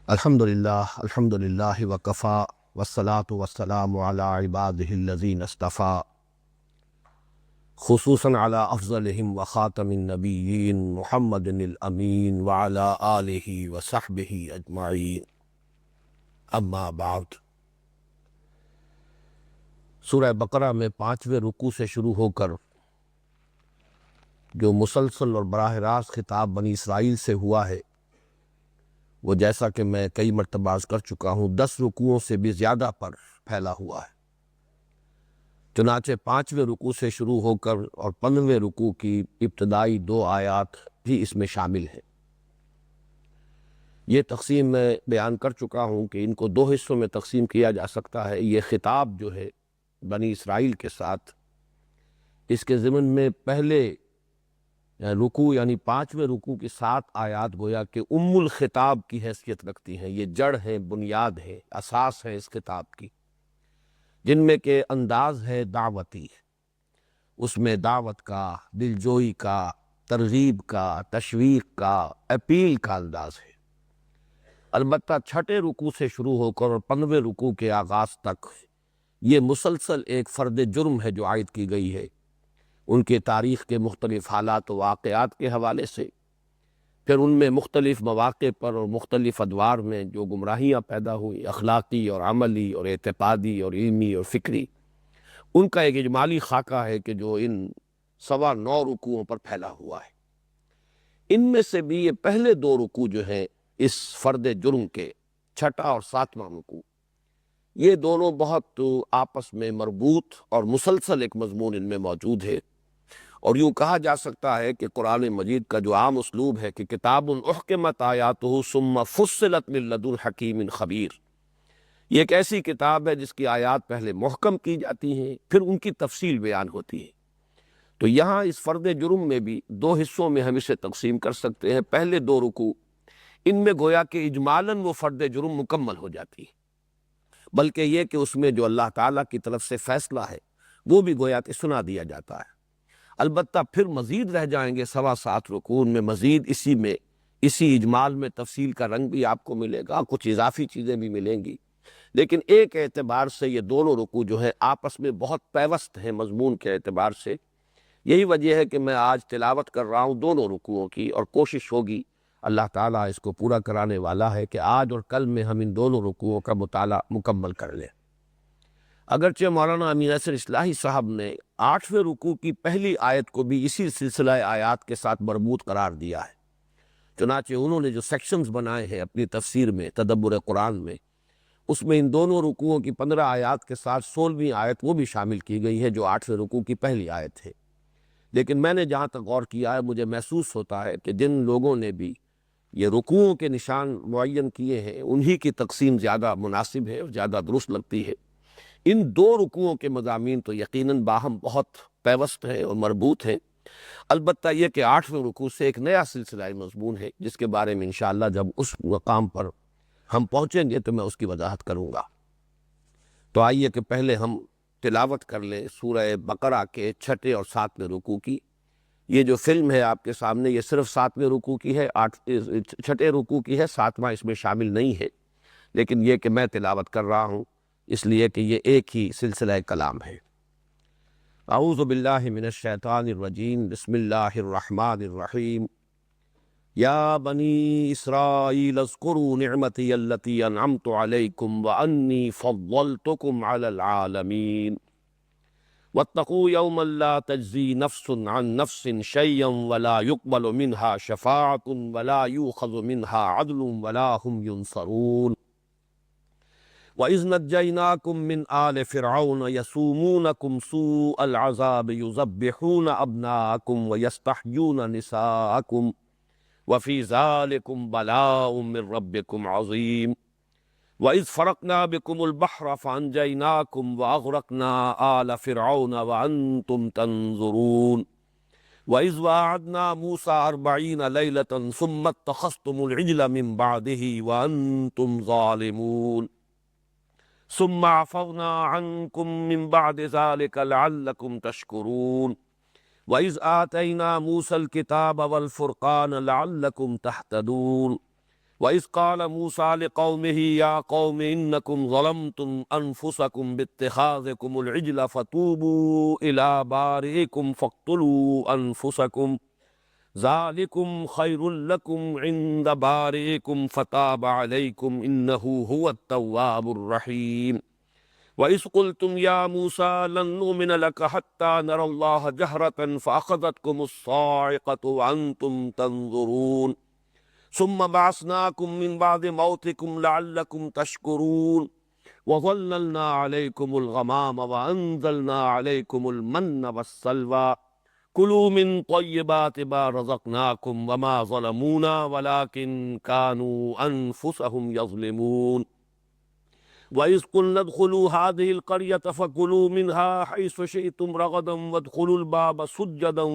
الحمد للہ وکفا والصلاة والسلام علی عبادہ الذین اصطفیٰ خصوصاً علی افضلہم وخاتم النبیین محمد الامین وعلی آلہ وصحبہ اجمعین، اما بعد۔ سورہ بقرہ میں 5ویں رکوع سے شروع ہو کر جو مسلسل اور براہ راست خطاب بنی اسرائیل سے ہوا ہے، وہ جیسا کہ میں کئی مرتبہ عرض کر چکا ہوں 10 رکوعوں سے بھی زیادہ پر پھیلا ہوا ہے۔ چنانچہ 5ویں رکوع سے شروع ہو کر اور 15ویں رکوع کی ابتدائی 2 آیات بھی اس میں شامل ہیں۔ یہ تقسیم میں بیان کر چکا ہوں کہ ان کو 2 حصوں میں تقسیم کیا جا سکتا ہے۔ یہ خطاب جو ہے بنی اسرائیل کے ساتھ، اس کے ضمن میں پہلے رکوع یعنی 5ویں رکوع کی 7 آیات گویا کہ ام الخطاب کی حیثیت رکھتی ہیں۔ یہ جڑ ہے، بنیاد ہے، اساس ہے اس خطاب کی، جن میں کہ انداز ہے دعوتی، اس میں دعوت کا، دلجوئی کا، ترغیب کا، تشویق کا، اپیل کا انداز ہے۔ البتہ 6 رکوع سے شروع ہو کر اور 15ویں رکوع کے آغاز تک یہ مسلسل ایک فرد جرم ہے جو عائد کی گئی ہے، ان کے تاریخ کے مختلف حالات و واقعات کے حوالے سے، پھر ان میں مختلف مواقع پر اور مختلف ادوار میں جو گمراہیاں پیدا ہوئی، اخلاقی اور عملی اور اعتقادی اور علمی اور فکری، ان کا ایک اجمالی خاکہ ہے کہ جو ان 9.25 رکوعوں پر پھیلا ہوا ہے۔ ان میں سے بھی یہ پہلے 2 رکوع جو ہیں اس فرد جرم کے، 6 اور 7واں رکوع، یہ دونوں بہت آپس میں مربوط اور مسلسل ایک مضمون ان میں موجود ہے۔ اور یوں کہا جا سکتا ہے کہ قرآن مجید کا جو عام اسلوب ہے کہ کتاب احکمت آیاتہ ثم فصلت من لدن حکیم خبیر، یہ ایک ایسی کتاب ہے جس کی آیات پہلے محکم کی جاتی ہیں، پھر ان کی تفصیل بیان ہوتی ہے۔ تو یہاں اس فرد جرم میں بھی 2 حصوں میں ہم اسے تقسیم کر سکتے ہیں۔ پہلے 2 رکوع، ان میں گویا کہ اجمالاً وہ فرد جرم مکمل ہو جاتی ہے، بلکہ یہ کہ اس میں جو اللہ تعالیٰ کی طرف سے فیصلہ ہے وہ بھی گویا کہ سنا دیا جاتا ہے۔ البتہ پھر مزید رہ جائیں گے 7.25 رکوع، ان میں مزید اسی اجمال میں تفصیل کا رنگ بھی آپ کو ملے گا، کچھ اضافی چیزیں بھی ملیں گی، لیکن ایک اعتبار سے یہ دونوں رکوع جو ہیں آپس میں بہت پیوست ہیں مضمون کے اعتبار سے۔ یہی وجہ ہے کہ میں آج تلاوت کر رہا ہوں دونوں رکوعوں کی، اور کوشش ہوگی، اللہ تعالیٰ اس کو پورا کرانے والا ہے، کہ آج اور کل میں ہم ان دونوں رکوعوں کا مطالعہ مکمل کر لیں۔ اگرچہ مولانا امین احسن اصلاحی صاحب نے 8ویں رکوع کی پہلی آیت کو بھی اسی سلسلہ آیات کے ساتھ مربوط قرار دیا ہے، چنانچہ انہوں نے جو سیکشنز بنائے ہیں اپنی تفسیر میں، تدبر قرآن میں، اس میں ان دونوں رکوعوں کی 15 آیات کے ساتھ 16ویں آیت وہ بھی شامل کی گئی ہے جو 8ویں رکوع کی پہلی آیت ہے۔ لیکن میں نے جہاں تک غور کیا ہے، مجھے محسوس ہوتا ہے کہ جن لوگوں نے بھی یہ رکوعوں کے نشان معین کیے ہیں انہی کی تقسیم زیادہ مناسب ہے اور زیادہ درست لگتی ہے۔ ان 2 رکوعوں کے مضامین تو یقیناً باہم بہت پیوست ہیں اور مربوط ہیں، البتہ یہ کہ 8ویں رکوع سے ایک نیا سلسلہ مضمون ہے جس کے بارے میں انشاءاللہ جب اس مقام پر ہم پہنچیں گے تو میں اس کی وضاحت کروں گا۔ تو آئیے کہ پہلے ہم تلاوت کر لیں سورہ بقرہ کے 6 اور 7ویں رکوع کی۔ یہ جو فلم ہے آپ کے سامنے، یہ صرف 7ویں رکوع کی ہے، 6 رکوع کی ہے، 7واں اس میں شامل نہیں ہے، لیکن یہ کہ میں تلاوت کر رہا ہوں اس لیے کہ یہ ایک ہی سلسلہ کلام ہے۔ اعوذ باللہ من الشیطان الرجیم، بسم اللہ الرحمن الرحیم۔ یا بنی اسرائیل اذکروا نعمتی التی انعمت علیکم وانی فضلتکم علی العالمین واتقوا یوما لا تجزی نفس عن نفس شیئا ولا يقبل منها شفاعة ولا یؤخذ منها عدل ولا هم ینصرون وَإِذْ نَجَّيْنَاكُمْ مِنْ آلِ فِرْعَوْنَ يَسُومُونَكُمْ سُوءَ الْعَذَابِ يُذَبِّحُونَ أَبْنَاءَكُمْ وَيَسْتَحْيُونَ نِسَاءَكُمْ وَفِي ذَلِكُمْ بَلَاءٌ مِّن رَّبِّكُمْ عَظِيمٌ وَإِذْ فَرَقْنَا بِكُمُ الْبَحْرَ فَأَنجَيْنَاكُمْ وَأَغْرَقْنَا آلَ فِرْعَوْنَ وَأَنتُمْ تَنظُرُونَ وَإِذْ وَاعَدْنَا مُوسَىٰ 40 لَيْلَةً ثُمَّ اتَّخَذْتُمُ الْعِجْلَ مِن بَعْدِهِ وَأَنتُمْ ظَالِمُونَ ثم عفونا عنكم من بعد ذلك لعلكم تشكرون وإذ آتينا موسى الكتاب والفرقان لعلكم تهتدون وَإِذْ قَالَ مُوسَىٰ لِقَوْمِهِ يَا قَوْمِ إِنَّكُمْ ظَلَمْتُمْ أَنفُسَكُمْ بِاتِّخَاذِكُمُ الْعِجْلَ فَتُوبُوا إِلَىٰ بَارِئِكُمْ فَاقْتُلُوا أَنفُسَكُمْ ذَٰلِكُمْ خَيْرٌ لَكُمْ عِندَ بَارِئِكُمْ فَتَابَ عَلَيْكُمْ إِنَّهُ هُوَ التَّوَّابُ الرَّحِيمُ وَإِذْ قُلْتُمْ يَا مُوسَىٰ لَن نُّؤْمِنَ لَكَ حَتَّىٰ نَرَى اللَّهَ جَهْرَةً فَأَخَذَتْكُمُ الصَّاعِقَةُ وَأَنتُمْ تَنظُرُونَ ثُمَّ بَعَثْنَاكُم مِّن بَعْدِ مَوْتِكُمْ لَعَلَّكُمْ تَشْكُرُونَ وَظَلَّلْنَا عَلَيْكُمُ الْغَمَامَ وَأَنزَلْنَا عَلَيْكُمُ الْمَنَّ وَالسَّلْوَىٰ كُلُوا مِن طَيِّبَاتِ مَا رَزَقْنَاكُمْ وَمَا ظَلَمُونَا وَلَٰكِن كَانُوا أَنفُسَهُمْ يَظْلِمُونَ وَإِذْ قُلْنَا ادْخُلُوا هَٰذِهِ الْقَرْيَةَ فَكُلُوا مِنْهَا حَيْثُ شِئْتُمْ رَغَدًا وَادْخُلُوا الْبَابَ سُجَّدًا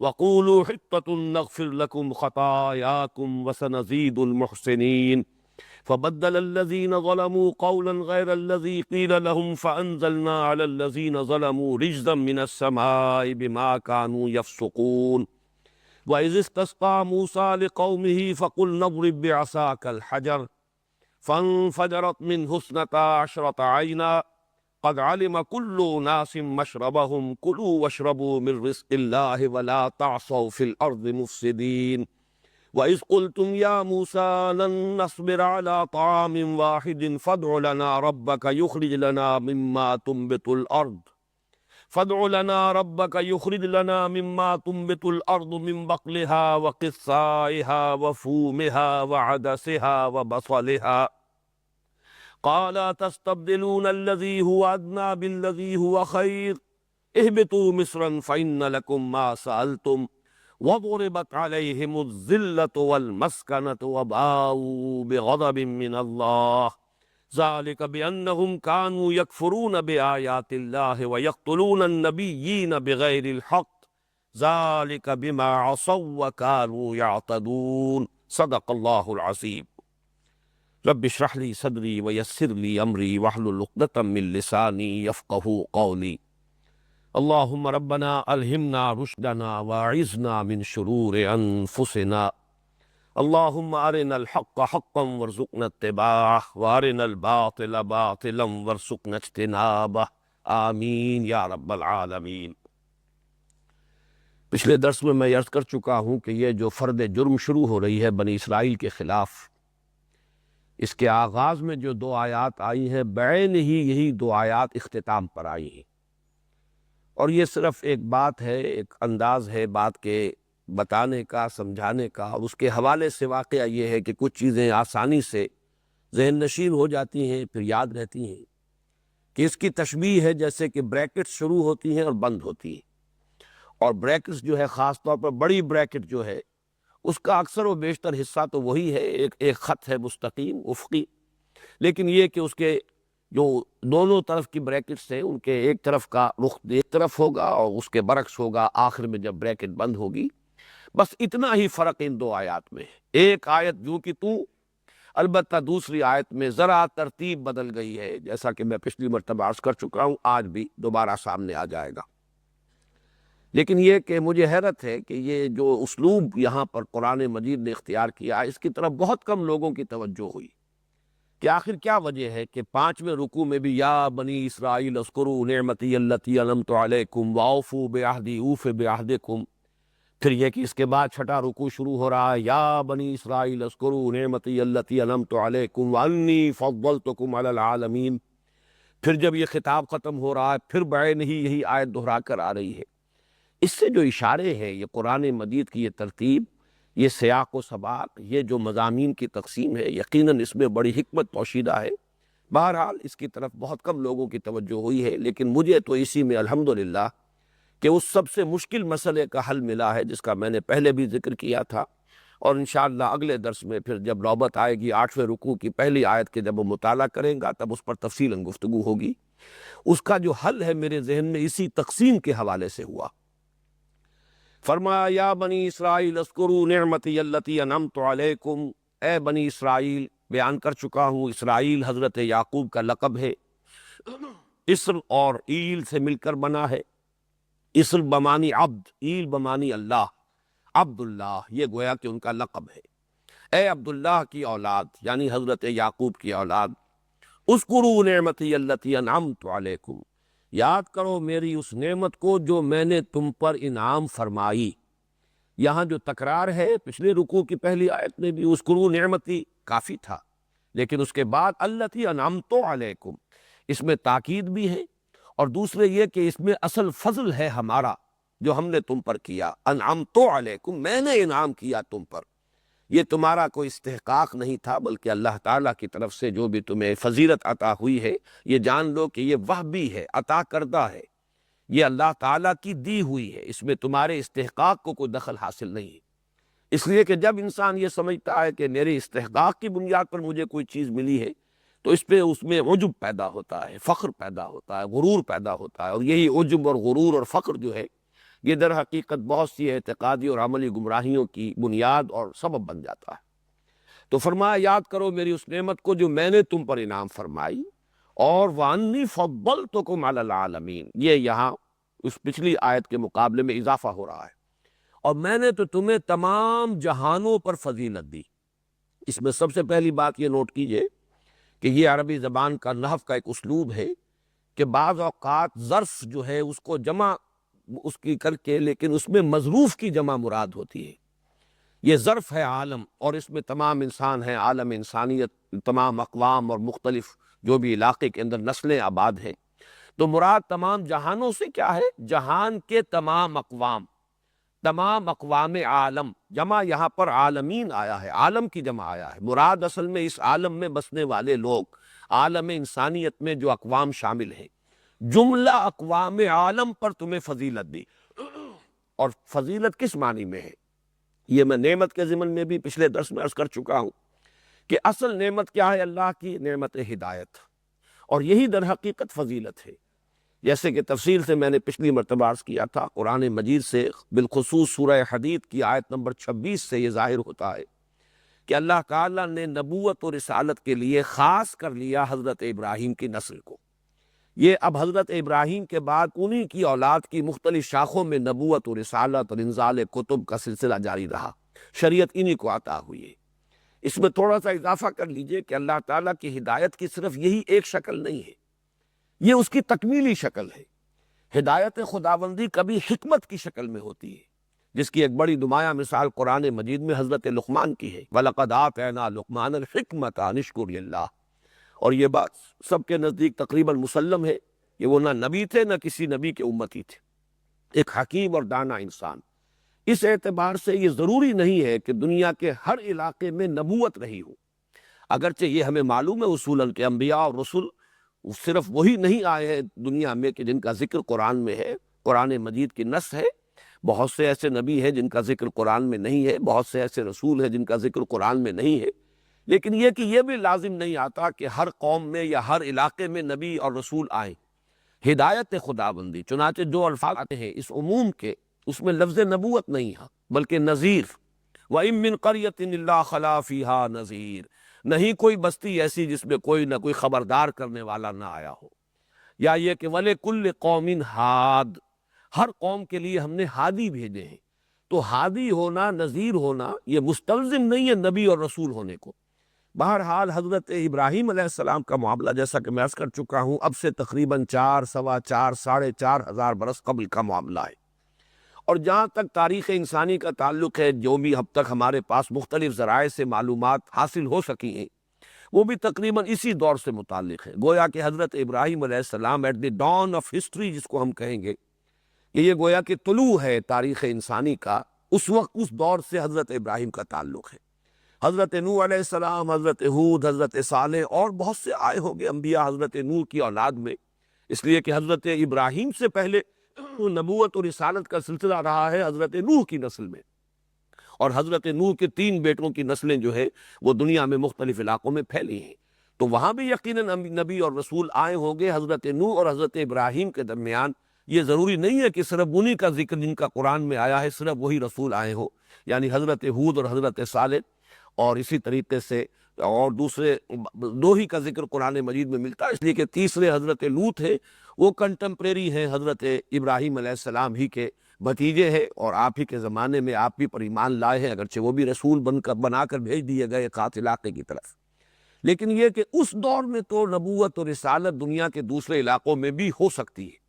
وَقُولُوا حِطَّةٌ نَغْفِرْ لَكُمْ خَطَايَاكُمْ وَسَنَزِيدُ الْمُحْسِنِينَ فَبَدَّلَ الَّذِينَ ظَلَمُوا قَوْلًا غَيْرَ الَّذِي قِيلَ لَهُمْ فَأَنزَلْنَا عَلَى الَّذِينَ ظَلَمُوا رِجْزًا مِّنَ السَّمَاءِ بِمَا كَانُوا يَفْسُقُونَ وَإِذِ اسْتَسْقَىٰ مُوسَىٰ لِقَوْمِهِ فَقُلْنَا اضْرِب بِّعَصَاكَ الْحَجَرَ فانفجرت منه 12 عينا قد علم كل أناس مشربهم كلوا واشربوا من رزق الله ولا تعصوا في الأرض مفسدين وإذ قلتم يا موسى لن نصبر على طعام واحد فادع لنا ربك يخرج لنا مما تنبت الأرض من بقلها وقثائها وفومها وعدسها وبصلها قال تستبدلون الذي هو أدنى بالذي هو خير اهبطوا مصرا فإن لكم ما سألتم وضربت عليهم الذلة والمسكنة وباءوا بغضب من الله ذلك بأنهم كانوا يكفرون بآيات الله ويقتلون النبيين بغير الحق ذلك بما عصوا وكانوا يعتدون صدق الله العظيم رب اشرح لي صدري ويسر لي أمري واحلل عقدة من لساني يفقهوا قولي اللهم ربنا ألهمنا رشدنا وأعذنا من شرور أنفسنا اللهم أرنا الحق حقا وارزقنا اتباعه وأرنا الباطل باطلا وارزقنا اجتنابه آمین یا رب العالمین۔ پچھلے درس میں عرض کر چکا ہوں کہ یہ جو فرد جرم شروع ہو رہی ہے بنی اسرائیل کے خلاف، اس کے آغاز میں جو 2 آیات آئی ہیں بعین ہی یہی 2 آیات اختتام پر آئی ہیں، اور یہ صرف ایک بات ہے، ایک انداز ہے بات کے بتانے کا، سمجھانے کا، اور اس کے حوالے سے واقعہ یہ ہے کہ کچھ چیزیں آسانی سے ذہن نشین ہو جاتی ہیں پھر یاد رہتی ہیں، کہ اس کی تشبیہ ہے جیسے کہ بریکٹس شروع ہوتی ہیں اور بند ہوتی ہیں، اور بریکٹس جو ہے خاص طور پر بڑی بریکٹ جو ہے اس کا اکثر و بیشتر حصہ تو وہی ہے، ایک خط ہے مستقیم افقی، لیکن یہ کہ اس کے جو دونوں طرف کی بریکٹس ہیں ان کے ایک طرف کا رخ ایک طرف ہوگا اور اس کے برعکس ہوگا آخر میں جب بریکٹ بند ہوگی۔ بس اتنا ہی فرق ان 2 آیات میں ہے، ایک آیت یوں کی توں، البتہ دوسری آیت میں ذرا ترتیب بدل گئی ہے، جیسا کہ میں پچھلی مرتبہ عرض کر چکا ہوں، آج بھی دوبارہ سامنے آ جائے گا۔ لیکن یہ کہ مجھے حیرت ہے کہ یہ جو اسلوب یہاں پر قرآن مجید نے اختیار کیا، اس کی طرف بہت کم لوگوں کی توجہ ہوئی کہ آخر کیا وجہ ہے کہ 5ویں رکوع میں بھی یا بنی اسرائیل اذکروا نعمتی التی انعمت علیکم واوفوا بعہدی اوف بعہدکم، پھر یہ کہ اس کے بعد 6واں رکوع شروع ہو رہا ہے یا بنی اسرائیل اذکروا نعمتی التی انعمت علیکم وانی فضلتکم علی العالمین، پھر جب یہ خطاب ختم ہو رہا ہے پھر بعین ہی یہی آیت دہرا کر آ رہی ہے۔ اس سے جو اشارے ہیں، یہ قرآن مجید کی یہ ترتیب، یہ سیاق و سباق، یہ جو مضامین کی تقسیم ہے، یقیناً اس میں بڑی حکمت پوشیدہ ہے۔ بہرحال اس کی طرف بہت کم لوگوں کی توجہ ہوئی ہے، لیکن مجھے تو اسی میں الحمدللہ کہ اس سب سے مشکل مسئلے کا حل ملا ہے جس کا میں نے پہلے بھی ذکر کیا تھا، اور انشاءاللہ اگلے درس میں پھر جب نوبت آئے گی 8ویں رکوع کی پہلی آیت کے جب وہ مطالعہ کریں گا تب اس پر تفصیلاً گفتگو ہوگی۔ اس کا جو حل ہے میرے ذہن میں اسی تقسیم کے حوالے سے ہوا۔ فرمایا یا بنی اسرائیل اذکروا نعمتی التی انعمت علیکم، اے بنی اسرائیل، بیان کر چکا ہوں اسرائیل حضرت یعقوب کا لقب ہے، اسر اور ایل سے مل کر بنا ہے، اسر بمانی عبد، ایل بمانی اللہ، عبد اللہ، یہ گویا کہ ان کا لقب ہے۔ اے عبداللہ کی اولاد یعنی حضرت یعقوب کی اولاد، اذکروا نعمتی التی انعمت علیکم، یاد کرو میری اس نعمت کو جو میں نے تم پر انعام فرمائی۔ یہاں جو تکرار ہے پچھلے رکوع کی پہلی آیت میں بھی اذکروا نعمتی کافی تھا، لیکن اس کے بعد التی انعمت علیکم، اس میں تاکید بھی ہے، اور دوسرے یہ کہ اس میں اصل فضل ہے ہمارا جو ہم نے تم پر کیا۔ انعمت علیکم، میں نے انعام کیا تم پر، یہ تمہارا کوئی استحقاق نہیں تھا، بلکہ اللہ تعالیٰ کی طرف سے جو بھی تمہیں فضیلت عطا ہوئی ہے، یہ جان لو کہ یہ وہبی ہے، عطا کردہ ہے، یہ اللہ تعالیٰ کی دی ہوئی ہے، اس میں تمہارے استحقاق کو کوئی دخل حاصل نہیں ہے۔ اس لیے کہ جب انسان یہ سمجھتا ہے کہ میرے استحقاق کی بنیاد پر مجھے کوئی چیز ملی ہے، تو اس میں عجب پیدا ہوتا ہے، فخر پیدا ہوتا ہے، غرور پیدا ہوتا ہے، اور یہی عجب اور غرور اور فخر جو ہے یہ در حقیقت بہت سی اعتقادی اور عملی گمراہیوں کی بنیاد اور سبب بن جاتا ہے۔ تو فرمایا یاد کرو میری اس نعمت کو جو میں نے تم پر انعام فرمائی، اور وَأَنِّي فَضَّلْتُكُمْ عَلَى الْعَالَمِينَ، یہ یہاں اس پچھلی آیت کے مقابلے میں اضافہ ہو رہا ہے، اور میں نے تو تمہیں تمام جہانوں پر فضیلت دی۔ اس میں سب سے پہلی بات یہ نوٹ کیجئے کہ یہ عربی زبان کا نحو کا ایک اسلوب ہے کہ بعض اوقات ظرف جو ہے اس کو جمع اس کی کر کے، لیکن اس میں مظروف کی جمع مراد ہوتی ہے۔ یہ ظرف ہے عالم، اور اس میں تمام انسان ہیں، عالم انسانیت، تمام اقوام اور مختلف جو بھی علاقے کے اندر نسلیں آباد ہیں۔ تو مراد تمام جہانوں سے کیا ہے؟ جہان کے تمام اقوام، تمام اقوام عالم، جمع یہاں پر عالمین آیا ہے، عالم کی جمع آیا ہے، مراد اصل میں اس عالم میں بسنے والے لوگ، عالم انسانیت میں جو اقوام شامل ہیں، جملہ اقوام عالم پر تمہیں فضیلت دی۔ اور فضیلت کس معنی میں ہے؟ یہ میں نعمت کے ضمن میں بھی پچھلے درس میں عرض کر چکا ہوں کہ اصل نعمت کیا ہے اللہ کی؟ نعمت ہدایت، اور یہی در حقیقت فضیلت ہے۔ جیسے کہ تفصیل سے میں نے پچھلی مرتبہ عرض کیا تھا، قرآن مجید سے بالخصوص سورہ حدید کی آیت نمبر 26 سے یہ ظاہر ہوتا ہے کہ اللہ تعالیٰ نے نبوت اور رسالت کے لیے خاص کر لیا حضرت ابراہیم کی نسل کو۔ یہ اب حضرت ابراہیم کے بعد انہی کی اولاد کی مختلف شاخوں میں نبوت و رسالت اور انزال کتب کا سلسلہ جاری رہا، شریعت انہی کو عطا ہوئی ہے۔ اس میں تھوڑا سا اضافہ کر لیجئے کہ اللہ تعالیٰ کی ہدایت کی صرف یہی ایک شکل نہیں ہے، یہ اس کی تکمیلی شکل ہے۔ ہدایت خداوندی کبھی حکمت کی شکل میں ہوتی ہے، جس کی ایک بڑی نمایاں مثال قرآن مجید میں حضرت لقمان کی ہے، وَلَقَدْ آتَيْنَا لُقْمَانَ الْحِكْمَةَ أَنِ اشْكُرْ لِلَّهِ۔ اور یہ بات سب کے نزدیک تقریباً مسلم ہے کہ وہ نہ نبی تھے نہ کسی نبی کے امتی تھے، ایک حکیم اور دانا انسان۔ اس اعتبار سے یہ ضروری نہیں ہے کہ دنیا کے ہر علاقے میں نبوت رہی ہو، اگرچہ یہ ہمیں معلوم ہے اصولاً کہ انبیاء اور رسول صرف وہی نہیں آئے ہیں دنیا میں کہ جن کا ذکر قرآن میں ہے، قرآن مجید کی نص ہے، بہت سے ایسے نبی ہیں جن کا ذکر قرآن میں نہیں ہے، بہت سے ایسے رسول ہیں جن کا ذکر قرآن میں نہیں ہے، لیکن یہ کہ یہ بھی لازم نہیں آتا کہ ہر قوم میں یا ہر علاقے میں نبی اور رسول آئیں۔ ہدایت خداوندی، چنانچہ جو الفاظ آتے ہیں اس عموم کے، اس میں لفظ نبوت نہیں ہے بلکہ نذیر، وَإِن مِّن قَرْيَةٍ إِلَّا خَلَا فِيهَا نَذِيرٌ، نہیں کوئی بستی ایسی جس میں کوئی نہ کوئی خبردار کرنے والا نہ آیا ہو۔ یا یہ کہ وَلِكُلِّ قَوْمٍ ہاد، ہر قوم کے لیے ہم نے ہادی بھیجے ہیں۔ تو ہادی ہونا، نذیر ہونا، یہ مستلزم نہیں ہے نبی اور رسول ہونے کو۔ بہرحال حضرت ابراہیم علیہ السلام کا معاملہ جیسا کہ میں عرض کر چکا ہوں، اب سے تقریباً 4، سوا 4، 4,500 برس قبل کا معاملہ ہے، اور جہاں تک تاریخ انسانی کا تعلق ہے، جو بھی اب تک ہمارے پاس مختلف ذرائع سے معلومات حاصل ہو سکی ہیں، وہ بھی تقریباً اسی دور سے متعلق ہے۔ گویا کہ حضرت ابراہیم علیہ السلام at the dawn of history جس کو ہم کہیں گے، کہ یہ گویا کہ طلوع ہے تاریخ انسانی کا، اس وقت اس دور سے حضرت ابراہیم کا تعلق ہے۔ حضرت نوح علیہ السلام، حضرت ہود، حضرت صالح اور بہت سے آئے ہوں گے انبیاء حضرت نوح کی اولاد میں، اس لیے کہ حضرت ابراہیم سے پہلے نبوت اور رسالت کا سلسلہ رہا ہے حضرت نوح کی نسل میں، اور حضرت نوح کے 3 بیٹوں کی نسلیں جو ہے وہ دنیا میں مختلف علاقوں میں پھیلی ہیں، تو وہاں بھی یقیناً نبی اور رسول آئے ہوں گے۔ حضرت نوح اور حضرت ابراہیم کے درمیان یہ ضروری نہیں ہے کہ صرف انہی کا ذکر جن کا قرآن میں آیا ہے صرف وہی رسول آئے ہو، یعنی حضرت ہود اور حضرت صالح، اور اسی طریقے سے اور دوسرے 2 ہی کا ذکر قرآن مجید میں ملتا ہے، اس لیے کہ تیسرے حضرت لوط ہے، وہ کنٹمپریری ہیں حضرت ابراہیم علیہ السلام ہی کے، بھتیجے ہیں اور آپ ہی کے زمانے میں آپ بھی پر ایمان لائے ہیں، اگرچہ وہ بھی رسول بنا کر بھیج دیے گئے قات علاقے کی طرف، لیکن یہ کہ اس دور میں تو نبوت اور رسالت دنیا کے دوسرے علاقوں میں بھی ہو سکتی ہے،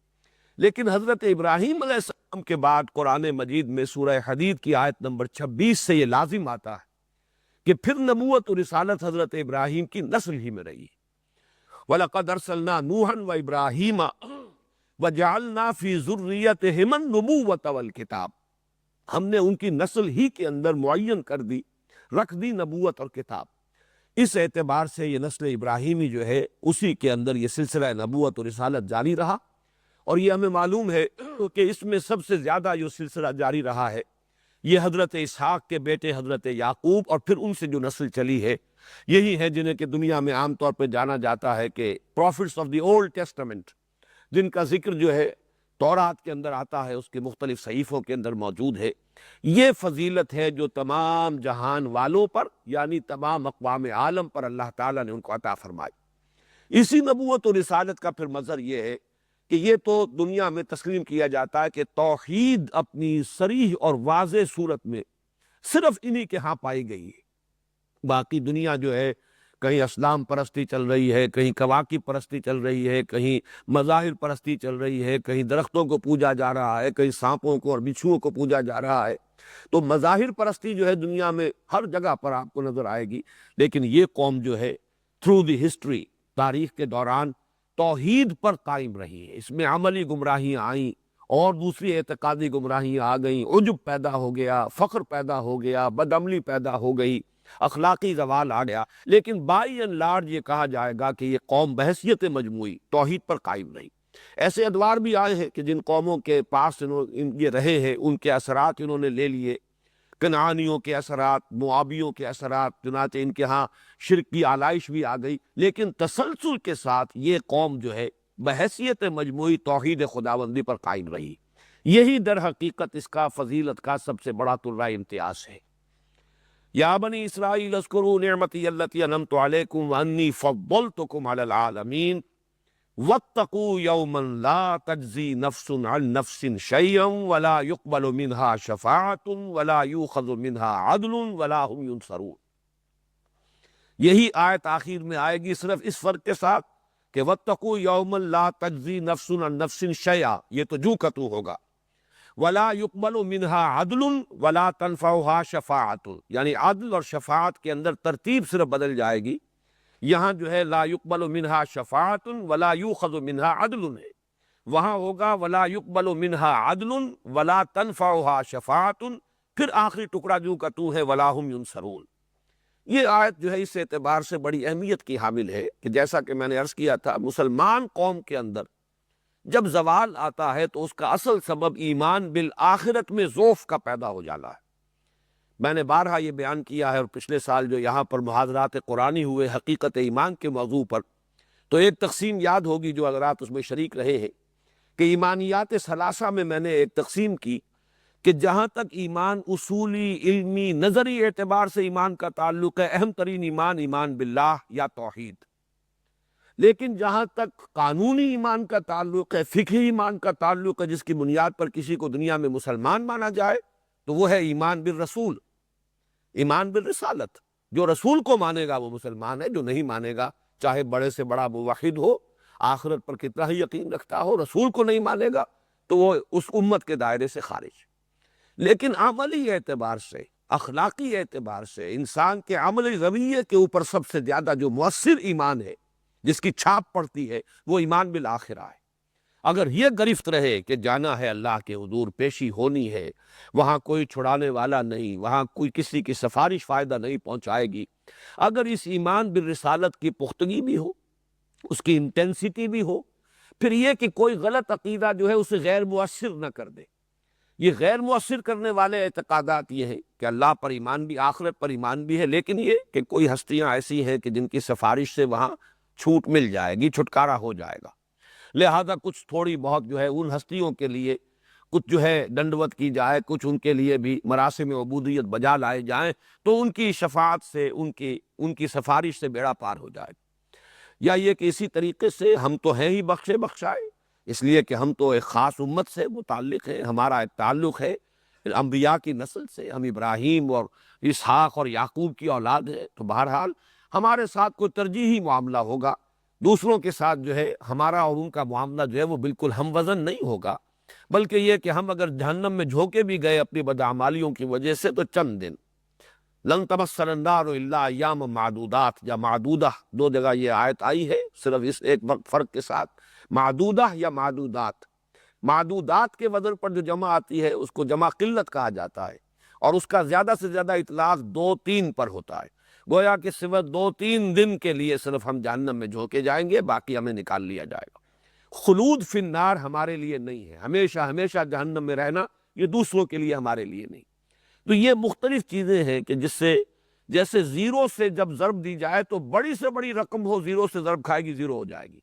لیکن حضرت ابراہیم علیہ السلام کے بعد قرآن مجید میں سورہ حدید کی آیت نمبر 26 سے یہ لازم آتا ہے کہ پھر نبوت اور رسالت حضرت ابراہیم کی نسل ہی میں رہی ہے۔ وَلَقَدْ أَرْسَلْنَا نُوحًا وَإِبْرَاهِيمَ وَجَعَلْنَا فِي ذُرِّيَّتِهِمَا النُّبُوَّةَ وَالْكِتَابَ، ہم نے ان کی نسل ہی کے اندر معین کر دی، رکھ دی نبوت اور کتاب۔ اس اعتبار سے یہ نسل ابراہیمی جو ہے اسی کے اندر یہ سلسلہ نبوت اور رسالت جاری رہا، اور یہ ہمیں معلوم ہے کہ اس میں سب سے زیادہ جو سلسلہ جاری رہا ہے یہ حضرت اسحاق کے بیٹے حضرت یعقوب اور پھر ان سے جو نسل چلی ہے، یہی ہے جنہیں کہ دنیا میں عام طور پہ جانا جاتا ہے کہ prophets of the old testament, جن کا ذکر جو ہے تورات کے اندر آتا ہے، اس کے مختلف صحیفوں کے اندر موجود ہے۔ یہ فضیلت ہے جو تمام جہان والوں پر یعنی تمام اقوام عالم پر اللہ تعالیٰ نے ان کو عطا فرمائی۔ اسی نبوت و رسالت کا پھر مظہر یہ ہے کہ یہ تو دنیا میں تسلیم کیا جاتا ہے کہ توحید اپنی صریح اور واضح صورت میں صرف انہی کے ہاں پائی گئی ہے۔ باقی دنیا جو ہے کہیں اسلام پرستی چل رہی ہے، کہیں کواکب پرستی چل رہی ہے، کہیں مظاہر پرستی چل رہی ہے، کہیں درختوں کو پوجا جا رہا ہے، کہیں سانپوں کو اور بچھوؤں کو پوجا جا رہا ہے۔ تو مظاہر پرستی جو ہے دنیا میں ہر جگہ پر آپ کو نظر آئے گی، لیکن یہ قوم جو ہے تھرو دی ہسٹری، تاریخ کے دوران توحید پر قائم رہی ہے۔ اس میں عملی گمراہیاں آئیں اور دوسری اعتقادی گمراہیاں آ گئیں، عجب پیدا ہو گیا، فخر پیدا ہو گیا، بدعملی پیدا ہو گئی، اخلاقی زوال آ گیا، لیکن بائی اینڈ لارج یہ کہا جائے گا کہ یہ قوم بحیثیت مجموعی توحید پر قائم رہی۔ ایسے ادوار بھی آئے ہیں کہ جن قوموں کے پاس یہ رہے ہیں ان کے اثرات انہوں نے لے لیے، کنعانیوں کے اثرات، موابیوں کے اثرات، چنانچہ ان کے ہاں شرک کی آلائش بھی آ گئی، لیکن تسلسل کے ساتھ یہ قوم جو ہے بحیثیت مجموعی توحید خداوندی پر قائم رہی۔ یہی در حقیقت اس کا فضیلت کا سب سے بڑا طلوع امتیاز ہے۔ یا بنی اسرائیل اذکروا نعمتی التی انعمت علیکم وانی فضلتکم علی العالمین واتقوا یوما لا تجزی نفس عن نفس شیئا ولا يقبل منها شفاعۃ ولا یؤخذ منها عدل ولا هم ینصرون۔ یہی آیت آخر میں آئے گی صرف اس فرق کے ساتھ کہ واتقوا یوما لا تجزی نفس عن نفس شیئا، یہ تو جو کا تو ہوگا، ولا يقبل منها عدل ولا تنفعها شفاعۃ، یعنی عدل اور شفاعت کے اندر ترتیب صرف بدل جائے گی۔ یہاں جو ہے لا يقبل منها شفاعۃ ولا يؤخذ منها عدل ہے، وہاں ہوگا ولا يقبل منها عدل ولا تنفعها شفاعۃ، پھر آخری ٹکڑا جو کا تو ہے ولا هم ينصرون۔ یہ آیت جو ہے اس اعتبار سے بڑی اہمیت کی حامل ہے کہ جیسا کہ میں نے عرض کیا تھا، مسلمان قوم کے اندر جب زوال آتا ہے تو اس کا اصل سبب ایمان بالآخرت میں ضعف کا پیدا ہو جانا ہے۔ میں نے بارہا یہ بیان کیا ہے، اور پچھلے سال جو یہاں پر محاضرات قرآنی ہوئے حقیقت ایمان کے موضوع پر، تو ایک تقسیم یاد ہوگی جو حضرات اس میں شریک رہے ہیں کہ ایمانیات ثلاثہ میں میں نے ایک تقسیم کی کہ جہاں تک ایمان اصولی، علمی، نظری اعتبار سے ایمان کا تعلق ہے، اہم ترین ایمان ایمان باللہ یا توحید، لیکن جہاں تک قانونی ایمان کا تعلق ہے، فقہی ایمان کا تعلق ہے، جس کی بنیاد پر کسی کو دنیا میں مسلمان مانا جائے، تو وہ ہے ایمان بالرسول، ایمان بالرسالت۔ جو رسول کو مانے گا وہ مسلمان ہے، جو نہیں مانے گا چاہے بڑے سے بڑا موحد ہو، آخرت پر کتنا ہی یقین رکھتا ہو، رسول کو نہیں مانے گا تو وہ اس امت کے دائرے سے خارج۔ لیکن عملی اعتبار سے، اخلاقی اعتبار سے، انسان کے عملی رویے کے اوپر سب سے زیادہ جو مؤثر ایمان ہے، جس کی چھاپ پڑتی ہے، وہ ایمان بالآخرہ ہے۔ اگر یہ گرفت رہے کہ جانا ہے اللہ کے حضور، پیشی ہونی ہے، وہاں کوئی چھڑانے والا نہیں، وہاں کوئی کسی کی سفارش فائدہ نہیں پہنچائے گی، اگر اس ایمان بالرسالت کی پختگی بھی ہو، اس کی انٹینسٹی بھی ہو، پھر یہ کہ کوئی غلط عقیدہ جو ہے اسے غیر مؤثر نہ کر دے۔ یہ غیر مؤثر کرنے والے اعتقادات یہ ہیں کہ اللہ پر ایمان بھی، آخرت پر ایمان بھی ہے، لیکن یہ کہ کوئی ہستیاں ایسی ہیں کہ جن کی سفارش سے وہاں چھوٹ مل جائے گی، چھٹکارا ہو جائے گا، لہذا کچھ تھوڑی بہت جو ہے ان ہستیوں کے لیے کچھ جو ہے ڈنڈوت کی جائے، کچھ ان کے لیے بھی مراسم عبودیت بجا لائے جائیں، تو ان کی شفاعت سے، ان کی سفارش سے بیڑا پار ہو جائے گا۔ یا یہ کہ اسی طریقے سے ہم تو ہیں ہی بخشے بخشائے، اس لیے کہ ہم تو ایک خاص امت سے متعلق ہیں، ہمارا ایک تعلق ہے انبیاء کی نسل سے، ہم ابراہیم اور اسحاق اور یعقوب کی اولاد ہے، تو بہرحال ہمارے ساتھ کوئی ترجیحی معاملہ ہوگا، دوسروں کے ساتھ جو ہے ہمارا اور ان کا معاملہ جو ہے وہ بالکل ہم وزن نہیں ہوگا، بلکہ یہ کہ ہم اگر جہنم میں جھونکے بھی گئے اپنی بدعمالیوں کی وجہ سے تو چند دن، لن تمسنا النار الا ایام معدودات یا معدودہ، دو جگہ یہ آیت آئی ہے صرف اس ایک فرق کے ساتھ، معدودہ یا معدودات۔ معدودات کے وزن پر جو جمع آتی ہے اس کو جمع قلت کہا جاتا ہے، اور اس کا زیادہ سے زیادہ اطلاق 2-3 پر ہوتا ہے، گویا کہ صرف 2-3 دن کے لیے صرف ہم جہنم میں جھونکے جائیں گے، باقی ہمیں نکال لیا جائے گا۔ خلود فی النار ہمارے لیے نہیں ہے، ہمیشہ ہمیشہ جہنم میں رہنا یہ دوسروں کے لیے ہمارے لیے نہیں۔ تو یہ مختلف چیزیں ہیں کہ جس سے جیسے زیرو سے جب ضرب دی جائے تو بڑی سے بڑی رقم ہو، زیرو سے ضرب کھائے گی زیرو ہو جائے گی۔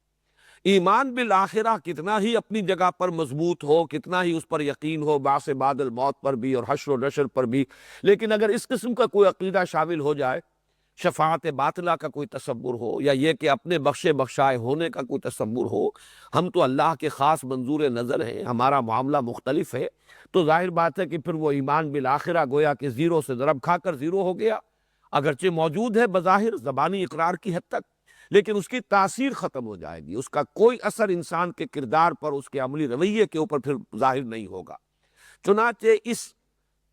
ایمان بالآخرہ کتنا ہی اپنی جگہ پر مضبوط ہو، کتنا ہی اس پر یقین ہو، بعث بعد الموت پر بھی اور حشر و نشر پر بھی، لیکن اگر اس قسم کا کوئی عقیدہ شامل ہو جائے، شفاعت باطلہ کا کوئی تصور ہو، یا یہ کہ اپنے بخشے بخشائے ہونے کا کوئی تصور ہو، ہم تو اللہ کے خاص منظور نظر ہیں، ہمارا معاملہ مختلف ہے، تو ظاہر بات ہے کہ پھر وہ ایمان بالآخرہ گویا کہ زیرو سے ضرب کھا کر زیرو ہو گیا، اگرچہ موجود ہے بظاہر زبانی اقرار کی حد تک، لیکن اس کی تاثیر ختم ہو جائے گی، اس کا کوئی اثر انسان کے کردار پر، اس کے عملی رویے کے اوپر پھر ظاہر نہیں ہوگا۔ چنانچہ اس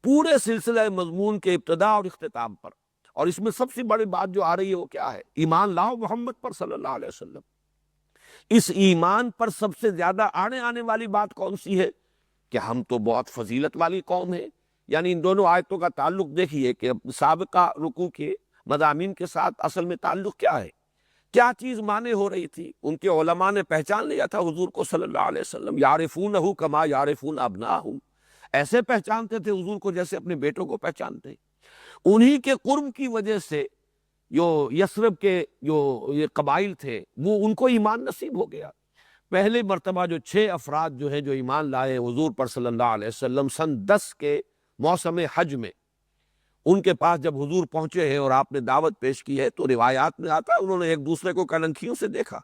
پورے سلسلہ مضمون کے ابتدا اور اختتام پر، اور اس میں سب سے بڑی بات جو آ رہی ہے وہ کیا ہے؟ ایمان لاؤ محمد پر صلی اللہ علیہ وسلم۔ اس ایمان پر سب سے زیادہ آنے والی بات کون سی ہے؟ کہ ہم تو بہت فضیلت والی قوم ہے۔ یعنی ان دونوں آیتوں کا تعلق دیکھیے کہ سابقہ رکوع کے مضامین کے ساتھ اصل میں تعلق کیا ہے، کیا چیز مانے ہو رہی تھی۔ ان کے علماء نے پہچان لیا تھا حضور کو صلی اللہ علیہ وسلم، یعرفونہ کما یعرفون ابناہم، ایسے پہچانتے تھے حضور کو جیسے اپنے بیٹوں کو پہچانتے۔ انہی کے قرب کی وجہ سے جو یثرب کے جو یہ قبائل تھے وہ ان کو ایمان نصیب ہو گیا۔ پہلے مرتبہ جو 6 افراد جو ہیں جو ایمان لائے حضور پر صلی اللہ علیہ وسلم سن 10 کے موسم حج میں، ان کے پاس جب حضور پہنچے ہیں اور آپ نے دعوت پیش کی ہے تو روایات میں آتا ہے انہوں نے ایک دوسرے کو کلنکھیوں سے دیکھا،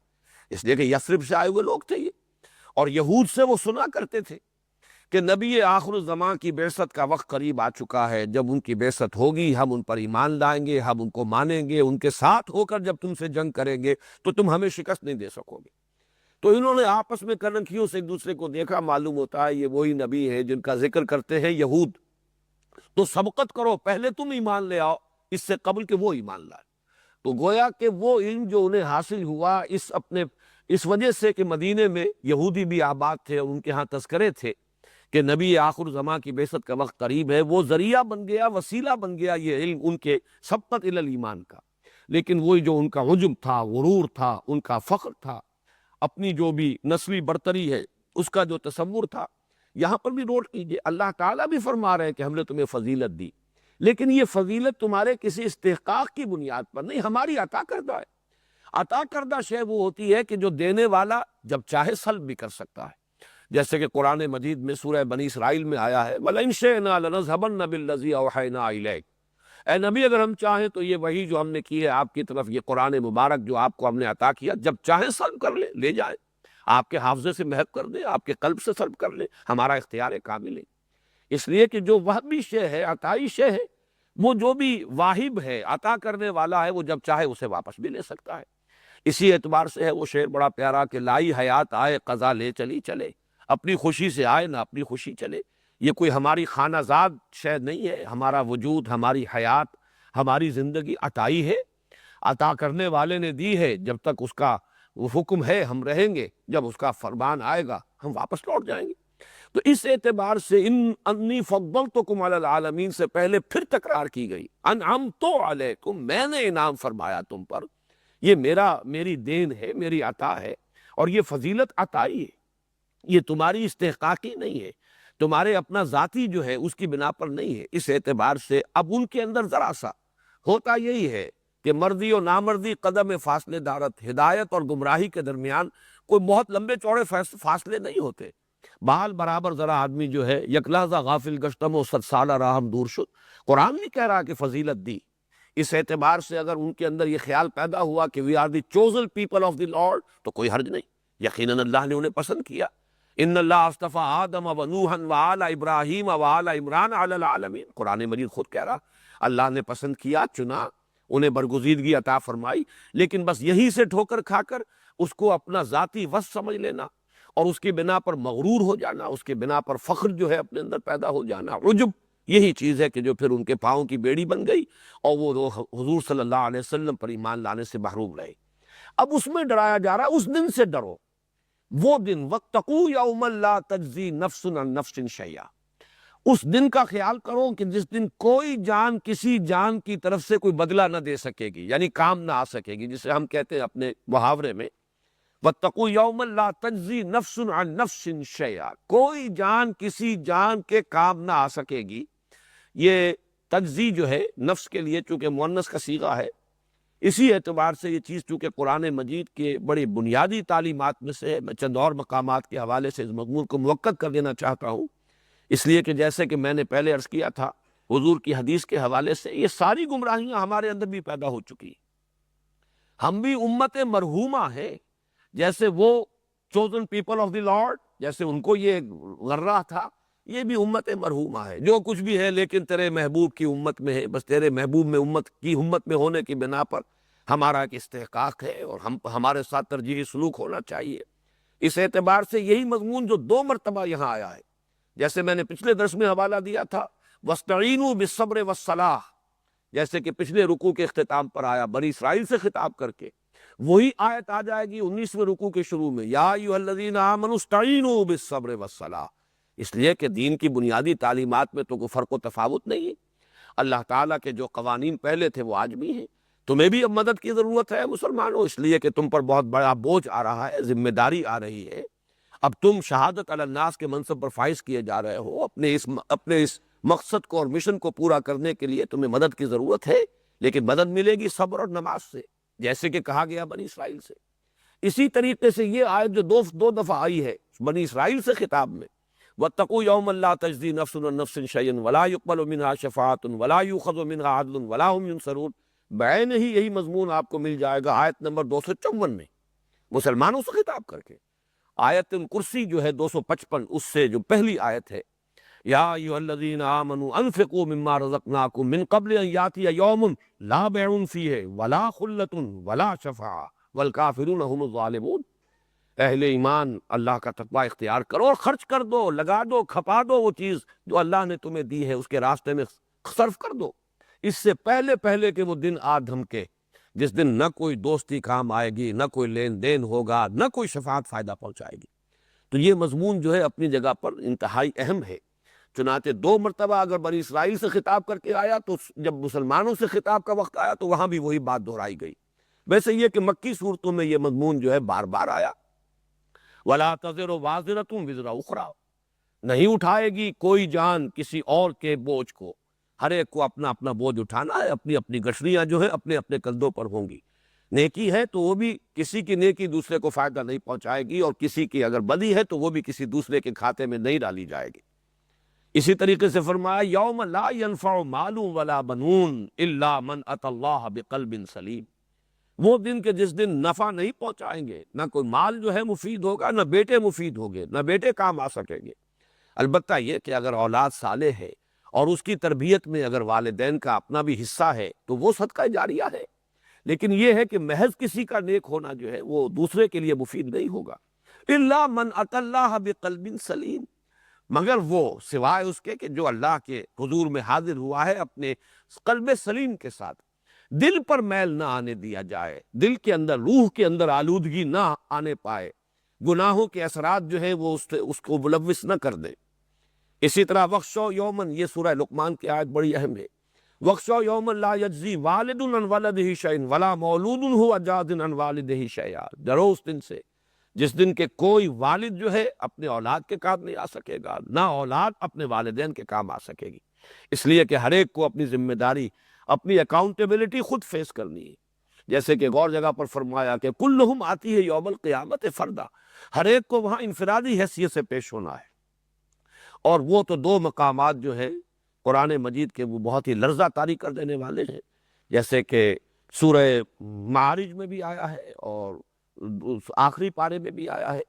اس لیے کہ یثرب سے آئے ہوئے لوگ تھے یہ، اور یہود سے وہ سنا کرتے تھے کہ نبی آخر الزمان کی بعثت کا وقت قریب آ چکا ہے، جب ان کی بعثت ہوگی ہم ان پر ایمان لائیں گے، ہم ان کو مانیں گے، ان کے ساتھ ہو کر جب تم سے جنگ کریں گے تو تم ہمیں شکست نہیں دے سکو گے۔ تو انہوں نے آپس میں کلنکھیوں سے ایک دوسرے کو دیکھا، معلوم ہوتا ہے یہ وہی نبی ہے جن کا ذکر کرتے ہیں یہود، تو سبقت کرو، پہلے تم ایمان لے آؤ اس سے قبل کہ وہ ایمان لائے۔ تو گویا کہ وہ علم جو انہیں حاصل ہوا اس وجہ سے کہ مدینے میں یہودی بھی آباد تھے اور ان کے ہاں تذکرے تھے کہ نبی آخر زمان کی بعثت کا وقت قریب ہے، وہ ذریعہ بن گیا، وسیلہ بن گیا یہ علم ان کے سبقت الی الایمان کا۔ لیکن وہی جو ان کا عجب تھا، غرور تھا، ان کا فخر تھا، اپنی جو بھی نسلی برتری ہے اس کا جو تصور تھا، یہاں پر بھی نوٹ کیجئے اللہ تعالیٰ بھی فرما رہے ہیں کہ ہم نے تمہیں فضیلت دی، لیکن یہ فضیلت تمہارے کسی استحقاق کی بنیاد پر نہیں، ہماری عطا کردہ ہے۔ عطا کردہ شے وہ ہوتی ہے کہ جو دینے والا جب چاہے سلب بھی کر سکتا ہے، جیسے کہ قرآن مجید میں سورہ بنی اسرائیل میں آیا ہے وَلَئِن شِئْنَا لَنَذْهَبَنَّ بِالَّذِي أَوْحَيْنَا إِلَيْكَ، اے نبی اگر ہم چاہیں تو یہ وحی جو ہم نے کی ہے آپ کی طرف، یہ قرآن مبارک جو آپ کو ہم نے عطا کیا، جب چاہیں سلب کر لے جائیں، آپ کے حافظے سے محو کر دیں، آپ کے قلب سے سلب کر لیں، ہمارا اختیار کامل ہے۔ اس لیے کہ جو وہبی شے ہے، عطائی شے ہے، وہ جو بھی واہب ہے، عطا کرنے والا ہے، وہ جب چاہے اسے واپس بھی لے سکتا ہے۔ اسی اعتبار سے ہے وہ شعر بڑا پیارا کہ لائی حیات آئے قضا لے چلی چلے، اپنی خوشی سے آئے نہ اپنی خوشی چلے۔ یہ کوئی ہماری خانہ زاد شے نہیں ہے، ہمارا وجود، ہماری حیات، ہماری زندگی عطائی ہے، عطا کرنے والے نے دی ہے، جب تک اس کا وہ حکم ہے ہم رہیں گے، جب اس کا فرمان آئے گا ہم واپس لوٹ جائیں گے۔ تو اس اعتبار سے انی فضلتکم علی العالمین سے پہلے پھر تکرار کی گئی، انعمت علیکم، میں نے انعام فرمایا تم پر، یہ میری دین ہے، میری عطا ہے، اور یہ فضیلت عطائی ہے، یہ تمہاری استحقاقی نہیں ہے، تمہارے اپنا ذاتی جو ہے اس کی بنا پر نہیں ہے۔ اس اعتبار سے اب ان کے اندر ذرا سا ہوتا یہی ہے کہ مردی اور نامردی قدم فاصلے دارت، ہدایت اور گمراہی کے درمیان کوئی بہت لمبے چوڑے فاصلے نہیں ہوتے، بال برابر ذرا آدمی جو ہے یک لحظہ غافل گشتم و 100 سالہ راہم دور شد، قرآن نہیں کہہ رہا کہ فضیلت دی۔ اس اعتبار سے اگر ان کے اندر یہ خیال پیدا ہوا کہ we are the chosen people of the lord تو کوئی حرج نہیں، یقیناً اللہ نے انہیں پسند کیا۔ ان اللہ اصطفیٰ آدم و نوحا و آل ابراہیم و آل عمران علی العالمین، قرآن مجید خود کہہ رہا اللہ نے پسند کیا، چنا، انہیں برگزیدگی عطا فرمائی، لیکن بس یہیں سے ٹھوکر کھا کر اس کو اپنا ذاتی وصف سمجھ لینا اور اس کی بنا پر مغرور ہو جانا، اس کے بنا پر فخر جو ہے اپنے اندر پیدا ہو جانا، عجب، یہی چیز ہے کہ جو پھر ان کے پاؤں کی بیڑی بن گئی اور وہ حضور صلی اللہ علیہ وسلم پر ایمان لانے سے محروم رہے۔ اب اس میں ڈرایا جا رہا ہے، اس دن سے ڈرو، وہ دن وَاتَّقُوا يَوْمًا لَا تَجْزِي نَفْسٌ عَن نَفْسٍ شَيْئًا، اس دن کا خیال کرو کہ جس دن کوئی جان کسی جان کی طرف سے کوئی بدلہ نہ دے سکے گی، یعنی کام نہ آ سکے گی، جسے ہم کہتے ہیں اپنے محاورے میں وَاتَّقُوا يَوْمًا لَا تَجْزِي نَفْسٌ عَن نَفْسٍ شَيْئًا، کوئی جان کسی جان کے کام نہ آ سکے گی۔ یہ تجزی جو ہے نفس کے لیے چونکہ مؤنث کا صیغہ ہے، اسی اعتبار سے یہ چیز چونکہ قرآن مجید کے بڑی بنیادی تعلیمات میں سے ہے، میں چند اور مقامات کے حوالے سے اس مضمون کو موقت کر دینا چاہتا ہوں، اس لیے کہ جیسے کہ میں نے پہلے عرض کیا تھا حضور کی حدیث کے حوالے سے، یہ ساری گمراہیاں ہمارے اندر بھی پیدا ہو چکی، ہم بھی امت مرحومہ ہیں، جیسے وہ chosen people of the lord, جیسے ان کو یہ غرہ تھا، یہ بھی امت مرحومہ ہے، جو کچھ بھی ہے لیکن تیرے محبوب کی امت میں ہے، بس تیرے محبوب میں امت میں ہونے کی بنا پر ہمارا ایک استحقاق ہے اور ہمارے ساتھ ترجیحی سلوک ہونا چاہیے۔ اس اعتبار سے یہی مضمون جو 2 مرتبہ یہاں آیا ہے، جیسے میں نے پچھلے درس میں حوالہ دیا تھا وَاسْتَعِینُوا بِالصَّبْرِ وَالصَّلَاحِ، جیسے کہ پچھلے رکوع کے اختتام پر آیا بنی اسرائیل سے خطاب کر کے، وہی آیت آ جائے گی 19ویں رکوع کے شروع میں، یا ایھا الذین آمنوا استعینوا بالصبر والصلاح، اس لیے کہ دین کی بنیادی تعلیمات میں تو کوئی فرق و تفاوت نہیں ہے، اللہ تعالیٰ کے جو قوانین پہلے تھے وہ آج بھی ہیں، تمہیں بھی اب مدد کی ضرورت ہے مسلمانوں، اس لیے کہ تم پر بہت بڑا بوجھ آ رہا ہے، ذمہ داری آ رہی ہے، اب تم شہادت علی الناس کے منصب پر فائز کیے جا رہے ہو، اپنے اس مقصد کو اور مشن کو پورا کرنے کے لیے تمہیں مدد کی ضرورت ہے، لیکن مدد ملے گی صبر اور نماز سے، جیسے کہ کہا گیا بنی اسرائیل سے۔ اسی طریقے سے یہ آیت جو دو دفعہ آئی ہے بنی اسرائیل سے خطاب میں، وَاتَّقُوا يَوْمًا لَا تَجْزِي نَفْسٌ عَن نَفْسٍ شَيْئًا وَلَا يُقْبَلُ مِنْهَا شَفَاعَةٌ وَلَا يُؤْخَذُ مِنْهَا عَدْلٌ وَلَا هُمْ يُنصَرُونَ، بعین ہی یہی مضمون آپ کو مل جائے گا آیت نمبر 254 میں، مسلمانوں سے خطاب کر کے۔ آیت الکرسی جو ہے 255، اس سے جو پہلی آیت ہے، یا ایھا الذین آمنوا انفقوا مما رزقناکم من قبل ان یاتی یوم لا بیع فیہ ولا خلۃ ولا شفاعۃ والکافرون هم الظالمون، اہل ایمان اللہ کا تقوی اختیار کرو اور خرچ کر دو، لگا دو، کھپا دو، وہ چیز جو اللہ نے تمہیں دی ہے اس کے راستے میں صرف کر دو، اس سے پہلے کہ وہ دن آ دھمکے، جس دن نہ کوئی دوستی کام آئے گی، نہ کوئی لین دین ہوگا، نہ کوئی شفاعت فائدہ پہنچائے گی۔ تو یہ مضمون جو ہے اپنی جگہ پر انتہائی اہم ہے، چنانچہ 2 مرتبہ اگر بنی اسرائیل سے خطاب کر کے آیا تو جب مسلمانوں سے خطاب کا وقت آیا تو وہاں بھی وہی بات دہرائی گئی۔ ویسے یہ کہ مکی صورتوں میں یہ مضمون جو ہے بار بار آیا، وَلَا تَزِرُ وَازِرَةٌ وِزْرَ أُخْرَىٰ، نہیں اٹھائے گی کوئی جان کسی اور کے بوجھ کو، ہر ایک کو اپنا اپنا بوجھ اٹھانا ہے، اپنی اپنی گٹھلیاں جو ہیں اپنے اپنے کندھوں پر ہوں گی، نیکی ہے تو وہ بھی کسی کی نیکی دوسرے کو فائدہ نہیں پہنچائے گی، اور کسی کی اگر بدی ہے تو وہ بھی کسی دوسرے کے کھاتے میں نہیں ڈالی جائے گی۔ اسی طریقے سے فرمایا یوم لا ینفع مال ولا بنون الا من اتی اللہ بقلب سلیم، وہ دن کہ جس دن نفع نہیں پہنچائیں گے، نہ کوئی مال جو ہے مفید ہوگا، نہ بیٹے مفید ہوگے، نہ بیٹے کام آ سکیں گے، البتہ یہ کہ اگر اولاد صالح ہے اور اس کی تربیت میں اگر والدین کا اپنا بھی حصہ ہے تو وہ صدقہ جاریہ ہے، لیکن یہ ہے کہ محض کسی کا نیک ہونا جو ہے وہ دوسرے کے لیے مفید نہیں ہوگا، الا من اتی اللہ بقلب سلیم، مگر وہ سوائے اس کے کہ جو اللہ کے حضور میں حاضر ہوا ہے اپنے قلب سلیم کے ساتھ، دل پر میل نہ آنے دیا جائے، دل کے اندر، روح کے اندر آلودگی نہ آنے پائے، گناہوں کے اثرات جو ہے وہ اس کو ملوث نہ کر دے۔ اسی طرح وَاخْشَوْا یوماً، یہ سورہ لقمان کی آیت بڑی اہم ہے، وَاخْشَوْا یوماً لا یجزی والد عن ولدہ شیئا ولا مولود هو جاز عن والدہ شیئا، ڈرو اس دن سے جس دن کے کوئی والد جو ہے اپنے اولاد کے کام نہیں آ سکے گا، نہ اولاد اپنے والدین کے کام آ سکے گی، اس لیے کہ ہر ایک کو اپنی ذمہ داری، اپنی اکاؤنٹیبلٹی خود فیس کرنی ہے، جیسے کہ غور جگہ پر فرمایا کہ کلہم آتی ہے یوم القیامت فردا، ہر ایک کو وہاں انفرادی حیثیت سے پیش ہونا ہے، اور وہ تو 2 مقامات جو ہے قرآن مجید کے وہ بہت ہی لرزہ طاری کر دینے والے ہیں، جیسے کہ سورہ معارج میں بھی آیا ہے اور آخری پارے میں بھی آیا ہے،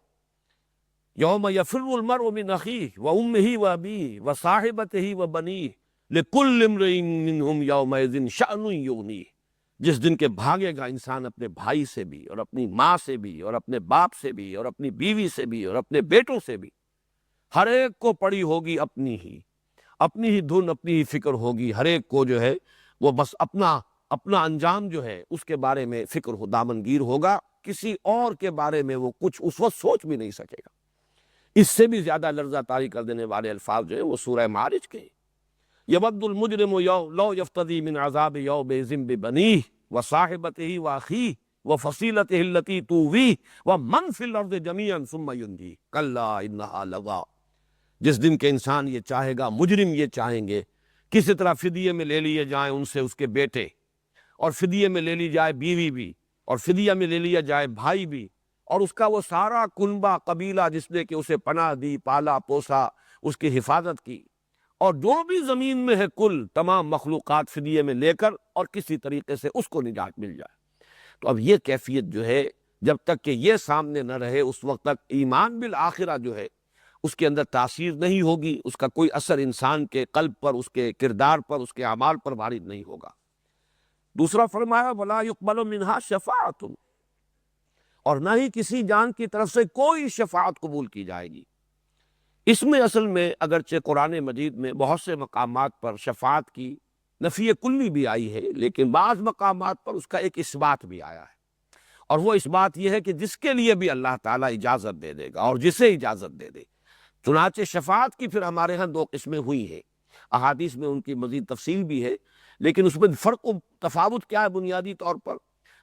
یوم یفر المرء من اخیہ وامہ وابیہ وصاحبتہ وبنیہ لکل امرئ منہم یومئذ شأن یغنیہ، جس دن کے بھاگے گا انسان اپنے بھائی سے بھی اور اپنی ماں سے بھی اور اپنے باپ سے بھی اور اپنی بیوی سے بھی اور اپنے بیٹوں سے بھی، ہر ایک کو پڑی ہوگی اپنی ہی دھن، اپنی ہی فکر ہوگی، ہر ایک کو جو ہے وہ بس اپنا انجام جو ہے اس کے بارے میں فکر ہو، دامنگیر ہوگا، کسی اور کے بارے میں وہ کچھ اس وقت سوچ بھی نہیں سکے گا۔ اس سے بھی زیادہ لرزہ طاری کر دینے والے الفاظ جو ہیں وہ سورہ معارج کے ہیں۔ یود المجرم لو یفتدی من عذاب یومئذ ببنیہ وصاحبتہ واخیہ وفصیلتہ التی تؤویہ ومن فی الارض جمیعا ثم ینجیہ کلا انہا لظی، جس دن کے انسان یہ چاہے گا، مجرم یہ چاہیں گے کسی طرح فدیے میں لے لیے جائیں ان سے اس کے بیٹے، اور فدیے میں لے لی جائے بیوی بھی، اور فدیہ میں لے لیا جائے بھائی بھی، اور اس کا وہ سارا کنبہ قبیلہ جس نے کہ اسے پناہ دی، پالا پوسا، اس کی حفاظت کی، اور جو بھی زمین میں ہے کل تمام مخلوقات فدیے میں لے کر اور کسی طریقے سے اس کو نجات مل جائے۔ تو اب یہ کیفیت جو ہے جب تک کہ یہ سامنے نہ رہے اس وقت تک ایمان بالآخرہ جو ہے اس کے اندر تاثیر نہیں ہوگی، اس کا کوئی اثر انسان کے قلب پر، اس کے کردار پر، اس کے اعمال پر وارد نہیں ہوگا۔ دوسرا فرمایا وَلَا يُقْبَلُ مِنْهَا شَفَاعَةٌ، اور نہ ہی کسی جان کی طرف سے کوئی شفاعت قبول کی جائے گی۔ اس میں اصل میں اگرچہ قرآن مجید میں بہت سے مقامات پر شفاعت کی نفی کلی بھی آئی ہے، لیکن بعض مقامات پر اس کا ایک اثبات بھی آیا ہے، اور وہ اثبات یہ ہے کہ جس کے لیے بھی اللہ تعالیٰ اجازت دے دے گا اور جسے اجازت دے دے۔ چنانچہ شفاعت کی پھر ہمارے ہاں دو قسمیں ہوئی ہیں، احادیث میں ان کی مزید تفصیل بھی ہے، لیکن اس میں فرق و تفاوت کیا ہے بنیادی طور پر؟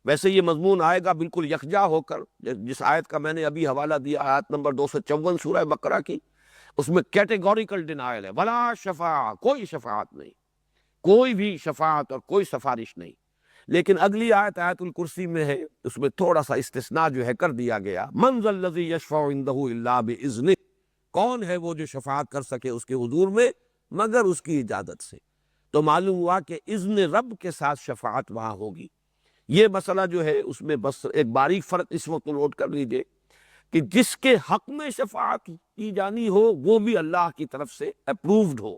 ویسے یہ مضمون آئے گا بالکل یکجا ہو کر، جس آیت کا میں نے ابھی حوالہ دیا، آیت نمبر 254 سورہ بقرہ کی، اس میں کیٹیگوریکل ڈینائل ہے، ولا شفاعہ، کوئی شفاعت نہیں، کوئی بھی شفاعت اور کوئی سفارش نہیں۔ لیکن اگلی آیت آیت الکرسی میں ہے، اس میں تھوڑا سا استثناء جو ہے کر دیا گیا، من ذا الذی یشفع عندہ الا باذنہ، کون ہے وہ جو شفاعت کر سکے اس کے حضور میں مگر اس کی اجازت سے۔ تو معلوم ہوا کہ اذن رب کے ساتھ شفاعت وہاں ہوگی۔ یہ مسئلہ جو ہے اس میں بس ایک باریک فرق اس وقت نوٹ کر لیجئے کہ جس کے حق میں شفاعت کی جانی ہو وہ بھی اللہ کی طرف سے اپرووڈ ہو،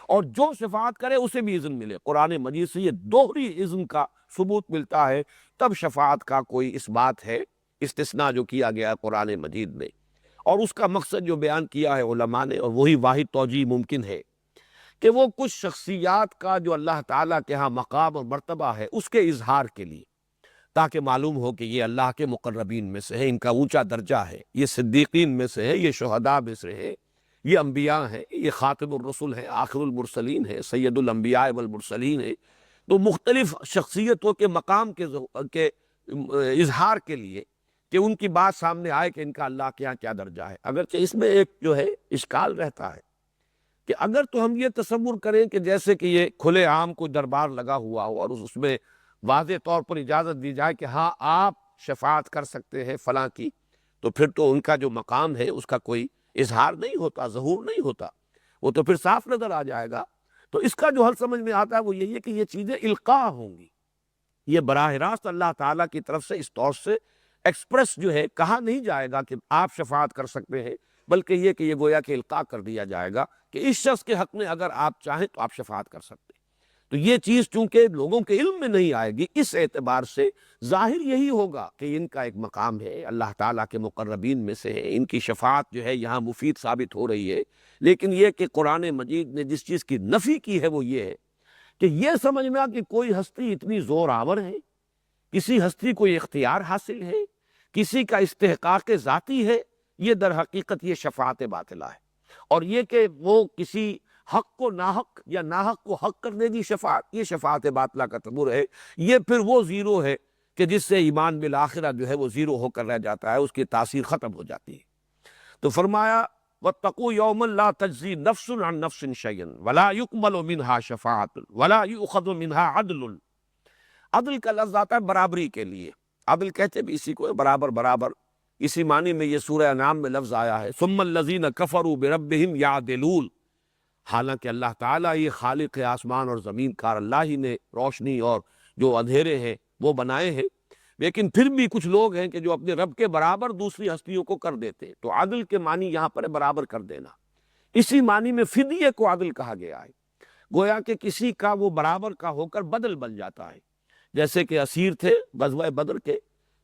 اور جو شفاعت کرے اسے بھی اذن ملے۔ قرآن مجید سے یہ دوہری اذن کا ثبوت ملتا ہے، تب شفاعت کا کوئی اس بات ہے، استثناء جو کیا گیا ہے قرآن مجید میں، اور اس کا مقصد جو بیان کیا ہے علماء نے، اور وہی واحد توجیہ ممکن ہے کہ وہ کچھ شخصیات کا جو اللہ تعالیٰ کے ہاں مقام اور مرتبہ ہے اس کے اظہار کے لیے، تاکہ معلوم ہو کہ یہ اللہ کے مقربین میں سے ہے، ان کا اونچا درجہ ہے، یہ صدیقین میں سے ہے، یہ شہداء میں سے ہے، یہ انبیاء ہیں، یہ خاتم الرسل ہے، آخر المرسلین ہے، سید الانبیاء والمرسلین ہے۔ تو مختلف شخصیتوں کے مقام کے اظہار کے لیے کہ ان کی بات سامنے آئے کہ ان کا اللہ کے یہاں کیا درجہ ہے۔ اگرچہ اس میں ایک جو ہے اشکال رہتا ہے کہ اگر تو ہم یہ تصور کریں کہ جیسے کہ یہ کھلے عام کوئی دربار لگا ہوا ہو اور اس میں واضح طور پر اجازت دی جائے کہ ہاں آپ شفاعت کر سکتے ہیں فلاں کی، تو پھر تو ان کا جو مقام ہے اس کا کوئی اظہار نہیں ہوتا، ظہور نہیں ہوتا، وہ تو پھر صاف نظر آ جائے گا۔ تو اس کا جو حل سمجھ میں آتا ہے وہ یہی ہے کہ یہ چیزیں القاء ہوں گی، یہ براہ راست اللہ تعالیٰ کی طرف سے اس طور سے ایکسپریس جو ہے کہا نہیں جائے گا کہ آپ شفاعت کر سکتے ہیں، بلکہ یہ کہ یہ گویا کہ القاء کر دیا جائے گا کہ اس شخص کے حق میں اگر آپ چاہیں تو آپ شفاعت کر سکتے ہیں۔ تو یہ چیز چونکہ لوگوں کے علم میں نہیں آئے گی، اس اعتبار سے ظاہر یہی ہوگا کہ ان کا ایک مقام ہے، اللہ تعالیٰ کے مقربین میں سے ہے، ان کی شفاعت جو ہے یہاں مفید ثابت ہو رہی ہے۔ لیکن یہ کہ قرآن مجید نے جس چیز کی نفی کی ہے وہ یہ ہے کہ یہ سمجھنا کہ کوئی ہستی اتنی زور آور ہے، کسی ہستی کو اختیار حاصل ہے، کسی کا استحقاق ذاتی ہے، یہ در حقیقت یہ شفاعت باطلہ ہے۔ اور یہ کہ وہ کسی حق کو ناحق یا ناحق کو حق کرنے کی شفاعت، یہ شفاعت باطلہ کا تصور ہے، یہ پھر وہ زیرو ہے کہ جس سے ایمان بالآخرہ جو ہے وہ زیرو ہو کر رہ جاتا ہے، اس کی تاثیر ختم ہو جاتی ہے۔ تو فرمایا وَاتَّقُوا يَوْمًا لَا تَجْزِي نَفْسٌ عَن نَفْسٍ شَيْئًا وَلَا يُقْبَلُ مِنْهَا شَفَاعَةٌ وَلَا يُؤْخَذُ مِنْهَا عَدْلٌ۔ عدل کا لفظ آتا ہے برابری کے لیے، عدل کہتے بھی اسی کو، برابر برابر، اسی معنی میں یہ سورہ انعام میں لفظ آیا ہے ثم الذین کفروا بربہم یعدلون۔ حالانکہ اللہ تعالیٰ یہ خالق آسمان اور زمین کا اللہ ہی نے روشنی اور جو اندھیرے ہیں وہ بنائے ہیں، لیکن پھر بھی کچھ لوگ ہیں کہ جو اپنے رب کے برابر دوسری ہستیوں کو کر دیتے ہیں۔ تو عدل کے معنی یہاں پر ہے برابر کر دینا، اسی معنی میں فدیے کو عدل کہا گیا ہے، گویا کہ کسی کا وہ برابر کا ہو کر بدل بن جاتا ہے۔ جیسے کہ اسیر تھے غزوہ بدر کے،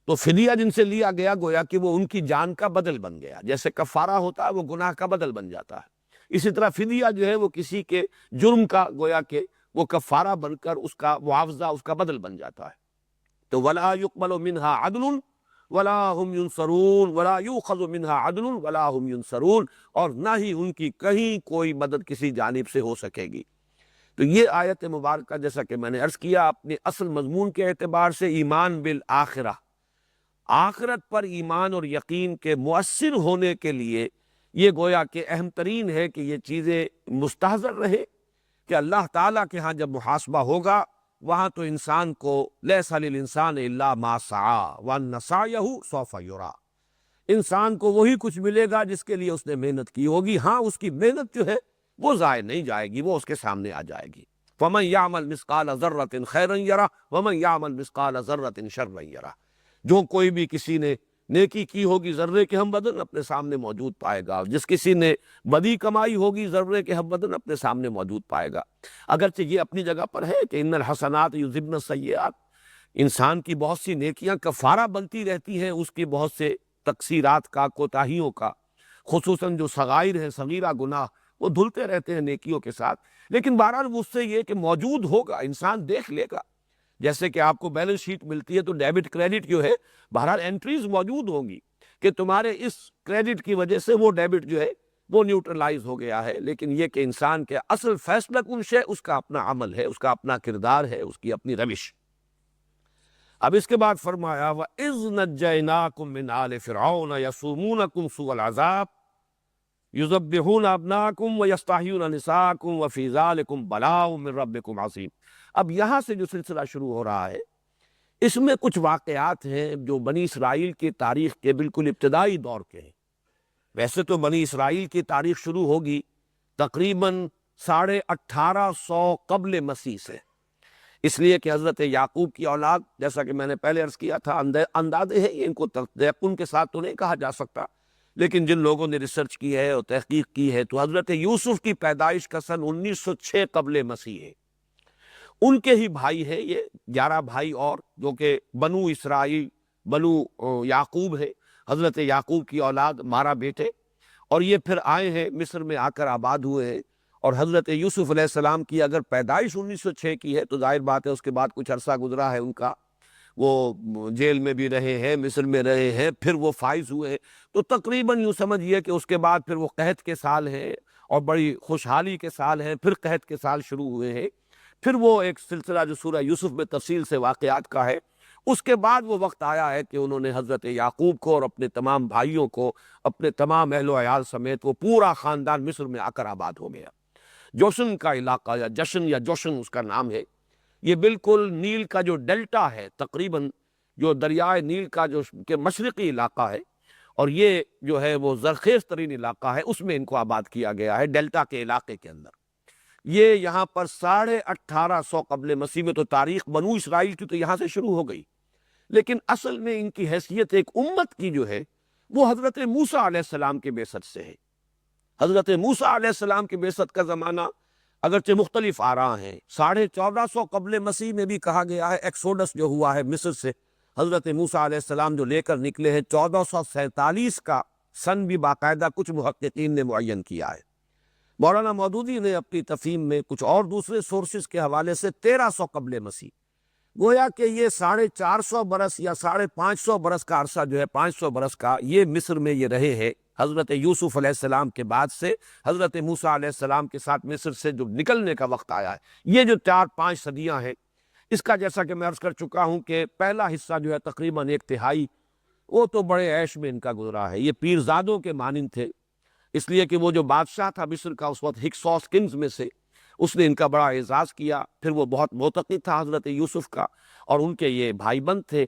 تو فدیہ جن سے لیا گیا گویا کہ وہ ان کی جان کا بدل بن گیا، جیسے کفارہ ہوتا ہے وہ گناہ کا بدل بن جاتا ہے، اسی طرح فدیہ جو ہے وہ کسی کے جرم کا گویا کہ وہ کفارہ بن کر اس کا معاوضہ، اس کا بدل بن جاتا ہے۔ تو ولا يقبل منها عدل ولا هم ينصرون ولا يؤخذ منها عدل ولا هم ينصرون، اور نہ ہی ان کی کہیں کوئی مدد کسی جانب سے ہو سکے گی۔ تو یہ آیت مبارکہ جیسا کہ میں نے عرض کیا اپنے اصل مضمون کے اعتبار سے ایمان بالآخرہ، آخرت پر ایمان اور یقین کے مؤثر ہونے کے لیے یہ گویا کہ اہم ترین ہے کہ یہ چیزیں مستحضر رہے کہ اللہ تعالیٰ کے ہاں جب محاسبہ ہوگا وہاں تو انسان کو لیس للانسان الا ما سعی وان سعیہ سوف یری، انسان کو وہی کچھ ملے گا جس کے لیے اس نے محنت کی ہوگی، ہاں اس کی محنت جو ہے وہ ضائع نہیں جائے گی، وہ اس کے سامنے آ جائے گی۔ فمن یعمل مثقال ذرۃ خیرا یرہ ومن یعمل مثقال ذرۃ شرا یرہ، جو کوئی بھی کسی نے نیکی کی ہوگی ذرے کے ہم بدن اپنے سامنے موجود پائے گا، اور جس کسی نے بدی کمائی ہوگی ذرے کے ہم بدن اپنے سامنے موجود پائے گا۔ اگرچہ یہ اپنی جگہ پر ہے کہ ان الحسنات یذہبن السیئات، انسان کی بہت سی نیکیاں کفارہ بنتی رہتی ہیں اس کی بہت سے تقصیرات کا، کوتاہیوں کا، خصوصاً جو صغائر ہیں، صغیرہ گناہ وہ دھلتے رہتے ہیں نیکیوں کے ساتھ، لیکن بہرحال اس سے یہ کہ موجود ہوگا، انسان دیکھ لے گا۔ جیسے کہ آپ کو بیلنس شیٹ ملتی ہے تو ڈیبٹ کریڈٹ جو ہے بہرحال انٹریز موجود ہوں گی کہ تمہارے اس کریڈٹ کی وجہ سے وہ ڈیبٹ جو ہے وہ نیوٹرلائز ہو گیا ہے، لیکن یہ کہ انسان کے اصل فیصلہ کن شے اس کا اپنا عمل ہے، اس کا اپنا کردار ہے، اس کی اپنی روش۔ اب اس کے بعد فرمایا وَإِذْ نَجَّيْنَاكُمْ مِنْ آلِ فِرْعَوْنَ يَسُومُونَكُمْ سُوءَ الْعَذَابِ يُذَبِّحُونَ أَبْنَاءَكُمْ وَيَسْتَحْيُونَ نِسَاءَكُمْ وَفِي ذَلِكُمْ بَلَاءٌ مِّن رَّبِّكُمْ عَظِيمٌ۔ اب یہاں سے جو سلسلہ شروع ہو رہا ہے اس میں کچھ واقعات ہیں جو بنی اسرائیل کی تاریخ کے بالکل ابتدائی دور کے ہیں۔ ویسے تو بنی اسرائیل کی تاریخ شروع ہوگی تقریباً 1850 قبل مسیح سے، اس لیے کہ حضرت یعقوب کی اولاد، جیسا کہ میں نے پہلے عرض کیا تھا، اندازے ہیں، ان کو تیقن کے ساتھ تو نہیں کہا جا سکتا، لیکن جن لوگوں نے ریسرچ کی ہے اور تحقیق کی ہے تو حضرت یوسف کی پیدائش کا سن 1906 قبل مسیح ہے۔ ان کے ہی بھائی ہیں یہ 11 بھائی اور جو کہ بنو اسرائیل، بنو یعقوب ہے، حضرت یعقوب کی اولاد 12 بیٹے، اور یہ پھر آئے ہیں مصر میں آ کر آباد ہوئے ہیں۔ اور حضرت یوسف علیہ السلام کی اگر پیدائش 1906 کی ہے تو ظاہر بات ہے اس کے بعد کچھ عرصہ گزرا ہے ان کا، وہ جیل میں بھی رہے ہیں، مصر میں رہے ہیں، پھر وہ فائز ہوئے ہیں، تو تقریباً یوں سمجھیے کہ اس کے بعد پھر وہ قحط کے سال ہیں اور بڑی خوشحالی کے سال ہیں، پھر قحط کے سال شروع ہوئے ہیں، پھر وہ ایک سلسلہ جو سورہ یوسف میں تفصیل سے واقعات کا ہے۔ اس کے بعد وہ وقت آیا ہے کہ انہوں نے حضرت یعقوب کو اور اپنے تمام بھائیوں کو، اپنے تمام اہل و عیال سمیت وہ پورا خاندان مصر میں آ کر آباد ہو گیا۔ جوشن کا علاقہ یا جوشن اس کا نام ہے، یہ بالکل نیل کا جو ڈیلٹا ہے، تقریباً جو دریائے نیل کا جو کہ مشرقی علاقہ ہے، اور یہ جو ہے وہ زرخیز ترین علاقہ ہے، اس میں ان کو آباد کیا گیا ہے، ڈیلٹا کے علاقے کے اندر۔ یہ یہاں پر 1850 قبل مسیح میں تو تاریخ بنو اسرائیل کی تو یہاں سے شروع ہو گئی، لیکن اصل میں ان کی حیثیت ایک امت کی جو ہے وہ حضرت موسیٰ علیہ السلام کے بعثت سے ہے۔ حضرت موسیٰ علیہ السلام کے بعثت کا زمانہ اگرچہ مختلف آراء ہیں، 1450 قبل مسیح میں بھی کہا گیا ہے، ایکسوڈس جو ہوا ہے مصر سے حضرت موسیٰ علیہ السلام جو لے کر نکلے ہیں، 1447 کا سن بھی باقاعدہ کچھ محققین نے معین کیا ہے۔ مولانا مودودی نے اپنی تفہیم میں کچھ اور دوسرے سورسز کے حوالے سے 1300 قبل مسیح، گویا کہ یہ 450 برس یا 550 برس کا عرصہ جو ہے، 500 برس کا، یہ مصر میں یہ رہے ہیں حضرت یوسف علیہ السلام کے بعد سے حضرت موسیٰ علیہ السلام کے ساتھ مصر سے جو نکلنے کا وقت آیا ہے۔ یہ جو 4-5 صدیاں ہیں، اس کا جیسا کہ میں عرض کر چکا ہوں کہ پہلا حصہ جو ہے تقریباً 1/3 وہ تو بڑے عیش میں ان کا گزرا ہے۔ یہ پیرزادوں کے مانند تھے، اس لیے کہ وہ جو بادشاہ تھا مصر کا اس وقت ہکسوس کنگز میں سے، اس نے ان کا بڑا اعزاز کیا، پھر وہ بہت معتقی تھا حضرت یوسف کا، اور ان کے یہ بھائی بند تھے،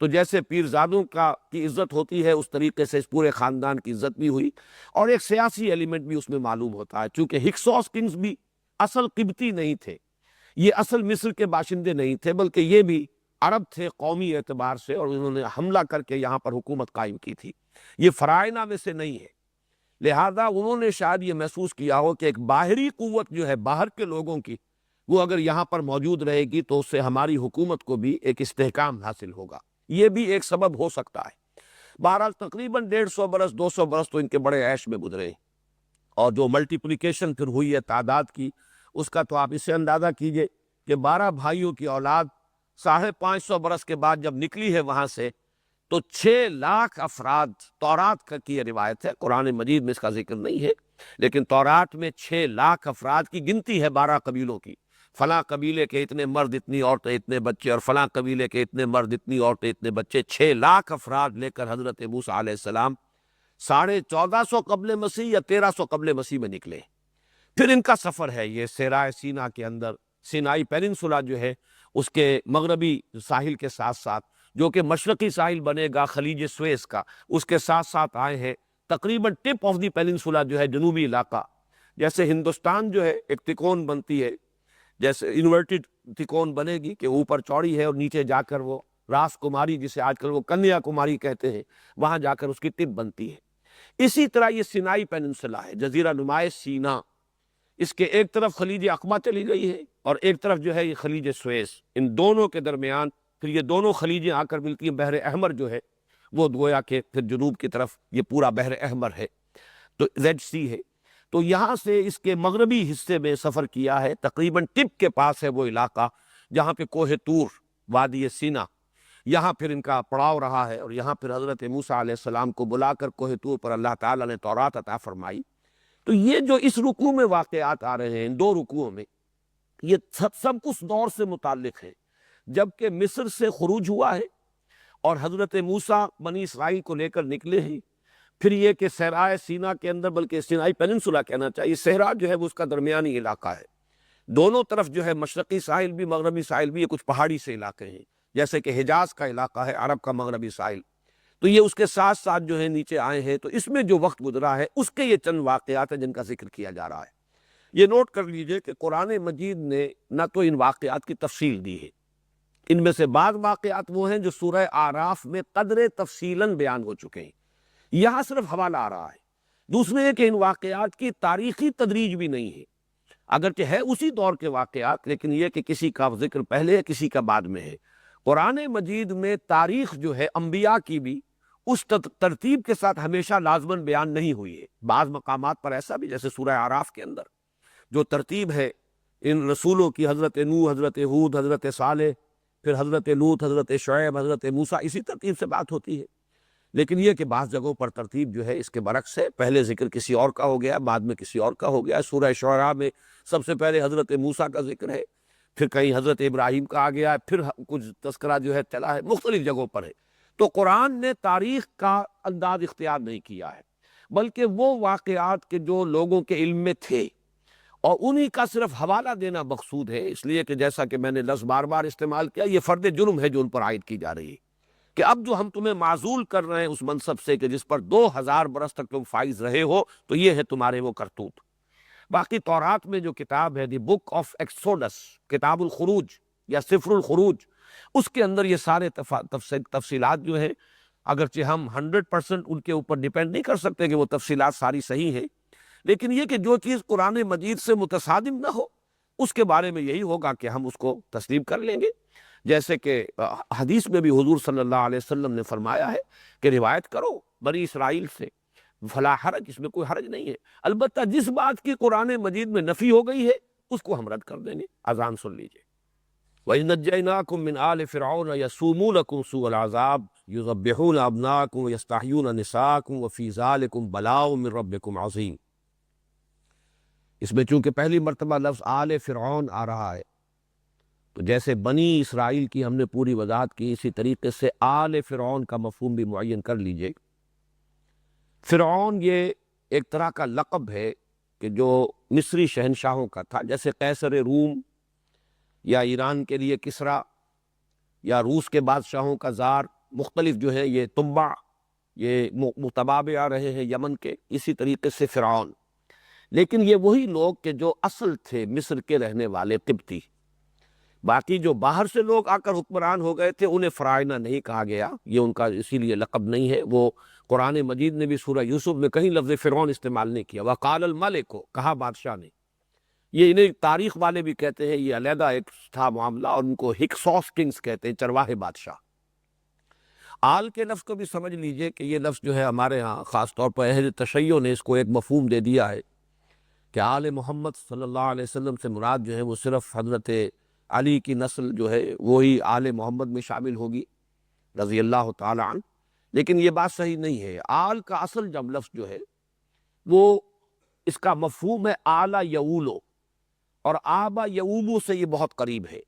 تو جیسے پیرزادوں کی عزت ہوتی ہے اس طریقے سے اس پورے خاندان کی عزت بھی ہوئی، اور ایک سیاسی ایلیمنٹ بھی اس میں معلوم ہوتا ہے، چونکہ ہکسوس کنگز بھی اصل قبطی نہیں تھے، یہ اصل مصر کے باشندے نہیں تھے، بلکہ یہ بھی عرب تھے قومی اعتبار سے، اور انہوں نے حملہ کر کے یہاں پر حکومت قائم کی تھی، یہ فرائض میں سے نہیں ہے۔ لہذا انہوں نے شاید یہ محسوس کیا ہو کہ ایک باہری قوت جو ہے باہر کے لوگوں کی، وہ اگر یہاں پر موجود رہے گی تو اس سے ہماری حکومت کو بھی ایک استحکام حاصل ہوگا، یہ بھی ایک سبب ہو سکتا ہے۔ بہرحال تقریباً 150 برس 200 برس تو ان کے بڑے عیش میں گزرے ہیں، اور جو ملٹیپلیکیشن پھر ہوئی ہے تعداد کی، اس کا تو آپ اس سے اندازہ کیجئے کہ 12 بھائیوں کی اولاد 550 برس کے بعد جب نکلی ہے وہاں سے، تو 6 لاکھ افراد، تورات کی یہ روایت ہے، قرآن مجید میں اس کا ذکر نہیں ہے، لیکن تورات میں 6 لاکھ افراد کی گنتی ہے 12 قبیلوں کی، فلاں قبیلے کے اتنے مرد اتنی عورتیں اتنے بچے، اور فلاں قبیلے کے اتنے مرد اتنی عورتیں اتنے بچے، 6 لاکھ افراد لے کر حضرت موسیٰ علیہ السلام 1450 قبل مسیح یا 1300 قبل مسیح میں نکلے۔ پھر ان کا سفر ہے یہ صحرائے سینا کے اندر، سینائی پیننسولا جو ہے اس کے مغربی ساحل کے ساتھ ساتھ، جو کہ مشرقی ساحل بنے گا خلیج سویس کا، اس کے ساتھ ساتھ آئے ہیں تقریباً ٹپ آف دی پیننسولا جو ہے جنوبی علاقہ، جیسے ہندوستان جو ہے ایک تکون بنتی ہے، جیسے انورٹڈ تکون بنے گی کہ اوپر چوڑی ہے اور نیچے جا کر وہ راس کماری، جسے آج کل وہ کنیا کماری کہتے ہیں، وہاں جا کر اس کی ٹپ بنتی ہے۔ اسی طرح یہ سینائی پیننسولا ہے، جزیرہ نمائے سینا، اس کے ایک طرف خلیج عقبہ چلی گئی ہے اور ایک طرف جو ہے یہ خلیج سویس، ان دونوں کے درمیان پھر یہ دونوں خلیجیں آ کر ملتی ہیں۔ بحر احمر جو ہے وہ گویا کہ پھر جنوب کی طرف یہ پورا بحر احمر ہے، تو ریڈ سی ہے۔ تو یہاں سے اس کے مغربی حصے میں سفر کیا ہے، تقریباً ٹپ کے پاس ہے وہ علاقہ جہاں پہ کوہ طور، وادی سینا، یہاں پھر ان کا پڑاؤ رہا ہے، اور یہاں پھر حضرت موسیٰ علیہ السلام کو بلا کر کوہ طور پر اللہ تعالیٰ نے تورات عطا فرمائی۔ تو یہ جو اس رکوع میں واقعات آ رہے ہیں، ان 2 رکوعوں میں، یہ سب کچھ دور سے متعلق ہے جبکہ مصر سے خروج ہوا ہے اور حضرت موسیٰ بنی اسرائیل کو لے کر نکلے ہیں۔ پھر یہ کہ صحرائے سینا کے اندر، بلکہ سینائی پیننسولا کہنا چاہیے، صحرا جو ہے وہ اس کا درمیانی علاقہ ہے، دونوں طرف جو ہے مشرقی ساحل بھی مغربی ساحل بھی، یہ کچھ پہاڑی سے علاقے ہیں، جیسے کہ حجاز کا علاقہ ہے عرب کا مغربی ساحل، تو یہ اس کے ساتھ ساتھ جو ہے نیچے آئے ہیں۔ تو اس میں جو وقت گزرا ہے اس کے یہ چند واقعات ہیں جن کا ذکر کیا جا رہا ہے۔ یہ نوٹ کر لیجئے کہ قرآن مجید نے نہ تو ان واقعات کی تفصیل دی ہے، ان میں سے بعض واقعات وہ ہیں جو سورہ اعراف میں قدر تفصیلاً بیان ہو چکے ہیں، یہاں صرف حوالہ آ رہا ہے۔ دوسرے یہ کہ ان واقعات کی تاریخی تدریج بھی نہیں ہے، اگرچہ ہے اسی دور کے واقعات، لیکن یہ کہ کسی کا ذکر پہلے ہے کسی کا بعد میں ہے۔ قرآن مجید میں تاریخ جو ہے انبیاء کی بھی اس ترتیب کے ساتھ ہمیشہ لازماً بیان نہیں ہوئی ہے، بعض مقامات پر ایسا بھی، جیسے سورہ اعراف کے اندر جو ترتیب ہے ان رسولوں کی، حضرت نوح، حضرت ہود، حضرت صالح، پھر حضرت لوط، حضرت شعیب، حضرت موسیٰ، اسی ترتیب سے بات ہوتی ہے۔ لیکن یہ کہ بعض جگہوں پر ترتیب جو ہے اس کے برعکس ہے، پہلے ذکر کسی اور کا ہو گیا، بعد میں کسی اور کا ہو گیا۔ سورہ شعراء میں سب سے پہلے حضرت موسیٰ کا ذکر ہے، پھر کہیں حضرت ابراہیم کا آ گیا، پھر کچھ تذکرہ جو ہے چلا ہے، مختلف جگہوں پر ہے۔ تو قرآن نے تاریخ کا انداز اختیار نہیں کیا ہے، بلکہ وہ واقعات کے جو لوگوں کے علم میں تھے اور انہی کا صرف حوالہ دینا مقصود ہے، اس لیے کہ جیسا کہ میں نے لفظ بار بار استعمال کیا، یہ فرد جرم ہے جو ان پر عائد کی جا رہی ہے، کہ اب جو ہم تمہیں معزول کر رہے ہیں اس منصب سے کہ جس پر 2000 برس تک تم فائز رہے ہو، تو یہ ہے تمہارے وہ کرتوت۔ باقی تورات میں جو کتاب ہے دی بک آف ایکسوڈس، کتاب الخروج یا سفر الخروج، اس کے اندر یہ سارے تفصیلات جو ہیں، اگرچہ ہم 100% ان کے اوپر ڈیپینڈ نہیں کر سکتے کہ وہ تفصیلات ساری صحیح ہیں، لیکن یہ کہ جو چیز قرآن مجید سے متصادم نہ ہو اس کے بارے میں یہی ہوگا کہ ہم اس کو تسلیم کر لیں گے۔ جیسے کہ حدیث میں بھی حضور صلی اللہ علیہ وسلم نے فرمایا ہے کہ روایت کرو بنی اسرائیل سے، فلا حرج، اس میں کوئی حرج نہیں ہے، البتہ جس بات کی قرآن مجید میں نفی ہو گئی ہے اس کو ہم رد کر دیں گے۔ اذان سن لیجئے۔ وَإِذْ نَجَّيْنَاكُمْ مِنْ آلِ فِرْعَوْنَ يَسُومُونَكُمْ سُوءَ الْعَذَابِ يُذَبِّحُونَ أَبْنَاءَكُمْ وَيَسْتَحْيُونَ نِسَاءَكُمْ وَفِي ذَلِكُمْ بَلَاءٌ مِّن رَبِّكُمْ عَظِيمٌ۔ اس میں چونکہ پہلی مرتبہ لفظ آل فرعون آ رہا ہے، تو جیسے بنی اسرائیل کی ہم نے پوری وضاحت کی، اسی طریقے سے آل فرعون کا مفہوم بھی معین کر لیجئے۔ فرعون یہ ایک طرح کا لقب ہے کہ جو مصری شہنشاہوں کا تھا، جیسے قیصر روم یا ایران کے لیے کسریٰ یا روس کے بادشاہوں کا زار، مختلف جو ہے یہ تبع، یہ متبابع آ رہے ہیں یمن کے، اسی طریقے سے فرعون۔ لیکن یہ وہی لوگ کہ جو اصل تھے مصر کے رہنے والے قبطی، باقی جو باہر سے لوگ آ کر حکمران ہو گئے تھے انہیں فرعونہ نہیں کہا گیا، یہ ان کا اسی لیے لقب نہیں ہے۔ وہ قرآن مجید نے بھی سورہ یوسف میں کہیں لفظ فرعون استعمال نہیں کیا، وقال الملک کو کہا بادشاہ نے۔ یہ انہیں تاریخ والے بھی کہتے ہیں یہ علیحدہ ایک تھا معاملہ، اور ان کو ہکسوس کنگز کہتے ہیں، چرواہے بادشاہ۔ آل کے لفظ کو بھی سمجھ لیجئے کہ یہ لفظ جو ہے ہمارے ہاں خاص طور پر اہل تشیع نے اس کو ایک مفہوم دے دیا ہے کہ آل محمد صلی اللہ علیہ وسلم سے مراد جو ہے وہ صرف حضرت علی کی نسل جو ہے وہی آل محمد میں شامل ہوگی رضی اللہ تعالی عنہ، لیکن یہ بات صحیح نہیں ہے۔ آل کا اصل جب لفظ جو ہے وہ اس کا مفہوم ہے آل یعولو، اور آبا یعوبو سے یہ بہت قریب ہے۔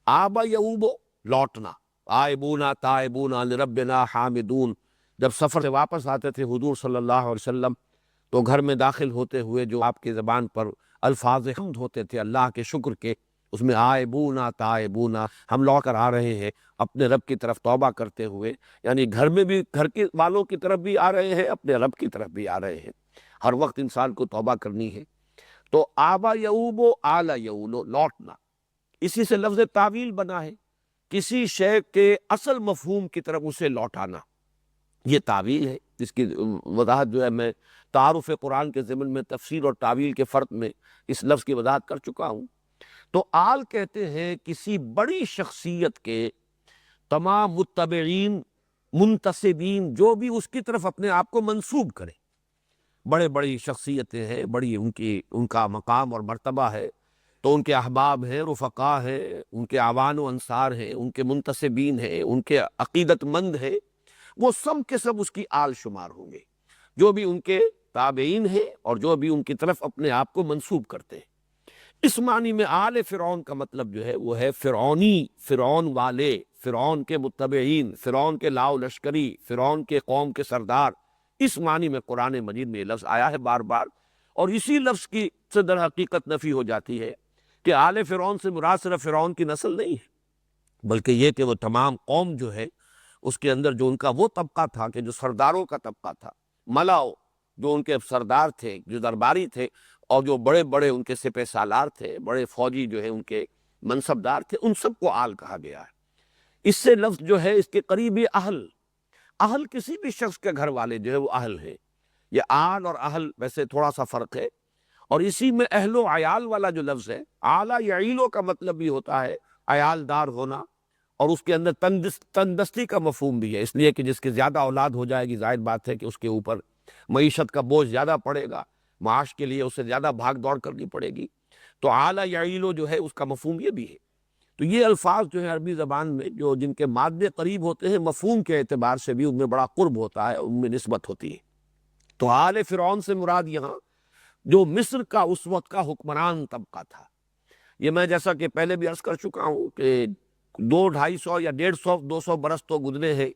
آبا یعوبو لوٹنا، آئبونا تائبونا لربنا حامدون، جب سفر سے واپس آتے تھے حضور صلی اللہ علیہ وسلم تو گھر میں داخل ہوتے ہوئے جو آپ کی زبان پر الفاظ حمد ہوتے تھے اللہ کے شکر کے، اس میں آئبونا تائبونا، ہم لوٹ کر آ رہے ہیں اپنے رب کی طرف توبہ کرتے ہوئے، یعنی گھر میں بھی گھر کے والوں کی طرف بھی آ رہے ہیں، اپنے رب کی طرف بھی آ رہے ہیں، ہر وقت انسان کو توبہ کرنی ہے۔ تو آبا یعوب و آل یعولو لوٹنا، اسی سے لفظ تعویل بنا ہے، کسی شے کے اصل مفہوم کی طرف اسے لوٹانا، یہ تعویل ہے، جس کی وضاحت جو ہے میں تعارف قرآن کے ضمن میں تفسیر اور تعویل کے فرق میں اس لفظ کی وضاحت کر چکا ہوں۔ تو آل کہتے ہیں کسی بڑی شخصیت کے تمام متبعین منتسبین جو بھی اس کی طرف اپنے آپ کو منسوب کریں، بڑے بڑی شخصیتیں ہیں، بڑی ان کا مقام اور مرتبہ ہے، تو ان کے احباب ہیں، رفقا ہیں، ان کے اعوان و انصار ہیں، ان کے منتسبین ہیں، ان کے عقیدت مند ہیں، وہ سب کے سب اس کی آل شمار ہوں گے، جو بھی ان کے تابعین ہیں اور جو بھی ان کی طرف اپنے آپ کو منسوب کرتے ہیں۔ اس معنی میں آل فرعون کا مطلب جو ہے وہ ہے فرعونی، فرعون والے، فرعون کے متبعین، فرعون کے لاؤ لشکری، فرعون کے قوم کے سردار، اس معنی میں قرآن مجید میں یہ لفظ آیا ہے بار بار، اور اسی لفظ کی سے در حقیقت نفی ہو جاتی ہے کہ آل فرعون سے مراد صرف فرعون کی نسل نہیں ہے، بلکہ یہ کہ وہ تمام قوم جو ہے اس کے اندر جو ان کا وہ طبقہ تھا کہ جو سرداروں کا طبقہ تھا، ملاؤ جو ان کے سردار تھے، جو درباری تھے، اور جو بڑے بڑے ان کے سپہ سالار تھے، بڑے فوجی جو ہے ان کے منصبدار تھے، ان سب کو آل کہا گیا ہے۔ اس سے لفظ جو ہے اس کے قریبی اہل، اہل کسی بھی شخص کے گھر والے جو ہے وہ اہل ہیں، یہ آل اور اہل ویسے تھوڑا سا فرق ہے، اور اسی میں اہل و عیال والا جو لفظ ہے، آلہ یعیلو کا مطلب بھی ہوتا ہے عیال دار ہونا، اور اس کے اندر تندستی کا مفہوم بھی ہے، اس لیے کہ جس کی زیادہ اولاد ہو جائے گی ظاہر بات ہے کہ اس کے اوپر معیشت کا بوجھ زیادہ پڑے گا، معاش کے لیے اسے زیادہ بھاگ دوڑ کرنی پڑے گی، تو اعلیٰ یعیلو جو ہے اس کا مفہوم یہ بھی ہے۔ تو یہ الفاظ جو ہے عربی زبان میں جو جن کے مادے قریب ہوتے ہیں، مفہوم کے اعتبار سے بھی ان میں بڑا قرب ہوتا ہے، ان میں نسبت ہوتی ہے۔ تو آل فرعون سے مراد یہاں جو مصر کا اس وقت کا حکمران طبقہ تھا، یہ میں جیسا کہ پہلے بھی عرض کر چکا ہوں کہ 200-250 یا 150-200 برس تو گزرے ہیں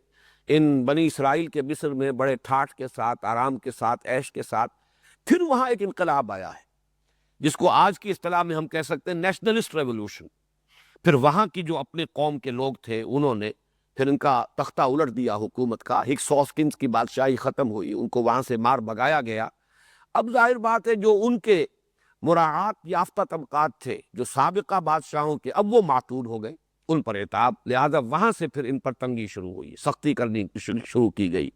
ان بنی اسرائیل کے مصر میں بڑے ٹھاٹھ کے ساتھ، آرام کے ساتھ، عیش کے ساتھ، پھر وہاں ایک انقلاب آیا ہے جس کو آج کی اصطلاح میں ہم کہہ سکتے ہیں نیشنلسٹ ریولوشن۔ پھر وہاں کی جو اپنے قوم کے لوگ تھے انہوں نے پھر ان کا تختہ الٹ دیا حکومت کا، ہکسوس کنز کی بادشاہی ختم ہوئی، ان کو وہاں سے مار بھگایا گیا۔ اب ظاہر بات ہے جو ان کے مراعات یافتہ طبقات تھے جو سابقہ بادشاہوں کے، اب وہ معتود ہو گئے، ان پر عتاب، لہذا وہاں سے پھر ان پر تنگی شروع ہوئی، سختی کرنی شروع کی گئی،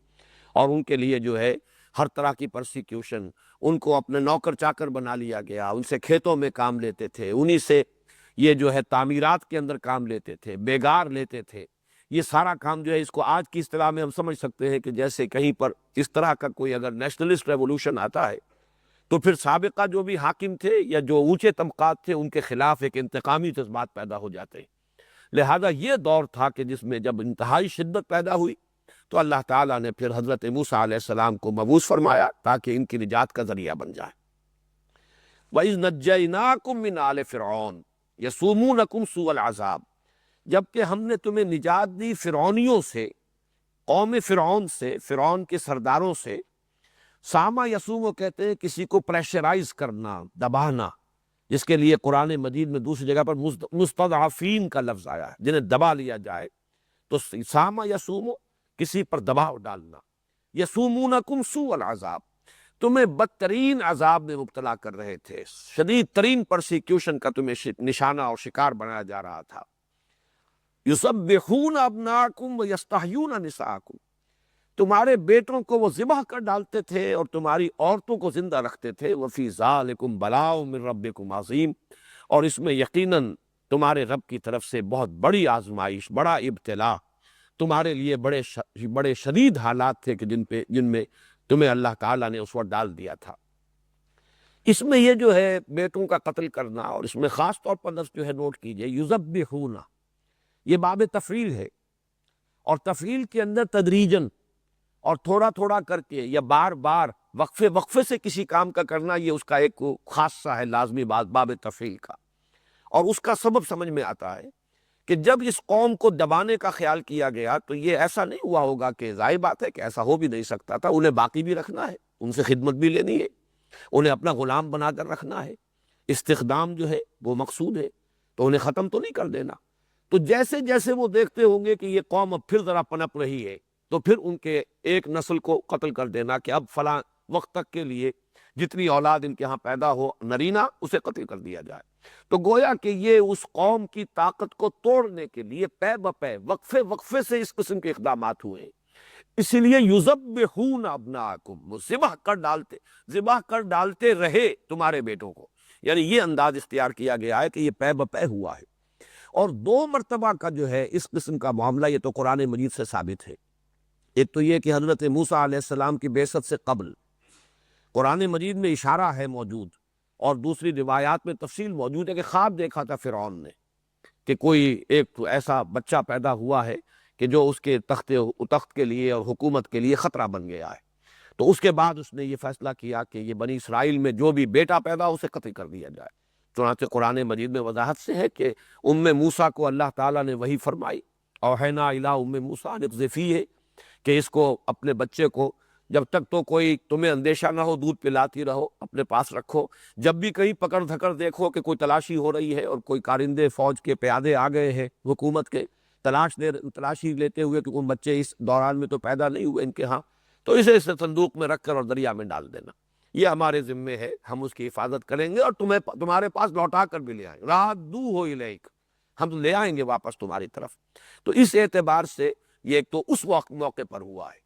اور ان کے لیے جو ہے ہر طرح کی پرسیکیوشن، ان کو اپنے نوکر چاکر بنا لیا گیا، ان سے کھیتوں میں کام لیتے تھے، انہی سے یہ جو ہے تعمیرات کے اندر کام لیتے تھے، بیگار لیتے تھے، یہ سارا کام جو ہے اس کو آج کی اصطلاح میں ہم سمجھ سکتے ہیں کہ جیسے کہیں پر اس طرح کا کوئی اگر نیشنلسٹ ریولوشن آتا ہے تو پھر سابقہ جو بھی حاکم تھے یا جو اونچے طبقات تھے ان کے خلاف ایک انتقامی جذبات پیدا ہو جاتے ہیں۔ لہذا یہ دور تھا کہ جس میں جب انتہائی شدت پیدا ہوئی تو اللہ تعالیٰ نے پھر حضرت موسیٰ علیہ السلام کو مبعوث فرمایا تاکہ ان کی نجات کا ذریعہ بن جائے۔ وَإِذْ نَجَّيْنَاكُمْ مِنْ آلِ فِرْعَوْنَ يَسُومُونَكُمْ سُوءَ الْعَذَابِ، جبکہ ہم نے تمہیں نجات دی فرعونیوں سے، قوم فرعون سے، فرعون کے سرداروں سے۔ ساما یسومو کہتے ہیں کسی کو پریشرائز کرنا، دبانا، جس کے لیے قرآن مجید میں دوسری جگہ پر مستضعفین کا لفظ آیا ہے، جنہیں دبا لیا جائے، تو ساما یسومو کسی پر دباؤ ڈالنا، یسومونکم سوء العذاب، تمہیں بدترین عذاب میں مبتلا کر رہے تھے، شدید ترین پرسیکیوشن کا تمہیں نشانہ اور شکار بنایا جا رہا تھا۔ یذبحون ابناءکم ویستحیون نساءکم، تمہارے بیٹوں کو وہ ذبح کر ڈالتے تھے اور تمہاری عورتوں کو زندہ رکھتے تھے۔ وفی ذالکم بلاء من ربکم عظیم، اور اس میں یقیناً تمہارے رب کی طرف سے بہت بڑی آزمائش، بڑا ابتلا، تمہارے لیے بڑے شدید حالات تھے کہ جن میں تمہیں اللہ تعالیٰ نے اس وقت ڈال دیا تھا۔ اس میں یہ جو ہے بیٹوں کا قتل کرنا، اور اس میں خاص طور پر لفظ جو ہے نوٹ کیجئے، یذبحون، یہ باب تفعیل ہے، اور تفعیل کے اندر تدریجاً اور تھوڑا تھوڑا کر کے یا بار بار وقفے سے کسی کام کا کرنا، یہ اس کا ایک خاصہ ہے لازمی باب تفعیل کا۔ اور اس کا سبب سمجھ میں آتا ہے کہ جب اس قوم کو دبانے کا خیال کیا گیا تو یہ ایسا نہیں ہوا ہوگا، کہ ظاہر بات ہے کہ ایسا ہو بھی نہیں سکتا تھا، انہیں باقی بھی رکھنا ہے، ان سے خدمت بھی لینی ہے، انہیں اپنا غلام بنا کر رکھنا ہے، استخدام جو ہے وہ مقصود ہے، تو انہیں ختم تو نہیں کر دینا۔ تو جیسے جیسے وہ دیکھتے ہوں گے کہ یہ قوم اب پھر ذرا پنپ رہی ہے، تو پھر ان کے ایک نسل کو قتل کر دینا کہ اب فلاں وقت تک کے لیے جتنی اولاد ان کے ہاں پیدا ہو نرینہ، اسے قتل کر دیا جائے۔ تو گویا کہ یہ اس قوم کی طاقت کو توڑنے کے لیے پے بپے وقفے سے اس قسم کے اقدامات ہوئے، اسی لیے یذبحون ابناءکم، وہ ذبح کر ڈالتے رہے تمہارے بیٹوں کو، یعنی یہ انداز اختیار کیا گیا ہے کہ یہ پے بپے ہوا ہے۔ اور 2 مرتبہ کا جو ہے اس قسم کا معاملہ، یہ تو قرآن مجید سے ثابت ہے۔ ایک تو یہ کہ حضرت موسیٰ علیہ السلام کی بعثت سے قبل قرآن مجید میں اشارہ ہے موجود، اور دوسری روایات میں تفصیل موجود ہے کہ خواب دیکھا تھا فرعون نے کہ کوئی ایک ایسا بچہ پیدا ہوا ہے کہ جو اس کے تخت کے لیے اور حکومت کے لیے خطرہ بن گیا ہے۔ تو اس کے بعد اس نے یہ فیصلہ کیا کہ یہ بنی اسرائیل میں جو بھی بیٹا پیدا ہو اسے قتل کر دیا جائے۔ چنانچہ قرآن مجید میں وضاحت سے ہے کہ موسیٰ کو اللہ تعالیٰ نے وحی فرمائی، اوحینا الی موسیٰ ان اقذفیہ، کہ اس کو اپنے بچے کو جب تک تو کوئی تمہیں اندیشہ نہ ہو دودھ پلاتی رہو، اپنے پاس رکھو، جب بھی کہیں پکڑ دھکڑ دیکھو کہ کوئی تلاشی ہو رہی ہے اور کوئی کارندے فوج کے پیادے آ گئے ہیں حکومت کے تلاشی لیتے ہوئے کہ کوئی بچے اس دوران میں تو پیدا نہیں ہوئے ان کے ہاں، تو اسے صندوق میں رکھ کر اور دریا میں ڈال دینا، یہ ہمارے ذمے ہے، ہم اس کی حفاظت کریں گے اور تمہارے پاس لوٹا کر بھی لے آئیں، رادوہ الیک، ہم لے آئیں گے واپس تمہاری طرف۔ تو اس اعتبار سے یہ ایک تو اس موقع پر ہوا ہے۔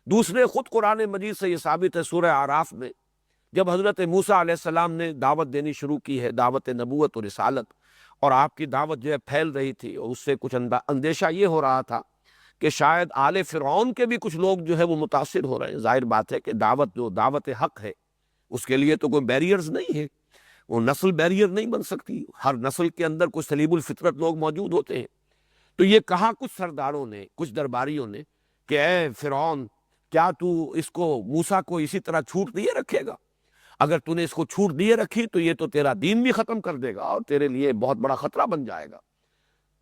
دوسرے، خود قرآن مجید سے یہ ثابت ہے، سورہ اعراف میں جب حضرت موسیٰ علیہ السلام نے دعوت دینی شروع کی ہے، دعوت نبوت و رسالت، اور آپ کی دعوت جو ہے پھیل رہی تھی، اور اس سے کچھ اندیشہ یہ ہو رہا تھا کہ شاید آل فرعون کے بھی کچھ لوگ جو ہے وہ متاثر ہو رہے ہیں۔ ظاہر بات ہے کہ دعوت حق ہے، اس کے لیے تو کوئی بیریئرز نہیں ہے، وہ نسل بیریئر نہیں بن سکتی، ہر نسل کے اندر کچھ سلیب الفطرت لوگ موجود ہوتے ہیں۔ تو یہ کہا کچھ سرداروں نے، کچھ درباریوں نے کہ اے فرعون، کیا تو اس کو موسیٰ کو اسی طرح چھوٹ دیے رکھے گا؟ اگر تو نے اس کو چھوٹ دیے رکھی تو یہ تو تیرا دین بھی ختم کر دے گا اور تیرے لیے بہت بڑا خطرہ بن جائے گا۔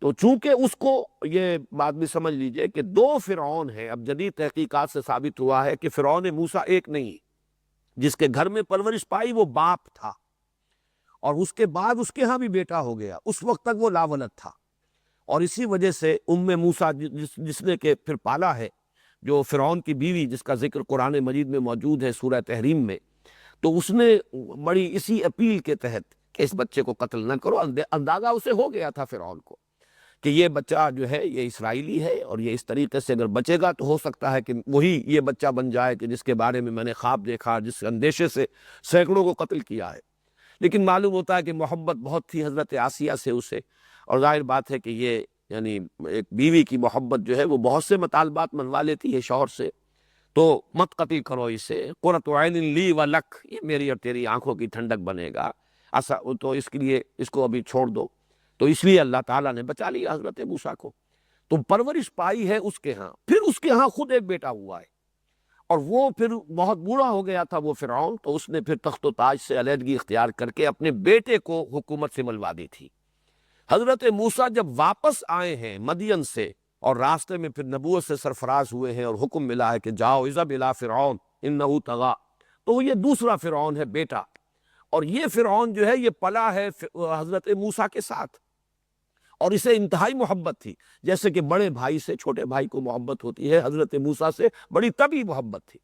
تو چونکہ اس کو یہ بات بھی سمجھ لیجئے کہ 2 فرعون ہیں، اب جدید تحقیقات سے ثابت ہوا ہے کہ فرعون موسیٰ ایک نہیں، جس کے گھر میں پرورش پائی وہ باپ تھا، اور اس کے بعد اس کے ہاں بھی بیٹا ہو گیا، اس وقت تک وہ لاولد تھا، اور اسی وجہ سے موسیٰ جس نے کہ پھر پالا ہے، جو فرعون کی بیوی جس کا ذکر قرآن مجید میں موجود ہے سورہ تحریم میں، تو اس نے بڑی اسی اپیل کے تحت کہ اس بچے کو قتل نہ کرو، اندازہ اسے ہو گیا تھا فرعون کو کہ یہ بچہ جو ہے یہ اسرائیلی ہے، اور یہ اس طریقے سے اگر بچے گا تو ہو سکتا ہے کہ وہی یہ بچہ بن جائے کہ جس کے بارے میں نے خواب دیکھا، جس اندیشے سے سینکڑوں کو قتل کیا ہے۔ لیکن معلوم ہوتا ہے کہ محبت بہت تھی حضرت آسیہ سے اسے، اور ظاہر بات ہے کہ یہ یعنی ایک بیوی کی محبت جو ہے وہ بہت سے مطالبات منوا لیتی ہے شوہر سے، تو مت قتل کرو اسے، قرۃ عین لی و لک، یہ میری اور تیری آنکھوں کی ٹھنڈک بنے گا، تو اس کے لیے اس کو ابھی چھوڑ دو۔ تو اس لیے اللہ تعالیٰ نے بچا لیا حضرت موسیٰ کو، تو پرورش پائی ہے اس کے ہاں، پھر اس کے ہاں خود ایک بیٹا ہوا ہے، اور وہ پھر بہت بوڑھا ہو گیا تھا وہ فرعون، تو اس نے پھر تخت و تاج سے علیحدگی اختیار کر کے اپنے بیٹے کو حکومت سے ملوا دی تھی۔ حضرت موسیٰ جب واپس آئے ہیں مدین سے، اور راستے میں پھر نبوت سے سرفراز ہوئے ہیں اور حکم ملا ہے کہ جاؤ اذهب الی فرعون انہ طغی، تو یہ دوسرا فرعون ہے بیٹا، اور یہ فرعون جو ہے یہ پلا ہے حضرت موسیٰ کے ساتھ، اور اسے انتہائی محبت تھی، جیسے کہ بڑے بھائی سے چھوٹے بھائی کو محبت ہوتی ہے، حضرت موسیٰ سے بڑی طبعی محبت تھی۔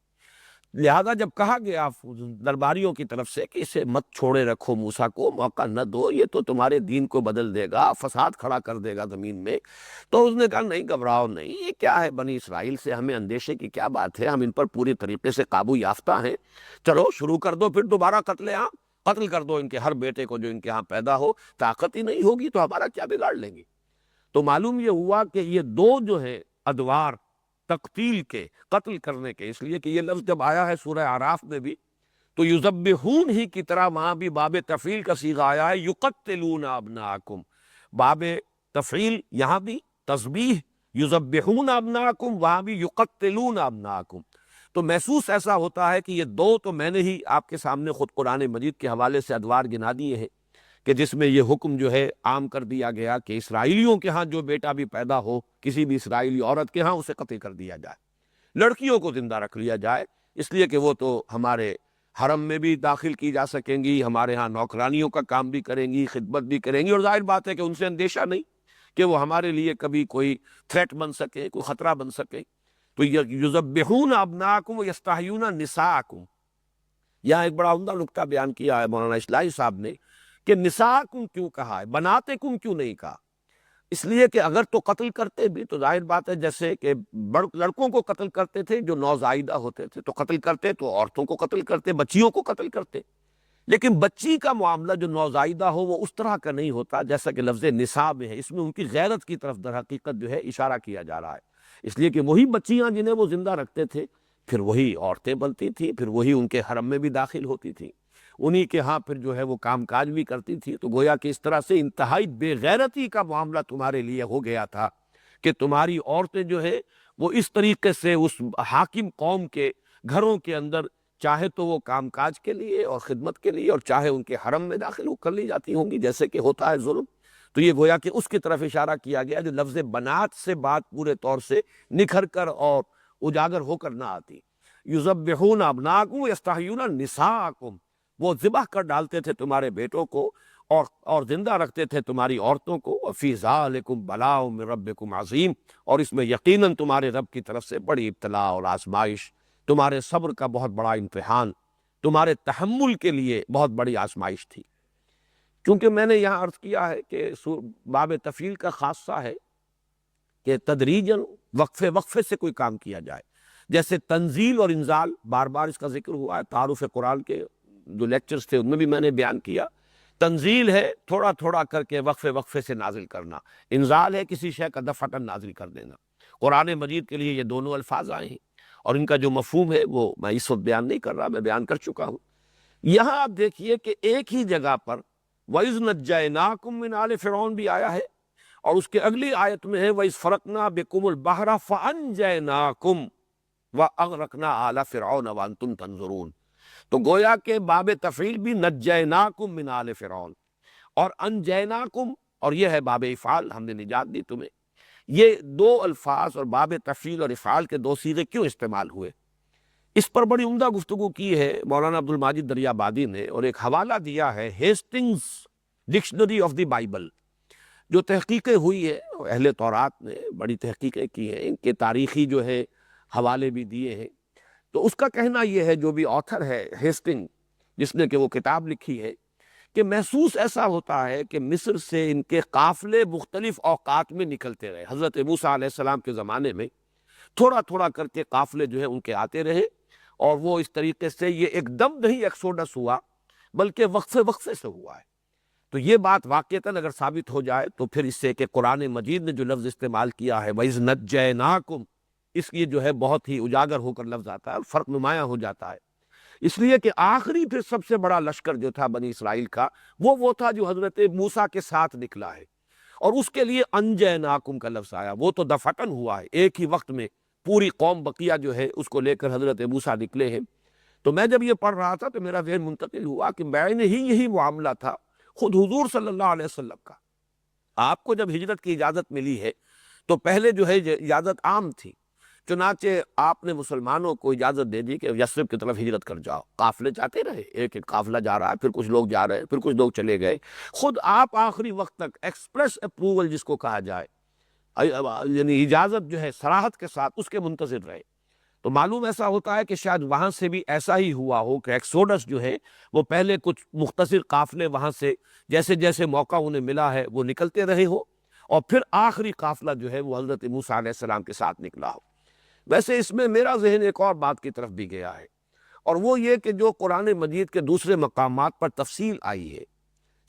لہذا جب کہا گیا درباریوں کی طرف سے کہ اسے مت چھوڑے رکھو، موسیٰ کو موقع نہ دو، یہ تو تمہارے دین کو بدل دے گا، فساد کھڑا کر دے گا زمین میں، تو اس نے کہا نہیں گھبراؤ نہیں، یہ کیا ہے بنی اسرائیل سے ہمیں اندیشے کی کیا بات ہے، ہم ان پر پوری طریقے سے قابو یافتہ ہیں، چلو شروع کر دو پھر دوبارہ قتل عام، قتل کر دو ان کے ہر بیٹے کو جو ان کے ہاں پیدا ہو، طاقت ہی نہیں ہوگی تو ہمارا کیا بگاڑ لیں گے۔ تو معلوم یہ ہوا کہ یہ دو جو ہے ادوار تقتیل کے، قتل کرنے کے، اس لیے کہ یہ لفظ جب آیا ہے سورہ اعراف میں بھی تو یذبحون ہی کی طرح وہاں بھی باب تفعیل کا صیغہ آیا ہے، یقتلون ابناءکم، باب تفعیل یہاں بھی تسبیح، یذبحون ابناءکم، وہاں بھی یقتلون ابناءکم۔ تو محسوس ایسا ہوتا ہے کہ یہ دو تو میں نے ہی آپ کے سامنے خود قرآن مجید کے حوالے سے ادوار گنا دیے ہیں کہ جس میں یہ حکم جو ہے عام کر دیا گیا کہ اسرائیلیوں کے ہاں جو بیٹا بھی پیدا ہو کسی بھی اسرائیلی عورت کے ہاں اسے قتل کر دیا جائے، لڑکیوں کو زندہ رکھ لیا جائے، اس لیے کہ وہ تو ہمارے حرم میں بھی داخل کی جا سکیں گی، ہمارے ہاں نوکرانیوں کا کام بھی کریں گی، خدمت بھی کریں گی، اور ظاہر بات ہے کہ ان سے اندیشہ نہیں کہ وہ ہمارے لیے کبھی کوئی تھریٹ بن سکے، کوئی خطرہ بن سکے۔ تو یذبحون ابناءکم ویستحیون نساءکم، یہاں ایک بڑا عمدہ نکتہ بیان کیا ہے مولانا اصلاحی صاحب نے کہ نساءکم کیوں کہا ہے، بناتکم کیوں نہیں کہا؟ اس لیے کہ اگر تو قتل کرتے بھی تو ظاہر بات ہے جیسے کہ لڑکوں کو قتل کرتے تھے جو نوزائیدہ ہوتے تھے تو قتل کرتے، تو عورتوں کو قتل کرتے، بچیوں کو قتل کرتے، لیکن بچی کا معاملہ جو نوزائیدہ ہو وہ اس طرح کا نہیں ہوتا جیسا کہ لفظ نساء میں ہے، اس میں ان کی غیرت کی طرف در حقیقت جو ہے اشارہ کیا جا رہا ہے، اس لیے کہ وہی بچیاں جنہیں وہ زندہ رکھتے تھے پھر وہی عورتیں بنتی تھیں، پھر وہی ان کے حرم میں بھی داخل ہوتی تھیں، انہی کے ہاں پھر جو ہے وہ کام کاج بھی کرتی تھی، تو گویا کہ اس طرح سے انتہائی بے غیرتی کا معاملہ تمہارے لیے ہو گیا تھا کہ تمہاری عورتیں جو ہے وہ اس طریقے سے اس حاکم قوم کے گھروں کے اندر چاہے تو وہ کام کاج کے لیے اور خدمت کے لیے اور چاہے ان کے حرم میں داخل کر لی جاتی ہوں گی جیسے کہ ہوتا ہے ظلم۔ تو یہ گویا کہ اس کی طرف اشارہ کیا گیا جو لفظ بنات سے بات پورے طور سے نکھر کر اور اجاگر ہو کر نہ آتی۔ یذبحون ابناءکم ویستحیون نساءکم، وہ ذبح کر ڈالتے تھے تمہارے بیٹوں کو اور زندہ رکھتے تھے تمہاری عورتوں کو، وفی ذالکم بلاء من ربکم عظیم، اور اس میں یقیناً تمہارے رب کی طرف سے بڑی ابتلاء اور آزمائش، تمہارے صبر کا بہت بڑا امتحان، تمہارے تحمل کے لیے بہت بڑی آزمائش تھی۔ کیونکہ میں نے یہاں عرض کیا ہے کہ باب تفعیل کا خاصہ ہے کہ تدریجاً وقفے وقفے سے کوئی کام کیا جائے، جیسے تنزیل اور انزال، بار بار اس کا ذکر ہوا ہے، تعارف قرآن کے جو لیکچرز تھے ان میں بھی میں نے بیان کیا، تنزیل ہے تھوڑا تھوڑا کر کے وقفے وقفے سے نازل کرنا، انزال ہے کسی شے کا دفعتاً نازل کر دینا۔ قرآن مجید کے لیے یہ دونوں الفاظ آئے ہیں اور ان کا جو مفہوم ہے وہ میں اس وقت بیان نہیں کر رہا، میں بیان کر چکا ہوں۔ یہاں آپ دیکھیے کہ ایک ہی جگہ پر وَإِذْ نَجَّيْنَاكُمْ مِنْ آلِ فِرْعَوْنَ بھی آیا ہے، اور اس کے اگلی آیت میں ہے وَإِذْ فَرَقْنَا بِكُمُ الْبَحْرَ فَأَنْجَيْنَاكُمْ وَأَغْرَقْنَا آلَ فِرْعَوْنَ وَأَنْتُمْ تَنْظُرُونَ۔ تو گویا کہ باب تفعیل بھی نجیناکم من آل فرعون اور انجیناکم، اور یہ ہے باب افعال، ہم نے نجات دی تمہیں۔ یہ دو الفاظ اور باب تفعیل اور افعال کے دو صیغے کیوں استعمال ہوئے، اس پر بڑی عمدہ گفتگو کی ہے مولانا عبد الماجد دریابادی نے، اور ایک حوالہ دیا ہے Hastings dictionary of the Bible, جو تحقیقیں ہوئی ہے اہل تورات نے بڑی تحقیقیں کی ہیں، ان کے تاریخی جو ہے حوالے بھی دیے ہیں۔ تو اس کا کہنا یہ ہے، جو بھی آتھر ہے ہیسٹنگ جس نے کہ وہ کتاب لکھی ہے، کہ محسوس ایسا ہوتا ہے کہ مصر سے ان کے قافلے مختلف اوقات میں نکلتے رہے، حضرت موسیٰ علیہ السلام کے زمانے میں تھوڑا تھوڑا کر کے قافلے جو ہے ان کے آتے رہے، اور وہ اس طریقے سے یہ ایک دم نہیں ایکسوڈس ہوا بلکہ وقفے وقفے سے ہوا ہے۔ تو یہ بات واقعتاً اگر ثابت ہو جائے تو پھر اس سے کہ قرآن مجید نے جو لفظ استعمال کیا ہے وَإِذْ نَجَّيْنَاكُمْ، اس کی جو ہے بہت ہی اجاگر ہو کر لفظ آتا ہے اور فرق نمایاں ہو جاتا ہے، اس لیے کہ آخری پھر سب سے بڑا لشکر جو تھا بنی اسرائیل کا وہ تھا جو حضرت موسیٰ کے ساتھ نکلا ہے، اور اس کے لیے انجیناکم کا لفظ آیا، وہ تو دفعتاً ہوا ہے، ایک ہی وقت میں پوری قوم بقیہ جو ہے اس کو لے کر حضرت موسیٰ نکلے ہیں۔ تو میں جب یہ پڑھ رہا تھا تو میرا ذہن منتقل ہوا کہ میں ہی یہی معاملہ تھا خود حضور صلی اللہ علیہ وسلم کا۔ آپ کو جب ہجرت کی اجازت ملی ہے تو پہلے جو ہے اجازت عام تھی، چنانچہ آپ نے مسلمانوں کو اجازت دے دی کہ یثرب کی طرف ہجرت کر جاؤ، قافلے جاتے رہے، ایک ایک قافلہ جا رہا ہے، پھر کچھ لوگ جا رہے، پھر کچھ لوگ چلے گئے، خود آپ آخری وقت تک ایکسپریس اپروول جس کو کہا جائے، یعنی اجازت جو ہے صراحت کے ساتھ اس کے منتظر رہے۔ تو معلوم ایسا ہوتا ہے کہ شاید وہاں سے بھی ایسا ہی ہوا ہو کہ ایکسوڈس جو ہے وہ پہلے کچھ مختصر قافلے وہاں سے جیسے جیسے موقع انہیں ملا ہے وہ نکلتے رہے ہو، اور پھر آخری قافلہ جو ہے وہ حضرت موسیٰ علیہ السلام کے ساتھ نکلا ہو۔ ویسے اس میں میرا ذہن ایک اور بات کی طرف بھی گیا ہے، اور وہ یہ کہ جو قرآن مجید کے دوسرے مقامات پر تفصیل آئی ہے،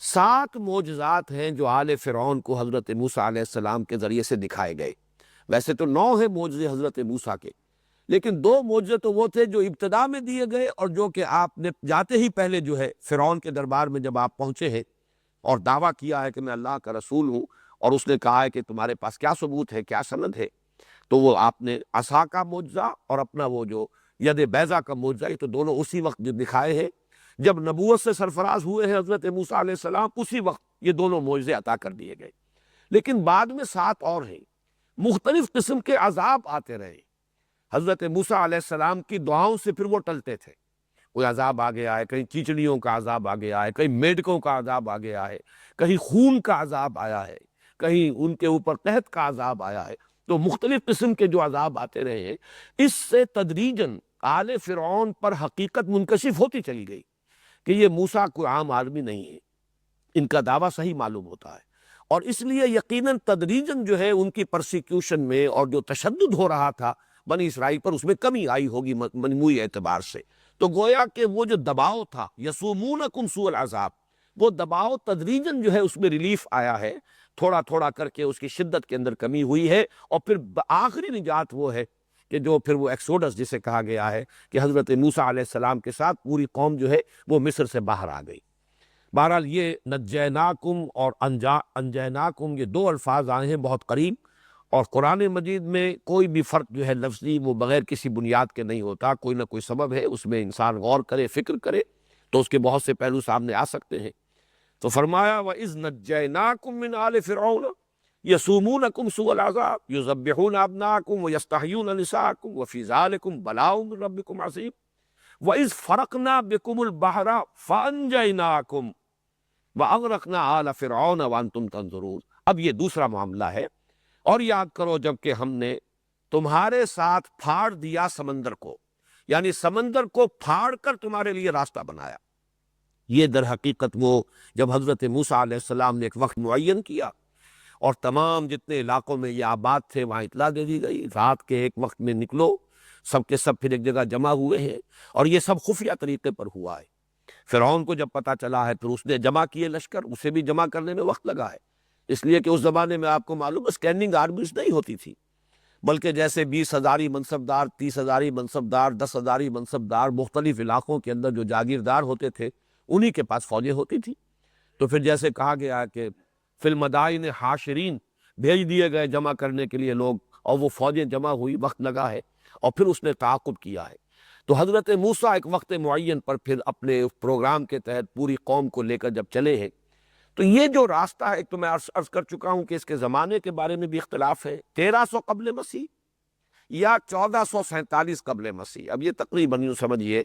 7 معجزات ہیں جو آل فرعون کو حضرت موسیٰ علیہ السلام کے ذریعے سے دکھائے گئے۔ ویسے تو 9 ہیں معجزے حضرت موسیٰ کے، لیکن 2 معجزے تو وہ تھے جو ابتدا میں دیے گئے، اور جو کہ آپ نے جاتے ہی پہلے جو ہے فرعون کے دربار میں جب آپ پہنچے ہیں اور دعویٰ کیا ہے کہ میں اللہ کا رسول ہوں، اور اس نے کہا ہے کہ تمہارے پاس کیا ثبوت ہے، کیا سند ہے، تو وہ آپ نے عصا کا معجزہ اور اپنا وہ جو ید بیضا کا معجزہ، یہ تو دونوں اسی وقت جو دکھائے ہیں جب نبوت سے سرفراز ہوئے ہیں حضرت موسیٰ علیہ السلام، اسی وقت یہ دونوں معجزے عطا کر دیے گئے۔ لیکن بعد میں 7 اور ہیں، مختلف قسم کے عذاب آتے رہے۔ حضرت موسیٰ علیہ السلام کی دعاؤں سے پھر وہ ٹلتے تھے، کوئی عذاب آ گیا ہے، کہیں چیچڑیوں کا عذاب آ گیا ہے، کہیں میڈکوں کا عذاب آ گیا ہے، کہیں خون کا عذاب آیا ہے، کہیں ان کے اوپر قحط کا عذاب آیا ہے۔ تو مختلف قسم کے جو عذاب آتے رہے ہیں، اس سے تدریجاً آل فرعون پر حقیقت منکشف ہوتی چلی گئی کہ یہ موسیٰ کوئی عام آدمی نہیں ہے، ان کا دعویٰ صحیح معلوم ہوتا ہے، اور اس لیے یقیناً تدریجاً جو ہے ان کی پرسیکیوشن میں اور جو تشدد ہو رہا تھا بنی اسرائیل پر، اس میں کمی آئی ہوگی مجموعی اعتبار سے۔ تو گویا کہ وہ جو دباؤ تھا، یسومونکم سوء العذاب، وہ دباؤ تدریجاً جو ہے اس میں ریلیف آیا ہے، تھوڑا تھوڑا کر کے اس کی شدت کے اندر کمی ہوئی ہے، اور پھر آخری نجات وہ ہے کہ جو پھر وہ ایکسوڈس جسے کہا گیا ہے کہ حضرت موسیٰ علیہ السلام کے ساتھ پوری قوم جو ہے وہ مصر سے باہر آ گئی۔ بہرحال یہ نجیناکم اور انجیناکم، یہ 2 الفاظ آئے ہیں بہت قریب، اور قرآن مجید میں کوئی بھی فرق جو ہے لفظی وہ بغیر کسی بنیاد کے نہیں ہوتا، کوئی نہ کوئی سبب ہے، اس میں انسان غور کرے، فکر کرے تو اس کے بہت سے پہلو سامنے آ سکتے ہیں۔ تو فرمایا وَإِذْ نَجَّيْنَاكُمْ مِنْ آلِ فِرْعَوْنَ يَسُومُونَكُمْ سُوءَ الْعَذَابِ يُذَبِّحُونَ أَبْنَاءَكُمْ وَيَسْتَحْيُونَ نِسَاءَكُمْ وَفِي ذَلِكُمْ بَلَاءٌ مِّن رَّبِّكُمْ عَظِيمٌ وَإِذْ فَرَقْنَا بِكُمُ الْبَحْرَ فَأَنجَيْنَاكُمْ وَأَغْرَقْنَا آلَ فِرْعَوْنَ وَأَنْتُمْ تَنظُرُونَ۔ اب یہ دوسرا معاملہ ہے، اور یاد کرو جب کہ ہم نے تمہارے ساتھ پھاڑ دیا سمندر کو، یعنی سمندر کو پھاڑ کر تمہارے لیے راستہ بنایا۔ یہ در حقیقت وہ جب حضرت موسیٰ علیہ السلام نے ایک وقت معین کیا اور تمام جتنے علاقوں میں یہ آباد تھے وہاں اطلاع دے دی گئی، رات کے ایک وقت میں نکلو، سب کے سب پھر ایک جگہ جمع ہوئے ہیں، اور یہ سب خفیہ طریقے پر ہوا ہے۔ فرعون کو جب پتہ چلا ہے پھر اس نے جمع کیے لشکر، اسے بھی جمع کرنے میں وقت لگا ہے، اس لیے کہ اس زمانے میں آپ کو معلوم اسٹینڈنگ آرمیز نہیں ہوتی تھی، بلکہ جیسے 20,000 منصبدار، 30,000 منصبدار، 10,000 منصبدار مختلف علاقوں کے اندر جو جاگیردار ہوتے تھے انہی کے پاس فوجیں ہوتی تھی۔ تو پھر جیسے کہا گیا کہ فی المدائن حاشرین، بھیج دیے گئے جمع کرنے کے لیے لوگ، اور وہ فوجیں جمع ہوئی، وقت لگا ہے، اور پھر اس نے تعاقب کیا ہے۔ تو حضرت موسیٰ ایک وقت معین پر پھر اپنے پروگرام کے تحت پوری قوم کو لے کر جب چلے ہیں، تو یہ جو راستہ ہے، ایک تو میں عرض کر چکا ہوں کہ اس کے زمانے کے بارے میں بھی اختلاف ہے، 1300 قبل مسیح یا 1447 قبل مسیح۔ اب یہ تقریباً یوں سمجھیے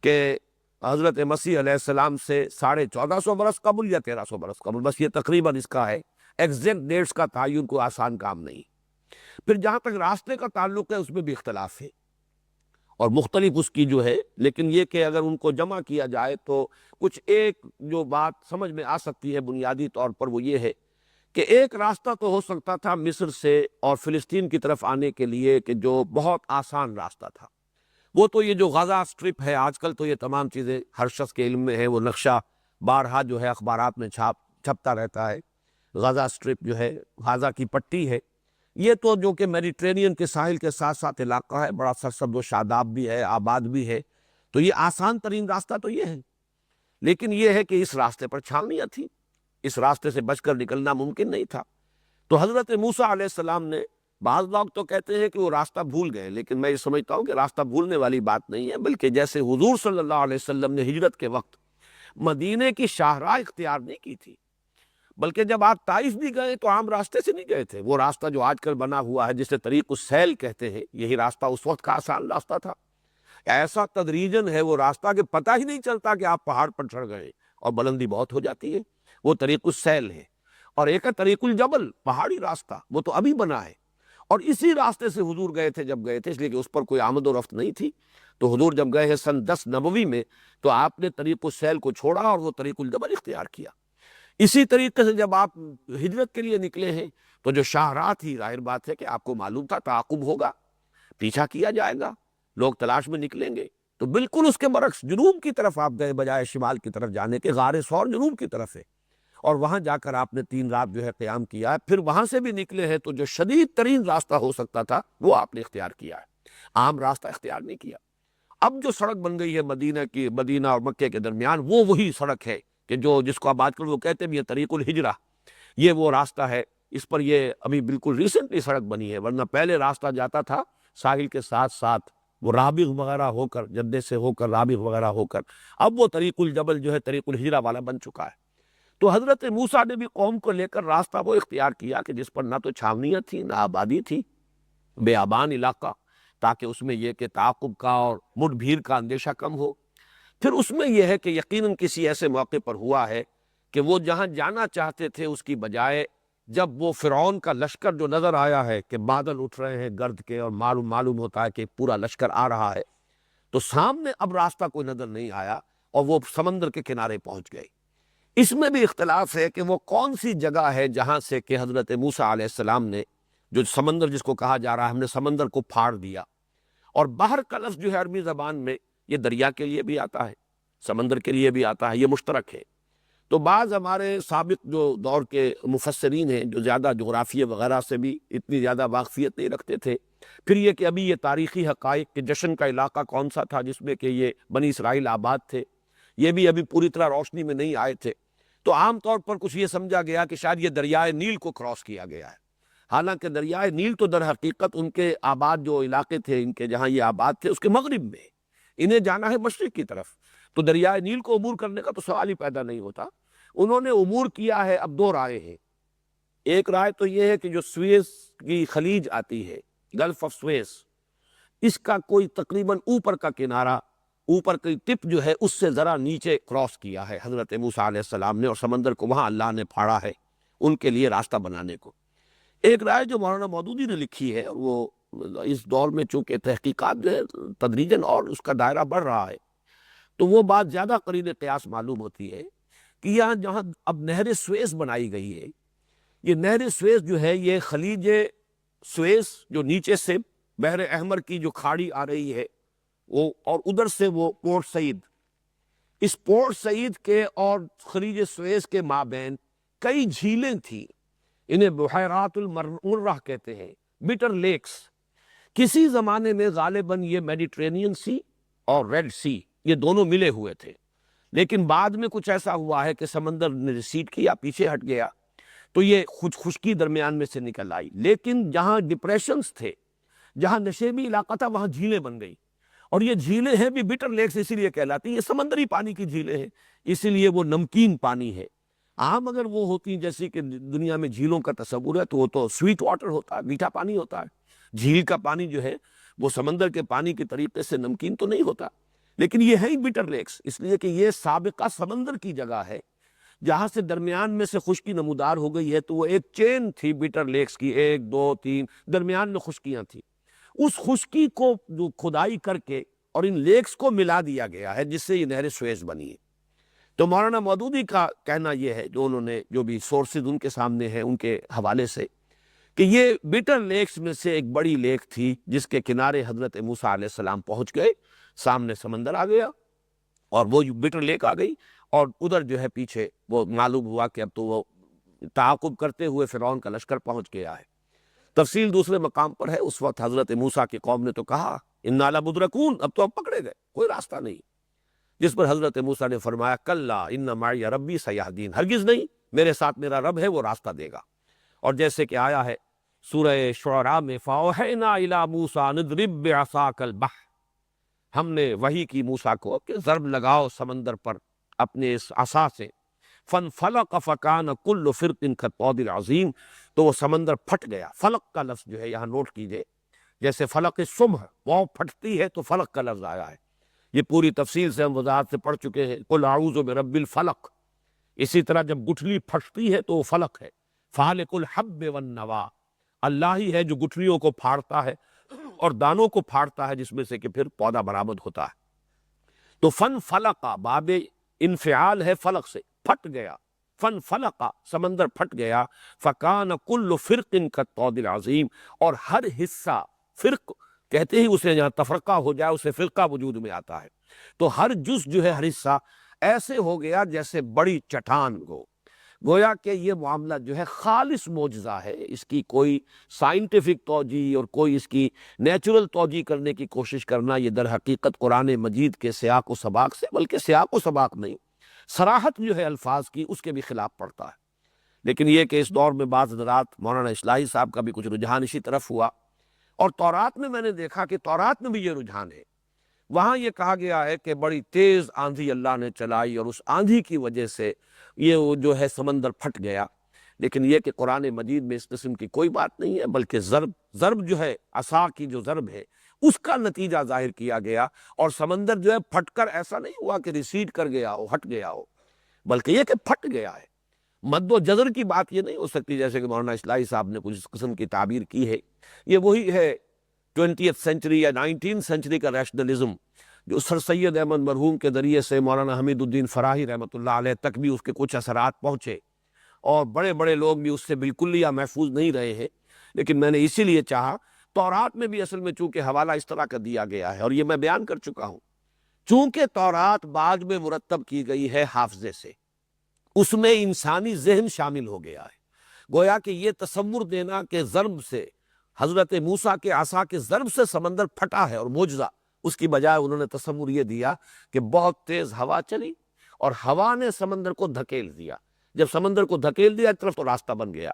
کہ حضرت مسیح علیہ السلام سے 1450 برس قبل یا 1300 برس قبل، بس یہ تقریباً اس کا ہے، ایگزیکٹ ڈیٹس کا تعین کوئی آسان کام نہیں۔ پھر جہاں تک راستے کا تعلق ہے اس میں بھی اختلاف ہے اور مختلف اس کی جو ہے، لیکن یہ کہ اگر ان کو جمع کیا جائے تو کچھ ایک جو بات سمجھ میں آ سکتی ہے بنیادی طور پر، وہ یہ ہے کہ ایک راستہ تو ہو سکتا تھا مصر سے اور فلسطین کی طرف آنے کے لیے کہ جو بہت آسان راستہ تھا، وہ تو یہ جو غزہ اسٹرپ ہے، آج کل تو یہ تمام چیزیں ہر شخص کے علم میں ہے، وہ نقشہ بارہا جو ہے اخبارات میں چھپتا رہتا ہے، غزہ اسٹرپ جو ہے غزہ کی پٹی ہے، یہ تو جو کہ میڈیٹرینین کے ساحل کے ساتھ ساتھ علاقہ ہے، بڑا سرسبز و شاداب بھی ہے، آباد بھی ہے، تو یہ آسان ترین راستہ تو یہ ہے۔ لیکن یہ ہے کہ اس راستے پر چھاؤنیاں تھیں، اس راستے سے بچ کر نکلنا ممکن نہیں تھا۔ تو حضرت موسیٰ علیہ السلام نے، بعض لوگ تو کہتے ہیں کہ وہ راستہ بھول گئے، لیکن میں یہ سمجھتا ہوں کہ راستہ بھولنے والی بات نہیں ہے، بلکہ جیسے حضور صلی اللہ علیہ وسلم نے ہجرت کے وقت مدینے کی شاہراہ اختیار نہیں کی تھی، بلکہ جب آپ طائف بھی گئے تو عام راستے سے نہیں گئے تھے، وہ راستہ جو آج کل بنا ہوا ہے جسے طریق السیل کہتے ہیں، یہی راستہ اس وقت کا آسان راستہ تھا۔ ایسا تدریجاً ہے وہ راستہ کہ پتہ ہی نہیں چلتا کہ آپ پہاڑ پر چڑھ گئے، اور بلندی بہت ہو جاتی ہے، وہ طریق السیل ہے۔ اور ایک ہے طریق الجبل، پہاڑی راستہ، وہ تو ابھی بنا ہے، اور اسی راستے سے حضور گئے تھے جب گئے تھے، اس لیے کہ اس پر کوئی آمد و رفت نہیں تھی۔ تو حضور جب گئے ہیں سن 10 نبوی میں تو آپ نے طریق السیل کو چھوڑا اور وہ طریق الجبل اختیار کیا۔ اسی طریقے سے جب آپ ہجرت کے لیے نکلے ہیں تو جو شاہراہ تھی، ظاہر بات ہے کہ آپ کو معلوم تھا تعاقب ہوگا، پیچھا کیا جائے گا، لوگ تلاش میں نکلیں گے، تو بالکل اس کے برعکس جنوب کی طرف آپ گئے بجائے شمال کی طرف جانے کے۔ غار ثور جنوب کی طرف ہے، اور وہاں جا کر آپ نے 3 رات جو ہے قیام کیا ہے۔ پھر وہاں سے بھی نکلے ہیں تو جو شدید ترین راستہ ہو سکتا تھا وہ آپ نے اختیار کیا ہے، عام راستہ اختیار نہیں کیا۔ اب جو سڑک بن گئی ہے مدینہ اور مکے کے درمیان، وہ وہی سڑک ہے کہ جس کو آپ آج کل وہ کہتے ہیں یہ طریق الہجرہ، یہ وہ راستہ ہے۔ اس پر یہ ابھی بالکل ریسنٹلی سڑک بنی ہے، ورنہ پہلے راستہ جاتا تھا ساحل کے ساتھ ساتھ، وہ رابغ وغیرہ ہو کر، جدے سے ہو کر رابغ وغیرہ ہو کر، اب وہ طریق الجبل جو ہے طریق الہجرہ والا بن چکا ہے۔ تو حضرت موسیٰ نے بھی قوم کو لے کر راستہ وہ اختیار کیا کہ جس پر نہ تو چھاونیاں تھیں نہ آبادی تھی، بیابان علاقہ، تاکہ اس میں یہ کہ تعاقب کا اور مڈ بھیڑ کا اندیشہ کم ہو۔ پھر اس میں یہ ہے کہ یقیناً کسی ایسے موقع پر ہوا ہے کہ وہ جہاں جانا چاہتے تھے اس کی بجائے جب وہ فرعون کا لشکر جو نظر آیا ہے کہ بادل اٹھ رہے ہیں گرد کے اور معلوم ہوتا ہے کہ پورا لشکر آ رہا ہے، تو سامنے اب راستہ کوئی نظر نہیں آیا اور وہ سمندر کے کنارے پہنچ گئے۔ اس میں بھی اختلاف ہے کہ وہ کون سی جگہ ہے جہاں سے کہ حضرت موسیٰ علیہ السلام نے جو سمندر جس کو کہا جا رہا ہے ہم نے سمندر کو پھاڑ دیا، اور بحر کا لفظ جو ہے عربی زبان میں یہ دریا کے لیے بھی آتا ہے، سمندر کے لیے بھی آتا ہے، یہ مشترک ہے۔ تو بعض ہمارے سابق جو دور کے مفسرین ہیں جو زیادہ جغرافیہ وغیرہ سے بھی اتنی زیادہ واقفیت نہیں رکھتے تھے، پھر یہ کہ ابھی یہ تاریخی حقائق کہ جشن کا علاقہ کون سا تھا جس میں کہ یہ بنی اسرائیل آباد تھے، یہ بھی ابھی پوری طرح روشنی میں نہیں آئے تھے، تو عام طور پر کچھ یہ سمجھا گیا کہ شاید یہ دریائے نیل کو کراس کیا گیا ہے۔ حالانکہ دریائے نیل تو در حقیقت ان کے آباد جو علاقے تھے، ان کے جہاں یہ آباد تھے، اس کے مغرب میں، انہیں جانا ہے مشرق کی طرف، تو دریائے نیل کو عبور کرنے کا تو سوال ہی پیدا نہیں ہوتا۔ انہوں نے عبور کیا ہے۔ اب 2 رائے ہیں، ایک رائے تو یہ ہے کہ جو سویز کی خلیج آتی ہے، گلف آف سویز، اس کا کوئی تقریباً اوپر کا کنارہ، اوپر کی ٹپ جو ہے اس سے ذرا نیچے کراس کیا ہے حضرت موسیٰ علیہ السلام نے، اور سمندر کو وہاں اللہ نے پھاڑا ہے ان کے لیے راستہ بنانے کو۔ ایک رائے جو مولانا مودودی نے لکھی ہے، وہ اس دور میں چونکہ تحقیقات جو ہے تدریجاً اور اس کا دائرہ بڑھ رہا ہے، تو وہ بات زیادہ قرین قیاس معلوم ہوتی ہے کہ یہاں جہاں اب نہر سویز بنائی گئی ہے، یہ نہر سویز جو ہے یہ خلیج سویز جو نیچے سے بحر احمر کی جو کھاڑی آ رہی ہے وہ، اور ادھر سے وہ پورٹ سعید، اس پورٹ سعید کے اور خلیج سویز کے مابین کئی جھیلیں تھیں، انہیں بحیرات المرہ کہتے ہیں، بٹر لیکس۔ کسی زمانے میں غالباً یہ میڈیٹرینین سی اور ریڈ سی یہ دونوں ملے ہوئے تھے، لیکن بعد میں کچھ ایسا ہوا ہے کہ سمندر نے ریسیڈ کیا، پیچھے ہٹ گیا، تو یہ خشکی درمیان میں سے نکل آئی۔ لیکن جہاں ڈپریشنز تھے، جہاں نشیبی علاقہ تھا، وہاں جھیلیں بن گئی، اور یہ جھیلیں ہیں بھی بٹر لیکس اسی لیے کہلاتی ہیں، یہ سمندری پانی کی جھیلیں ہیں، اسی لیے وہ نمکین پانی ہے۔ عام اگر وہ ہوتی جیسی کہ دنیا میں جھیلوں کا تصور ہے تو وہ تو سویٹ واٹر ہوتا ہے، میٹھا پانی ہوتا ہے۔ جھیل کا پانی جو ہے وہ سمندر کے پانی کے طریقے سے نمکین تو نہیں ہوتا، لیکن یہ ہے ہی بٹر لیکس، اس لیے کہ یہ سابقہ سمندر کی جگہ ہے جہاں سے درمیان میں سے خشکی نمودار ہو گئی ہے، تو وہ ایک چین تھی بٹر لیکس کی، 1 2 3 درمیان میں خشکیاں تھیں، اس خشکی کو جو کھدائی کر کے اور ان لیکس کو ملا دیا گیا ہے جس سے یہ نہر سویز بنی ہے۔ تو مولانا مودودی کا کہنا یہ ہے، جو انہوں نے جو بھی سورسز ان کے سامنے ہیں ان کے حوالے سے، کہ یہ بٹر لیکس میں سے ایک بڑی لیک تھی جس کے کنارے حضرت موسیٰ علیہ السلام پہنچ گئے، سامنے سمندر آ گیا اور وہ بٹر لیک آ گئی، اور ادھر جو ہے پیچھے وہ معلوم ہوا کہ اب تو وہ تعاقب کرتے ہوئے فرعون کا لشکر پہنچ گیا ہے۔ تفصیل دوسرے مقام پر ہے، اس وقت حضرت موسیٰ کی قوم نے تو کہا انا لمدرکون، اب تو ہم پکڑے گئے، کوئی راستہ نہیں، جس پر حضرت موسیٰ نے فرمایا کلا ان معی ربی سیہدین، ہرگز نہیں، میرے ساتھ میرا رب ہے وہ راستہ دے گا۔ اور جیسے کہ آیا ہے سورہ شعراء میں فَأَوْحَيْنَا إِلَىٰ مُوسَىٰ أَنِ اضْرِب بِّعَصَاكَ الْبَحْرَ، ہم نے وحی کی موسیٰ کو کہ ضرب لگاؤ سمندر پر اپنے اس عصا سے، فَانْفَلَقَ فَكَانَ كُلُّ فِرْقٍ كَالطَّوْدِ الْعَظِيمِ، تو وہ سمندر پھٹ گیا۔ فلق کا لفظ جو ہے یہاں نوٹ کیجئے، جیسے فلق صبح وہ پھٹتی ہے تو فلق کا لفظ آیا ہے، یہ پوری تفصیل سے ہم وضاحت سے پڑھ چکے ہیں، قُلْ أَعُوذُ بِرَبِّ الْفَلَقِ، اسی طرح جب گٹھلی پھٹتی ہے تو وہ فلق ہے، فَالِقُ الْحَبِّ وَالنَّوَىٰ، اللہ ہی ہے جو گٹھلیوں کو پھاڑتا ہے اور دانوں کو پھاڑتا ہے جس میں سے کہ پھر پودا برآمد ہوتا ہے۔ تو فن فلقا باب انفعال ہے فلق سے، پھٹ گیا، فن فلقا سمندر پھٹ گیا، فکان کل فرق کالطود العظیم، اور ہر حصہ، فرق کہتے ہی اسے جہاں تفرقہ ہو جائے اسے فرقہ وجود میں آتا ہے، تو ہر جز جو ہے، ہر حصہ ایسے ہو گیا جیسے بڑی چٹان ہو۔ گویا کہ یہ معاملہ جو ہے خالص معجزہ ہے، اس کی کوئی سائنٹیفک توجیہ اور کوئی اس کی نیچرل توجیہ کرنے کی کوشش کرنا، یہ در حقیقت قرآن مجید کے سیاق و سباق سے، بلکہ سیاق و سباق نہیں، صراحت جو ہے الفاظ کی، اس کے بھی خلاف پڑتا ہے۔ لیکن یہ کہ اس دور میں بعض حضرات، مولانا اصلاحی صاحب کا بھی کچھ رجحان اسی طرف ہوا، اور تورات میں نے دیکھا کہ تورات میں بھی یہ رجحان ہے۔ وہاں یہ کہا گیا ہے کہ بڑی تیز آندھی اللہ نے چلائی اور اس آندھی کی وجہ سے یہ جو ہے سمندر پھٹ گیا، لیکن یہ کہ قرآن مجید میں اس قسم کی کوئی بات نہیں ہے، بلکہ ضرب جو ہے، عصا کی جو ضرب ہے اس کا نتیجہ ظاہر کیا گیا، اور سمندر جو ہے پھٹ کر ایسا نہیں ہوا کہ ریسیڈ کر گیا ہو، ہٹ گیا ہو، بلکہ یہ کہ پھٹ گیا ہے۔ مد و جزر کی بات یہ نہیں ہو سکتی جیسے کہ مولانا اصلاحی صاحب نے کچھ اس قسم کی تعبیر کی ہے۔ یہ وہی ہے 20th سینچری یا 19th سینچری کا ریشنلزم جو سر سید احمد مرحوم کے ذریعے سے مولانا حمید الدین فراہی رحمۃ اللہ علیہ تک بھی اس کے کچھ اثرات پہنچے، اور بڑے بڑے لوگ بھی اس سے بالکل یا محفوظ نہیں رہے ہیں۔ لیکن میں نے اسی لیے چاہا، تورات میں بھی اصل میں چونکہ حوالہ اس طرح کا دیا گیا ہے، اور یہ میں بیان کر چکا ہوں، چونکہ تورات بعد میں مرتب کی گئی ہے حافظے سے، اس میں انسانی ذہن شامل ہو گیا ہے۔ گویا کہ یہ تصور دینا کہ ضرب سے، حضرت موسیٰ کے عصا کے ضرب سے سمندر پھٹا ہے اور معجزہ، اس کی بجائے انہوں نے تصور یہ دیا کہ بہت تیز ہوا چلی اور ہوا نے سمندر کو دھکیل دیا، جب سمندر کو دھکیل دیا ایک طرف تو راستہ بن گیا۔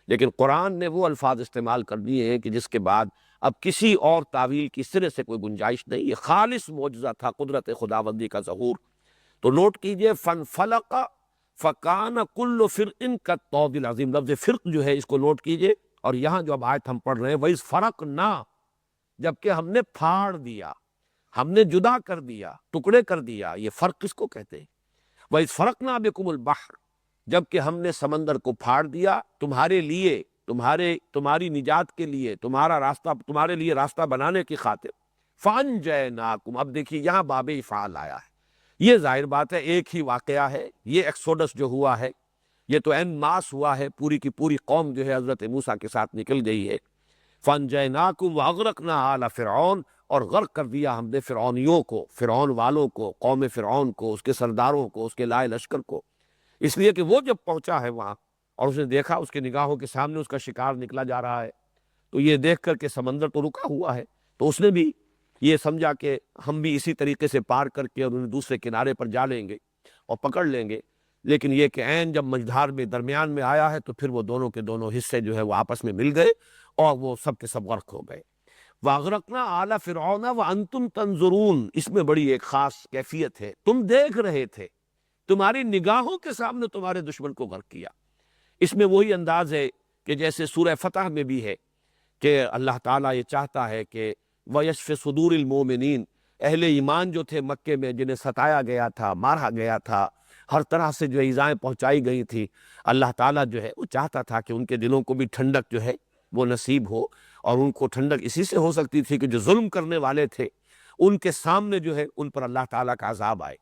لیکن قرآن نے وہ الفاظ استعمال کر دیے ہیں کہ جس کے بعد اب کسی اور تعویل کی سرے سے کوئی گنجائش نہیں، یہ خالص معجزہ تھا، قدرت خداوندی کا ظہور۔ تو نوٹ کیجئے، فن فلق فکان کل فرق کالطود العظیم، لفظ فرق جو ہے اس کو نوٹ کیجئے، اور یہاں جو اب آیت ہم پڑھ رہے ہیں، وَإِذْ فَرَقْنَا، جبکہ ہم نے پھاڑ دیا، ہم نے جدا کر دیا، ٹکڑے کر دیا، یہ فرق کس کو کہتے ہیں؟ وَإِذْ فَرَقْنَا بِكُمُ الْبَحْرَ، جبکہ ہم نے سمندر کو پھاڑ دیا تمہارے لیے، تمہاری نجات کے لیے، تمہارا راستہ، تمہارے لیے راستہ بنانے کی خاطر۔ فَأَنْجَيْنَاكُمْ، اب دیکھیے یہاں باب افعال آیا ہے، یہ ظاہر بات ہے ایک ہی واقعہ ہے، یہ ایکسوڈس جو ہوا ہے یہ تو این ماس ہوا ہے، پوری کی پوری قوم جو ہے حضرت موسیٰ کے ساتھ نکل گئی ہے۔ فَأَنْجَيْنَاكُمْ وَأَغْرَقْنَا آلَ فِرْعَوْنَ، اور غرق کر دیا ہم نے فرعونیوں کو، فرعون والوں کو، قوم فرعون کو، اس کے سرداروں کو، اس کے لائے لشکر کو، اس لیے کہ وہ جب پہنچا ہے وہاں اور اس نے دیکھا اس کے نگاہوں کے سامنے اس کا شکار نکلا جا رہا ہے، تو یہ دیکھ کر کہ سمندر تو رکا ہوا ہے، تو اس نے بھی یہ سمجھا کہ ہم بھی اسی طریقے سے پار کر کے اور انہیں دوسرے کنارے پر جا لیں گے اور پکڑ لیں گے۔ لیکن یہ کہ عین جب مجھدار میں درمیان میں آیا ہے تو پھر وہ دونوں کے دونوں حصے جو ہے وہ آپس میں مل گئے اور وہ سب کے سب غرق ہو گئے۔ وَأَغْرَقْنَا آلَ فِرْعَوْنَ وَأَنْتُمْ تَنظُرُونَ، اس میں بڑی ایک خاص کیفیت ہے، تم دیکھ رہے تھے، تمہاری نگاہوں کے سامنے تمہارے دشمن کو غرق کیا۔ اس میں وہی انداز ہے کہ جیسے سورہ فتح میں بھی ہے کہ اللہ تعالیٰ یہ چاہتا ہے کہ وَيَشْفِ صُدُورِ الْمُؤْمِنِينَ، اہل ایمان جو تھے مکے میں جنہیں ستایا گیا تھا، مارا گیا تھا، ہر طرح سے جو ایذائیں پہنچائی گئی تھی، اللہ تعالیٰ جو ہے وہ چاہتا تھا کہ ان کے دلوں کو بھی ٹھنڈک جو ہے وہ نصیب ہو، اور ان کو ٹھنڈک اسی سے ہو سکتی تھی کہ جو ظلم کرنے والے تھے ان کے سامنے جو ہے ان پر اللہ تعالیٰ کا عذاب آئے،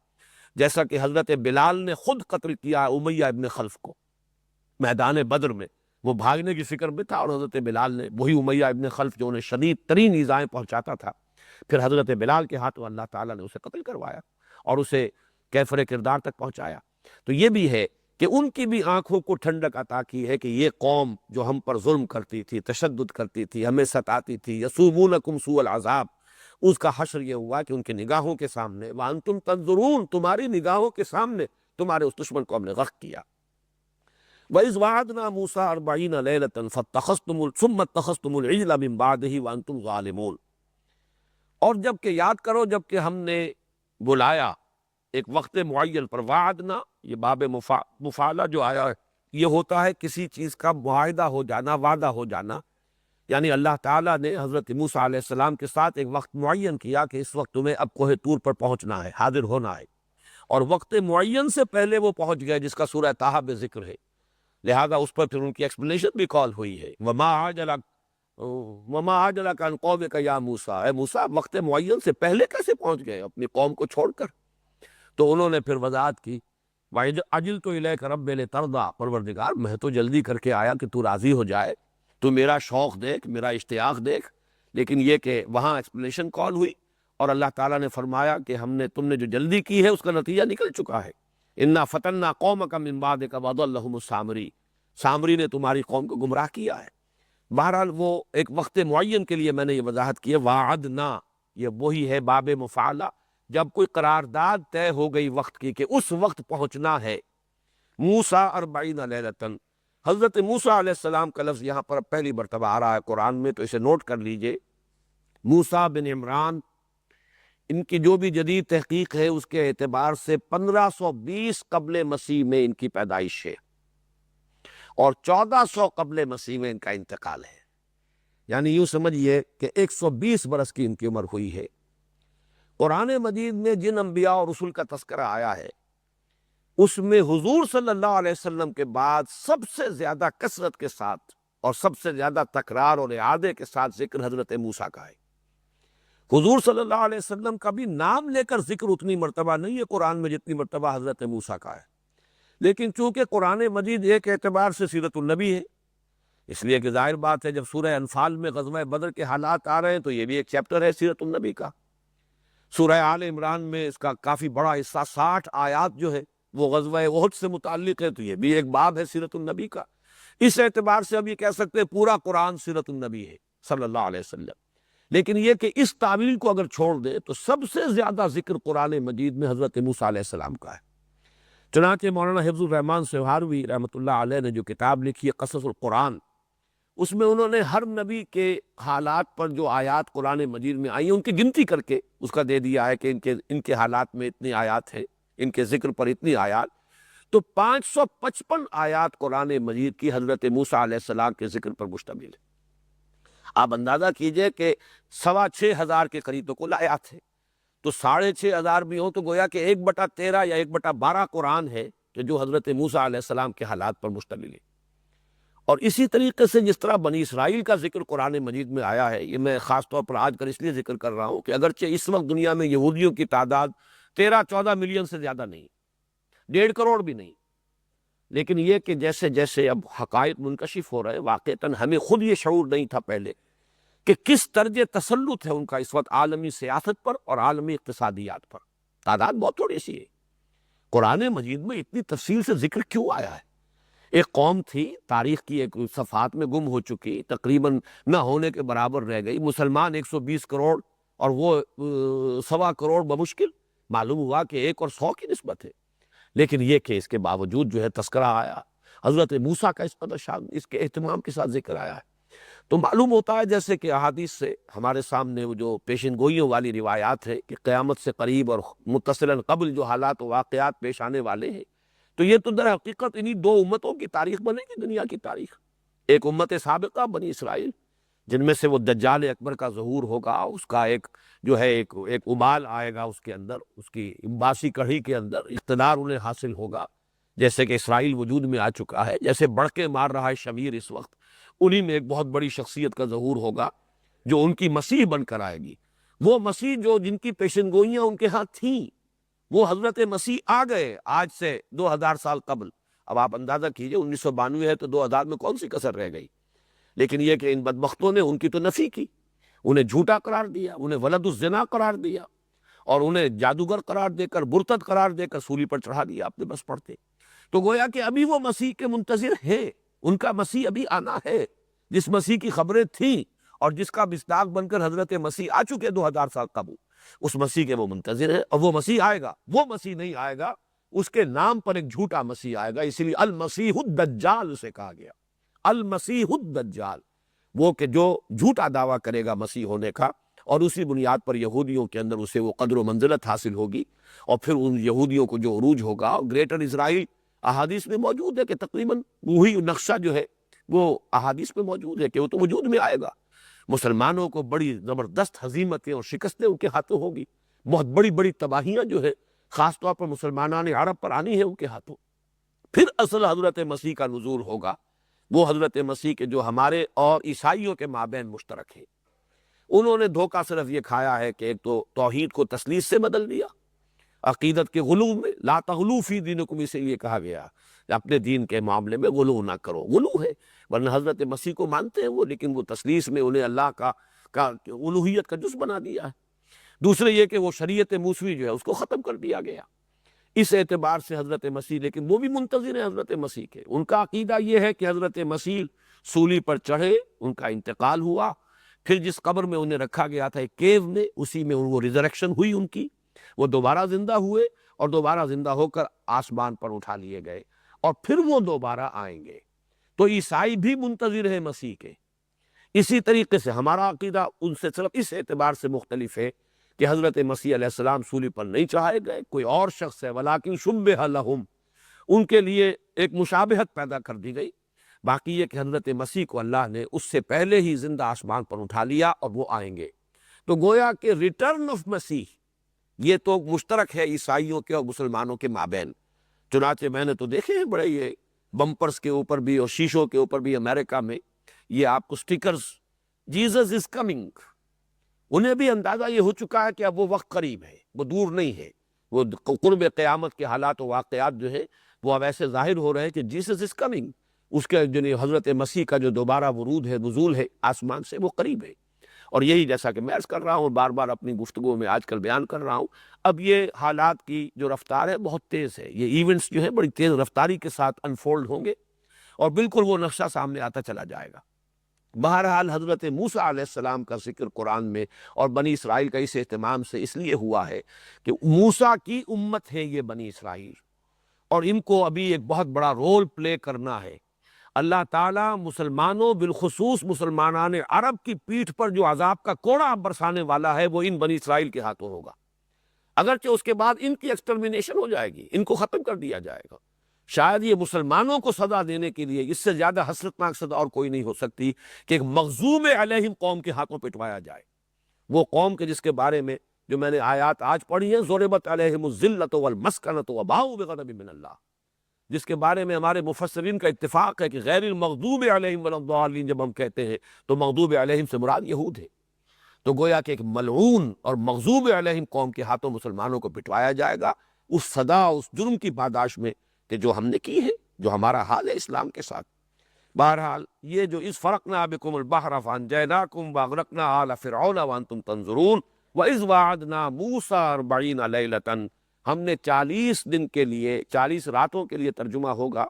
جیسا کہ حضرت بلال نے خود قتل کیا امیہ ابن خلف کو میدان بدر میں، وہ بھاگنے کی فکر میں تھا اور حضرت بلال نے، وہی امیہ ابن خلف جو انہیں شدید ترین ایذائیں پہنچاتا تھا، پھر حضرت بلال کے ہاتھوں اللہ تعالیٰ نے اسے قتل کروایا اور اسے کیفر کردار تک پہنچایا۔ تو یہ بھی ہے کہ ان کی بھی آنکھوں کو ٹھنڈک عطا کی ہے کہ یہ قوم جو ہم پر ظلم کرتی تھی، تشدد کرتی تھی، ہمیں ستاتی تھی، یسومونکم سوء العذاب، اس کا حشر یہ ہوا کہ ان کی نگاہوں کے سامنے، وانتم تنظرون، تمہاری نگاہوں کے سامنے تمہارے اس دشمن کو ہم نے غرق کیا۔ وَإِذْ وَعَدْنَا مُوسَىٰ 40 لَيْلَةً ثُمَّ اتَّخَذْتُمُ الْعِجْلَ مِن بَعْدِهِ وَأَنْتُمْ ظَالِمُونَ، اور جب کہ یاد کرو جب کہ ہم نے بلایا ایک وقت معین پر، وعدنا یہ باب مفعلہ جو آیا ہے یہ ہوتا ہے کسی چیز کا معاہدہ ہو جانا، وعدہ ہو جانا، یعنی اللہ تعالیٰ نے حضرت موسیٰ علیہ السلام کے ساتھ ایک وقت معین کیا کہ اس وقت تمہیں اب کوہ طور پر پہنچنا ہے، حاضر ہونا ہے، اور وقت معین سے پہلے وہ پہنچ گئے جس کا سورہ طٰہٰ میں ذکر ہے۔ لہذا اس پر پھر ان کی ایکسپلینیشن بھی کال ہوئی ہے، وما عجلک عن قومک یا موسیٰ، اے موسیٰ وقت معین سے پہلے کیسے پہنچ گئے اپنی قوم کو چھوڑ کر؟ تو انہوں نے پھر وضاحت کی، وَعَجِلْتُ إِلَيْكَ رَبِّ لِتَرْضَىٰ، پروردگار میں تو جلدی کر کے آیا کہ تو راضی ہو جائے، تو میرا شوق دیکھ، میرا اشتیاق دیکھ۔ لیکن یہ کہ وہاں ایکسپلینیشن کال ہوئی اور اللہ تعالیٰ نے فرمایا کہ تم نے جو جلدی کی ہے اس کا نتیجہ نکل چکا ہے۔ اِنَّا فَتَنَّا قَوْمَكَ مِن بَعْدِكَ وَأَضَلَّهُمُ السَّامِرِي، سامری نے تمہاری قوم کو گمراہ کیا ہے۔ بہرحال وہ ایک وقت معین کے لیے میں نے یہ وضاحت کی ہے، وعدنا، یہ وہی ہے باب مفعلہ، جب کوئی قرارداد طے ہو گئی وقت کی کہ اس وقت پہنچنا ہے۔ موسیٰ 40 لیلۃ، حضرت موسیٰ علیہ السلام کا لفظ یہاں پر پہلی مرتبہ آ رہا ہے قرآن میں، تو اسے نوٹ کر لیجئے۔ موسیٰ بن عمران، ان کی جو بھی جدید تحقیق ہے اس کے اعتبار سے 1520 قبل مسیح میں ان کی پیدائش ہے اور 1400 قبل مسیح میں ان کا انتقال ہے، یعنی یوں سمجھیے کہ 120 برس کی ان کی عمر ہوئی ہے۔ قرآن مجید میں جن انبیاء اور رسول کا تذکرہ آیا ہے اس میں حضور صلی اللہ علیہ وسلم کے بعد سب سے زیادہ کثرت کے ساتھ اور سب سے زیادہ تکرار اور اعادے کے ساتھ ذکر حضرت موسیٰ کا ہے۔ حضور صلی اللہ علیہ وسلم کا بھی نام لے کر ذکر اتنی مرتبہ نہیں ہے قرآن میں جتنی مرتبہ حضرت موسیٰ کا ہے، لیکن چونکہ قرآن مجید ایک اعتبار سے سیرت النبی ہے، اس لیے کہ ظاہر بات ہے جب سورہ انفال میں غزوہ بدر کے حالات آ رہے ہیں تو یہ بھی ایک چیپٹر ہے سیرت النبی کا۔ سورہ آل عمران میں اس کا کافی بڑا حصہ 60 آیات جو ہے وہ غزوہ احد سے متعلق ہے، تو یہ بھی ایک باب ہے سیرت النبی کا۔ اس اعتبار سے اب یہ کہہ سکتے ہیں پورا قرآن سیرت النبی ہے صلی اللہ علیہ وسلم۔ لیکن یہ کہ اس تعویل کو اگر چھوڑ دے تو سب سے زیادہ ذکر قرآن مجید میں حضرت موسیٰ علیہ السلام کا ہے۔ چنانچہ مولانا حفظ الرحمن سہاروی رحمۃ اللہ علیہ نے جو کتاب لکھی ہے قصص القرآن، اس میں انہوں نے ہر نبی کے حالات پر جو آیات قرآن مجید میں آئی ہیں ان کی گنتی کر کے اس کا دے دیا ہے کہ ان کے حالات میں اتنی آیات ہیں، ان کے ذکر پر اتنی آیات، تو 555 آیات قرآن مجید کی حضرت موسیٰ علیہ السلام کے ذکر پر مشتمل ہے۔ آپ اندازہ کیجئے کہ 6,500 کے قریب تو کل آیات ہے، تو 6,500 بھی ہوں تو گویا کہ 1/13 یا 1/12 قرآن ہے کہ جو حضرت موسیٰ علیہ السلام کے حالات پر مشتمل ہے۔ اور اسی طریقے سے جس طرح بنی اسرائیل کا ذکر قرآن مجید میں آیا ہے، یہ میں خاص طور پر آج کل اس لیے ذکر کر رہا ہوں کہ اگرچہ اس وقت دنیا میں یہودیوں کی تعداد 13-14 ملین سے زیادہ نہیں، 1.5 کروڑ بھی نہیں، لیکن یہ کہ جیسے جیسے اب حقائق منکشف ہو رہے ہیں، واقعتاً ہمیں خود یہ شعور نہیں تھا پہلے کہ کس طرز تسلط ہے ان کا اس وقت عالمی سیاست پر اور عالمی اقتصادیات پر۔ تعداد بہت تھوڑی سی ہے، قرآن مجید میں اتنی تفصیل سے ذکر کیوں آیا ہے؟ ایک قوم تھی، تاریخ کی ایک صفحات میں گم ہو چکی، تقریباً نہ ہونے کے برابر رہ گئی، مسلمان 120 کروڑ اور وہ 1.25 کروڑ بمشکل، معلوم ہوا کہ 1 اور 100 کی نسبت ہے۔ لیکن یہ کہ اس کے باوجود جو ہے تذکرہ آیا، حضرت موسیٰ کا اس قدر شان اس کے اہتمام کے ساتھ ذکر آیا ہے، تو معلوم ہوتا ہے جیسے کہ احادیث سے ہمارے سامنے وہ جو پیشن گوئیوں والی روایات ہے کہ قیامت سے قریب اور متصلاً قبل جو حالات و واقعات پیش آنے والے ہیں، تو یہ تو در حقیقت انہی 2 امتوں کی تاریخ بنے گی، دنیا کی تاریخ۔ ایک امت سابقہ بنی اسرائیل جن میں سے وہ دجال اکبر کا ظہور ہوگا، اس کا ایک جو ہے ایک ابال آئے گا اس کے اندر، اس کی باسی کڑھی کے اندر اقتدار انہیں حاصل ہوگا، جیسے کہ اسرائیل وجود میں آ چکا ہے، جیسے بڑھ کے مار رہا ہے شمیر اس وقت، انہی میں ایک بہت بڑی شخصیت کا ظہور ہوگا جو ان کی مسیح بن کر آئے گی۔ وہ مسیح جو جن کی پیشن گوئیاں ان کے ہاں تھیں، وہ حضرت مسیح آ گئے آج سے 2000 سال قبل۔ اب آپ اندازہ کیجئے 1992 ہے تو 2000 میں کون سی کسر رہ گئی؟ لیکن یہ کہ ان بدبختوں نے ان کی تو نفی کی، انہیں جھوٹا قرار دیا، انہیں ولد الزنا قرار دیا، اور انہیں جادوگر قرار دے کر، مرتد قرار دے کر سولی پر چڑھا دیا اپنے بس پڑتے۔ تو گویا کہ ابھی وہ مسیح کے منتظر ہیں، ان کا مسیح ابھی آنا ہے، جس مسیح کی خبریں تھیں اور جس کا مصداق بن کر حضرت مسیح آ چکے 2000 سال قبل، اس مسیح کے وہ منتظر ہیں، اور وہ مسیح آئے گا، وہ مسیح نہیں آئے گا، اس کے نام پر ایک جھوٹا مسیح آئے گا، اسی لیے المسیح الدجال اسے کہا گیا، المسیح الدجال، وہ کہ جو جھوٹا دعویٰ کرے گا مسیح ہونے کا، اور اسی بنیاد پر یہودیوں کے اندر اسے وہ قدر و منزلت حاصل ہوگی، اور پھر ان یہودیوں کو جو عروج ہوگا، گریٹر اسرائیل احادیث میں موجود ہے کہ تقریباً وہی نقشہ جو ہے وہ احادیث میں موجود ہے کہ وہ تو وجود میں آئے گا، مسلمانوں کو بڑی زبردست ہزیمتیں اور شکستیں ان کے ہاتھوں ہوگی، بہت بڑی بڑی تباہیاں جو ہے خاص طور پر مسلمانان عرب پر آنی ہے ان کے ہاتھوں، پھر اصل حضرت مسیح کا نزول ہوگا، وہ حضرت مسیح کے جو ہمارے اور عیسائیوں کے مابین مشترک ہے۔ انہوں نے دھوکہ صرف یہ کھایا ہے کہ ایک تو توحید کو تثلیث سے بدل دیا، عقیدت کے غلو میں، لا تغلو فی دینکم، اسے یہ کہا گیا کہ اپنے دین کے معاملے میں غلو نہ کرو، غلو ہے، ورنہ حضرت مسیح کو مانتے ہیں وہ، لیکن وہ تثلیث میں انہیں اللہ کا الوہیت کا جز بنا دیا ہے۔ دوسرے یہ کہ وہ شریعت موسوی جو ہے اس کو ختم کر دیا گیا۔ اس اعتبار سے حضرت مسیح، لیکن وہ بھی منتظر ہیں حضرت مسیح کے، ان کا عقیدہ یہ ہے کہ حضرت مسیح سولی پر چڑھے، ان کا انتقال ہوا، پھر جس قبر میں انہیں رکھا گیا تھا ایک کیو میں، اسی میں وہ ریزریکشن ہوئی ان کی، وہ دوبارہ زندہ ہوئے اور دوبارہ زندہ ہو کر آسمان پر اٹھا لیے گئے، اور پھر وہ دوبارہ آئیں گے۔ تو عیسائی بھی منتظر ہے مسیح کے۔ اسی طریقے سے ہمارا عقیدہ ان سے صرف اس اعتبار سے مختلف ہے کہ حضرت مسیح علیہ السلام سولی پر نہیں چڑھائے گئے، کوئی اور شخص ہے، ولیکن شبہ لہم، ان کے لیے ایک مشابہت پیدا کر دی گئی۔ باقی یہ کہ حضرت مسیح کو اللہ نے اس سے پہلے ہی زندہ آسمان پر اٹھا لیا اور وہ آئیں گے۔ تو گویا کہ ریٹرن آف مسیح یہ تو مشترک ہے عیسائیوں کے اور مسلمانوں کے مابین۔ چنانچہ میں نے تو دیکھے ہیں بڑے یہ بمپرز کے اوپر بھی اور شیشوں کے اوپر بھی امریکہ میں یہ آپ کو سٹیکرز، جیزس از کمنگ۔ انہیں بھی اندازہ یہ ہو چکا ہے کہ اب وہ وقت قریب ہے، وہ دور نہیں ہے، وہ قرب قیامت کے حالات و واقعات جو ہیں وہ اب ایسے ظاہر ہو رہے ہیں کہ جیسس از کمنگ، اس کے جو حضرت مسیح کا جو دوبارہ ورود ہے، نزول ہے آسمان سے، وہ قریب ہے۔ اور یہی جیسا کہ میں عرض کر رہا ہوں، بار بار اپنی گفتگو میں آج کل بیان کر رہا ہوں، اب یہ حالات کی جو رفتار ہے بہت تیز ہے، یہ ایونٹس جو ہیں بڑی تیز رفتاری کے ساتھ انفولڈ ہوں گے اور بالکل وہ نقشہ سامنے آتا چلا جائے گا۔ بہرحال حضرت موسیٰ علیہ السلام کا ذکر قرآن میں اور بنی اسرائیل کا اس اہتمام سے اس لیے ہوا ہے کہ موسیٰ کی امت ہے یہ بنی اسرائیل، اور ان کو ابھی ایک بہت بڑا رول پلے کرنا ہے۔ اللہ تعالیٰ مسلمانوں، بالخصوص مسلمانان عرب کی پیٹھ پر جو عذاب کا کوڑا برسانے والا ہے وہ ان بنی اسرائیل کے ہاتھوں ہوگا، اگرچہ اس کے بعد ان کی ایکسٹرمینیشن ہو جائے گی، ان کو ختم کر دیا جائے گا۔ شاید یہ مسلمانوں کو سزا دینے کے لیے اس سے زیادہ حسرتناک سزا اور کوئی نہیں ہو سکتی کہ ایک مغضوب علیہم قوم کے ہاتھوں پٹوایا جائے، وہ قوم کے جس کے بارے میں جو میں نے آیات آج پڑھی ہیں، ضربت علیہم الذلۃ والمسکنۃ وباؤوا بغضب من اللہ، جس کے بارے میں ہمارے مفسرین کا اتفاق ہے کہ غیر المغضوب علیہم ولا الضالین جب ہم کہتے ہیں تو مغضوب علیہم سے مراد یہود ہے۔ تو گویا کہ ایک ملعون اور مغضوب علیہم قوم کے ہاتھوں مسلمانوں کو پٹوایا جائے گا، اس سزا، اس جرم کی پاداش میں کہ جو ہم نے کی ہے، جو ہمارا حال ہے اسلام کے ساتھ۔ بہرحال یہ جو اس فرقنا بکم البحر فانجیناکم واغرقنا آل فرعون وانتم تنظرون وَإِذْ وَعَدْنَا مُوسَىٰ 40 لَيْلَةً، ہم نے 40 دن کے لیے، 40 راتوں کے لیے ترجمہ ہوگا،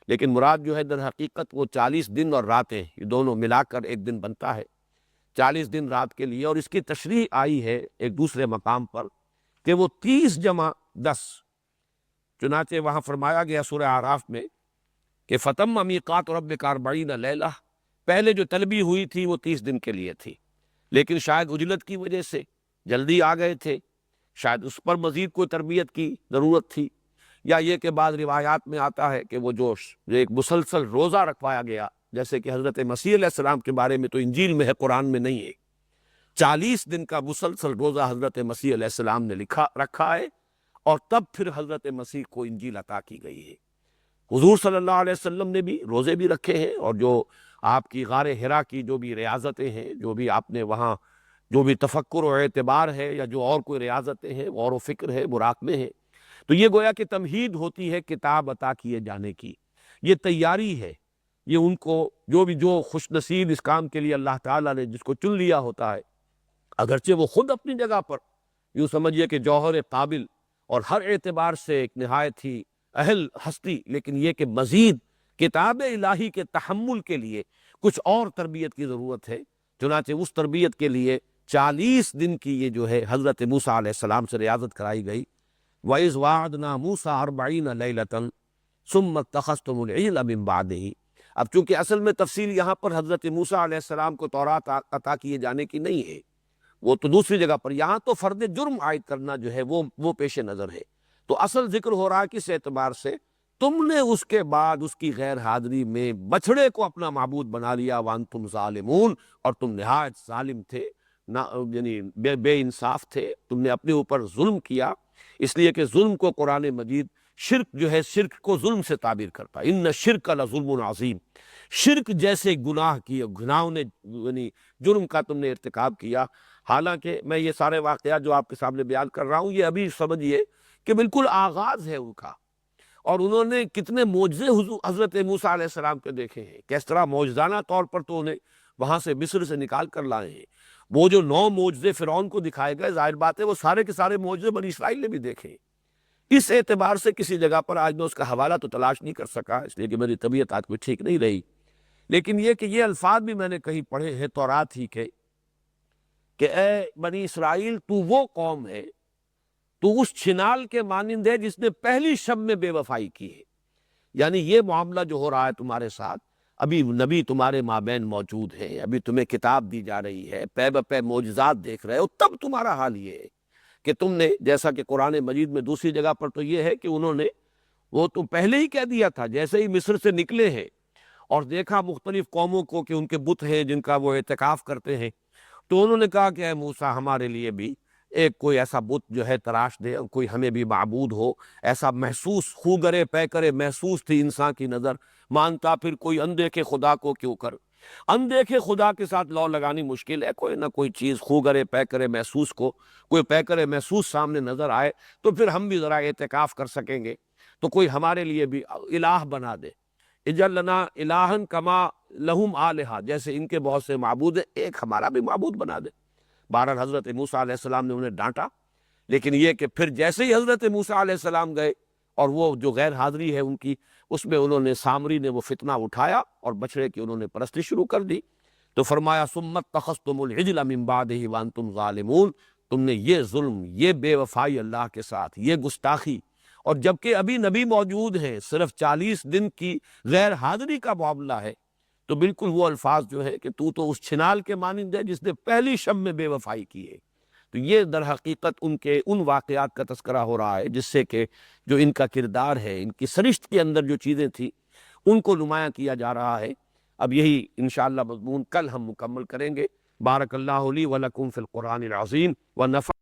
لیکن مراد جو ہے در حقیقت وہ 40 دن اور راتیں، یہ دونوں ملا کر ایک دن بنتا ہے، 40 دن رات کے لیے۔ اور اس کی تشریح آئی ہے ایک دوسرے مقام پر کہ وہ 30 جمع 10، چنانچہ وہاں فرمایا گیا سورہ اعراف میں کہ فَتَمَّ مِیقَاتُ رَبِّکَ 40 لیلہ، پہلے جو طلبی ہوئی تھی وہ 30 دن کے لیے تھی، لیکن شاید عجلت کی وجہ سے جلدی آ گئے تھے، شاید اس پر مزید کوئی تربیت کی ضرورت تھی، یا یہ کہ بعض روایات میں آتا ہے کہ وہ جو ایک مسلسل روزہ رکھوایا گیا، جیسے کہ حضرت مسیح علیہ السلام کے بارے میں تو انجیل میں ہے، قرآن میں نہیں ہے، 40 دن کا مسلسل روزہ حضرت مسیح علیہ السلام نے رکھا ہے، اور تب پھر حضرت مسیح کو انجیل عطا کی گئی ہے۔ حضور صلی اللہ علیہ وسلم نے بھی روزے بھی رکھے ہیں، اور جو آپ کی غار حرا کی جو بھی ریاضتیں ہیں، جو بھی آپ نے وہاں جو بھی تفکر و اعتبار ہے، یا جو اور کوئی ریاضتیں ہیں، غور و فکر ہے، مراقبے ہیں، تو یہ گویا کہ تمہید ہوتی ہے کتاب عطا کیے جانے کی، یہ تیاری ہے، یہ ان کو جو خوش نصیب اس کام کے لیے اللہ تعالیٰ نے جس کو چن لیا ہوتا ہے، اگرچہ وہ خود اپنی جگہ پر یوں سمجھیے کہ جوہر قابل اور ہر اعتبار سے ایک نہایت ہی اہل ہستی، لیکن یہ کہ مزید کتاب الہی کے تحمل کے لیے کچھ اور تربیت کی ضرورت ہے، چنانچہ اس تربیت کے لیے 40 دن کی یہ جو ہے حضرت موسیٰ علیہ السلام سے ریاضت کرائی گئی۔ وَإِذْ وَعَدْنَا مُوسَىٰ 40 لَيْلَةً ثُمَّ اتَّخَذْتُمُ الْعِجْلَ مِن بَعْدِهِ۔ اب چونکہ اصل میں تفصیل یہاں پر حضرت موسیٰ علیہ السلام کو تورات عطا کیے جانے کی نہیں ہے، وہ تو دوسری جگہ پر، یہاں تو فرد جرم عائد کرنا جو ہے وہ پیش نظر ہے۔ تو اصل ذکر ہو رہا ہے کس اعتبار سے، تم نے اس کے بعد اس کی غیر حاضری میں بچھڑے کو اپنا معبود بنا لیا، وانتم ظالمون، اور تم نہایت ظالم تھے، یعنی بے انصاف تھے، تم نے اپنے اوپر ظلم کیا، اس لیے کہ ظلم کو قرآن مجید شرک جو ہے شرک کو ظلم سے تعبیر کرتا ہے، ان الشرک لظلم عظیم، شرک جیسے گناہ کیے، گناہوں نے یعنی جرم کا تم نے ارتکاب کیا۔ حالانکہ میں یہ سارے واقعات جو آپ کے سامنے بیان کر رہا ہوں یہ ابھی سمجھیے کہ بالکل آغاز ہے ان کا، اور انہوں نے کتنے معجزے حضرت موسیٰ علیہ السلام کے دیکھے ہیں، کس طرح معجزانہ طور پر تو انہیں وہاں سے مصر سے نکال کر لائے ہیں۔ وہ جو 9 معجزے فرعون کو دکھائے گئے، ظاہر بات ہے وہ سارے کے سارے معجزے بنی اسرائیل نے بھی دیکھے ہیں۔ اس اعتبار سے کسی جگہ پر آج میں اس کا حوالہ تو تلاش نہیں کر سکا، اس لیے کہ میری طبیعت آج میں ٹھیک نہیں رہی، لیکن یہ کہ یہ الفاظ بھی میں نے کہیں پڑھے ہیں تورات ہی کے، کہ اے بنی اسرائیل تو وہ قوم ہے، تو اس چھنال کے مانند ہے جس نے پہلی شب میں بے وفائی کی ہے۔ یعنی یہ معاملہ جو ہو رہا ہے تمہارے ساتھ، ابھی نبی تمہارے مابین موجود ہے، ابھی تمہیں کتاب دی جا رہی ہے، پے بپے معجزات دیکھ رہے ہو، تب تمہارا حال یہ ہے کہ تم نے، جیسا کہ قرآن مجید میں دوسری جگہ پر تو یہ ہے کہ انہوں نے وہ تو پہلے ہی کہہ دیا تھا، جیسے ہی مصر سے نکلے ہیں اور دیکھا مختلف قوموں کو کہ ان کے بت ہیں جن کا وہ اعتکاف کرتے ہیں، تو انہوں نے کہا کہ اے موسیٰ ہمارے لیے بھی ایک کوئی ایسا بت جو ہے تراش دے، کوئی ہمیں بھی معبود ہو، ایسا محسوس خو گرے پے کرے محسوس تھی انسان کی نظر، مانتا پھر کوئی اندیکھے خدا کو کیوں کر۔ اندیکھے خدا کے ساتھ لو لگانی مشکل ہے، کوئی نہ کوئی چیز خو گرے پے کرے محسوس کو، کوئی پے کرے محسوس سامنے نظر آئے تو پھر ہم بھی ذرا اعتکاف کر سکیں گے، تو کوئی ہمارے لیے بھی الہ بنا دے، اجعل لنا الہا کما لہم آلہہ، جیسے ان کے بہت سے معبود ہیں ایک ہمارا بھی معبود بنا دے۔ بہرحال حضرت موسیٰ علیہ السلام نے انہیں ڈانٹا، لیکن یہ کہ پھر جیسے ہی حضرت موسیٰ علیہ السلام گئے اور وہ جو غیر حاضری ہے ان کی، اس میں انہوں نے سامری نے وہ فتنہ اٹھایا اور بچڑے کی انہوں نے پرستی شروع کر دی، تو فرمایا ثم اتخذتم العجل من بعدہ وانتم ظالمون، تم نے یہ ظلم، یہ بے وفائی اللہ کے ساتھ، یہ گستاخی، اور جبکہ ابھی نبی موجود ہیں، صرف 40 دن کی غیر حاضری کا معاملہ ہے، تو بالکل وہ الفاظ جو ہے کہ تو اس چھنال کے مانند ہے جس نے پہلی شب میں بے وفائی کی ہے۔ تو یہ در حقیقت ان کے ان واقعات کا تذکرہ ہو رہا ہے جس سے کہ جو ان کا کردار ہے، ان کی سرشت کے اندر جو چیزیں تھیں ان کو نمایاں کیا جا رہا ہے۔ اب یہی انشاءاللہ مضمون کل ہم مکمل کریں گے۔ بارک اللہ لی ولکم فی القرآن العظیم ونفع